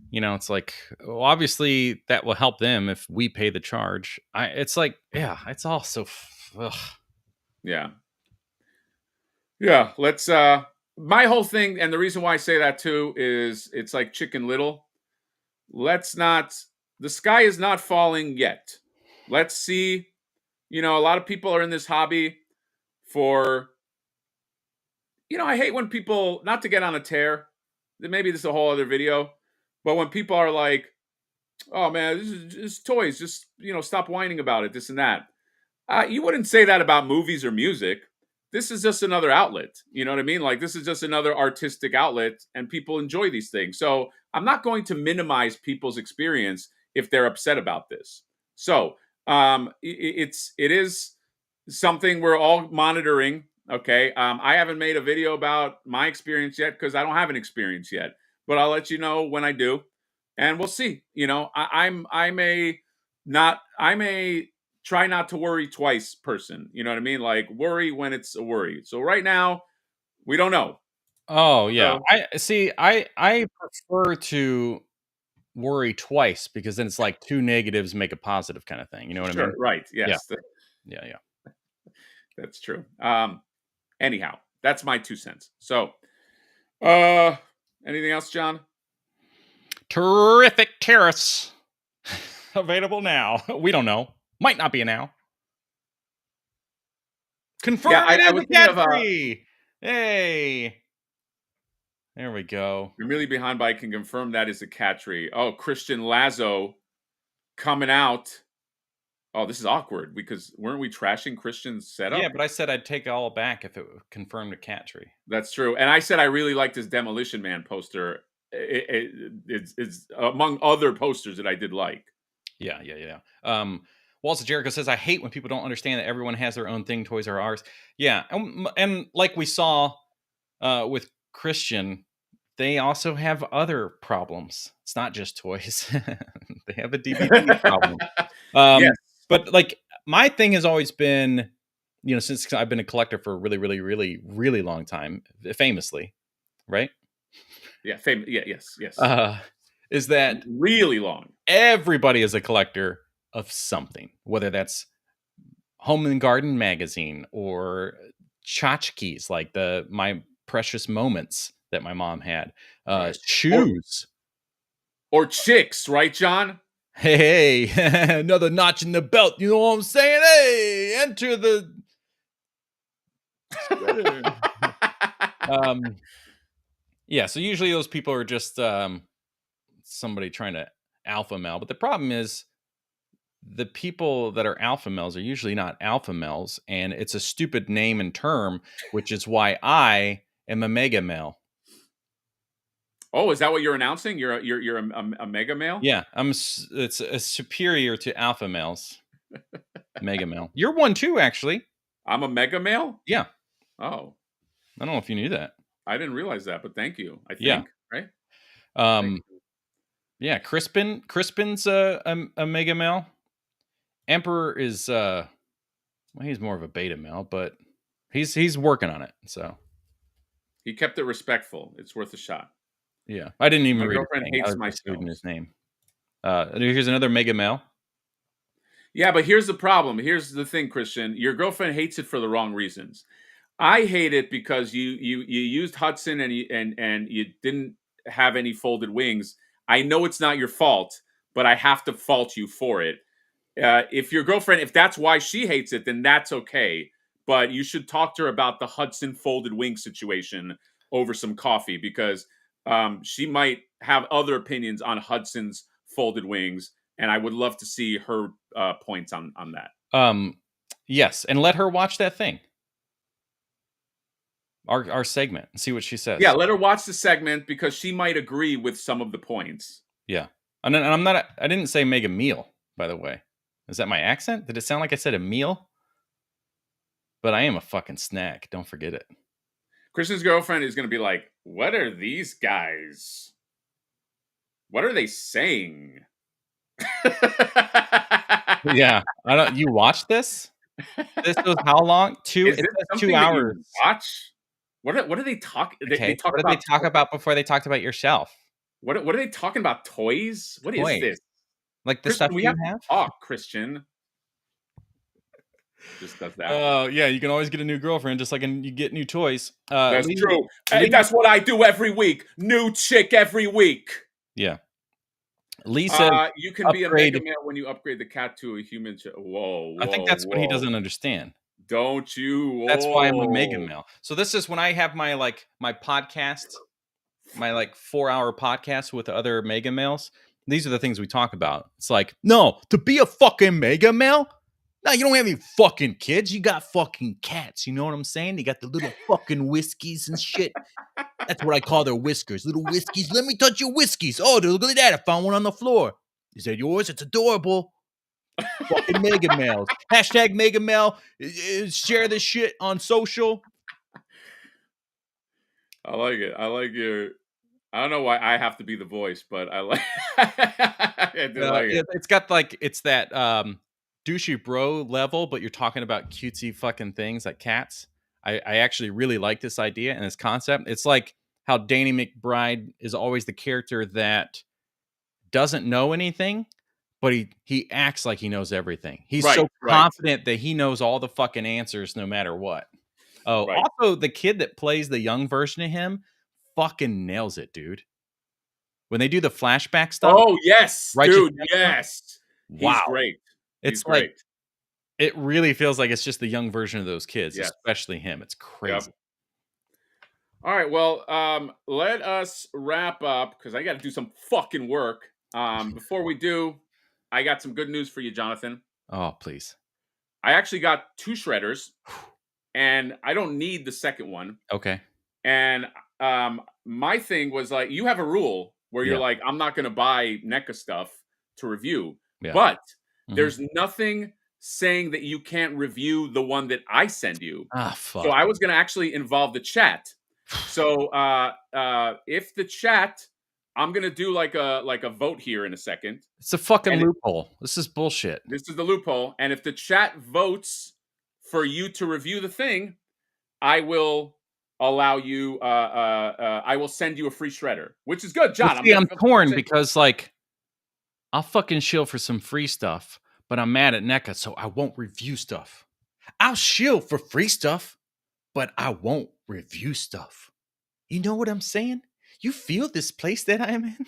You know, it's like, well, obviously that will help them if we pay the charge. It's like, yeah, it's all so. Yeah. Let's. My whole thing, and the reason why I say that too, is it's like Chicken Little. Let's not. The sky is not falling yet. Let's see. You know, a lot of people are in this hobby for. You know, I hate when people, not to get on a tear. Maybe this is a whole other video, but when people are like, "Oh man, this is just toys. Just stop whining about it. This and that." You wouldn't say that about movies or music. This is just another outlet. You know what I mean? Like, this is just another artistic outlet, and people enjoy these things. So I'm not going to minimize people's experience if they're upset about this. So it is something we're all monitoring. Okay. I haven't made a video about my experience yet because I don't have an experience yet, but I'll let you know when I do, and we'll see. You know, I'm a try not to worry twice person. You know what I mean? Like, worry when it's a worry. So right now, we don't know. Oh yeah. I prefer to worry twice, because then it's like two negatives make a positive kind of thing. You know what I mean? Right. Yes. Yeah. That's true. Anyhow, that's my 2 cents. So, anything else, John? Terrific Terrace. Available now. We don't know. Might not be a now. Confirmed. Yeah, I was thinking of hey. There we go. I'm really behind, but I can confirm that is a cat tree. Oh, Christian Lazo coming out. Oh, this is awkward, because weren't we trashing Christian's setup? Yeah, but I said I'd take it all back if it confirmed a cat tree. That's true. And I said I really liked this Demolition Man poster. It's among other posters that I did like. Yeah. Walls of Jericho says, I hate when people don't understand that everyone has their own thing. Toys are ours. Yeah. And like we saw with Christian, they also have other problems. It's not just toys. They have a DVD problem. Yes. But like, my thing has always been, since I've been a collector for a really, really, really, really long time, famously, right? Yeah. Yes. Is that really long? Everybody is a collector of something, whether that's Home and Garden magazine or tchotchkes, like my precious moments that my mom had, right. Shoes, or chicks, right, John? Hey, another notch in the belt. You know what I'm saying? Hey, enter the. Yeah. So usually those people are just somebody trying to alpha male, but the problem is the people that are alpha males are usually not alpha males, and it's a stupid name and term, which is why I am a mega male. Oh, is that what you're announcing? You're a mega male? Yeah, it's a superior to alpha males. Mega male. You're one too, actually. I'm a mega male? Yeah. Oh. I don't know if you knew that. I didn't realize that, but thank you. I think, right? Yeah, Crispin's a mega male. Emperor is well, he's more of a beta male, but he's working on it. So he kept it respectful. It's worth a shot. Yeah, I didn't even my read girlfriend hates my in his name. Here's another mega male. Yeah, but here's the problem. Here's the thing, Christian. Your girlfriend hates it for the wrong reasons. I hate it because you used Hudson and you didn't have any folded wings. I know it's not your fault, but I have to fault you for it. If your girlfriend, if that's why she hates it, then that's okay. But you should talk to her about the Hudson folded wing situation over some coffee, because she might have other opinions on Hudson's folded wings, and I would love to see her points on that. Yes, and let her watch that thing. Our segment, and see what she says. Yeah, let her watch the segment, because she might agree with some of the points. Yeah, and I'm not. I didn't say mega meal, by the way. Is that my accent? Did it sound like I said a meal? But I am a fucking snack. Don't forget it. Christian's girlfriend is going to be like, what are these guys? What are they saying? Yeah. I don't. You watched this? This was how long? Is it 2 hours. Watch. What are they talking? Okay. What did they talk about before they talked about your shelf? What are they talking about? Toys? What is this? Like the stuff you have? Talk, Christian. Just does that. Oh, yeah. You can always get a new girlfriend, just like you get new toys. That's true. Hey, that's what I do every week. New chick every week. Yeah. Lisa, you can be a mega male when you upgrade the cat to a human. Whoa, I think that's what he doesn't understand. Don't you? Whoa. That's why I'm a mega male. So this is when I have my podcast, my 4-hour podcast with other mega males. These are the things we talk about. It's like, no, to be a fucking mega male. No, you don't have any fucking kids. You got fucking cats. You know what I'm saying? You got the little fucking whiskies and shit. That's what I call their whiskers. Little whiskies. Let me touch your whiskies. Oh, look at that. I found one on the floor. Is that yours? It's adorable. Fucking mega males. Hashtag mega male. Share this shit on social. I like it. I like your... I don't know why I have to be the voice, but I like, It's got it's that douchey bro level, but you're talking about cutesy fucking things like cats. I actually really like this idea and this concept. It's like how Danny McBride is always the character that doesn't know anything, but he acts like he knows everything. He's so confident that he knows all the fucking answers no matter what. Oh, also the kid that plays the young version of him fucking nails it, dude. When they do the flashback stuff. Oh, yes, dude, yes. Wow. He's great. It's great. It really feels like it's just the young version of those kids, especially him. It's crazy. Yep. All right, well, let us wrap up because I got to do some fucking work. Before we do, I got some good news for you, Jonathan. Oh, please. I actually got 2 shredders, and I don't need the second one. Okay. And my thing was like, you have a rule where you're like, I'm not going to buy NECA stuff to review, but there's nothing saying that you can't review the one that I send you. Fuck. So I was going to actually involve the chat. So if the chat, I'm going to do like a vote here in a second. It's a fucking loophole. This is bullshit. This is the loophole. And if the chat votes for you to review the thing, I will allow you, I will send you a free shredder, which is good, John. I'm torn because I'll fucking shill for some free stuff, but I'm mad at NECA, so I won't review stuff. I'll shill for free stuff, but I won't review stuff. You know what I'm saying? You feel this place that I'm in?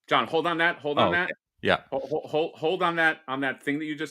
John, hold on that. Hold on that. Yeah. Hold on that thing that you just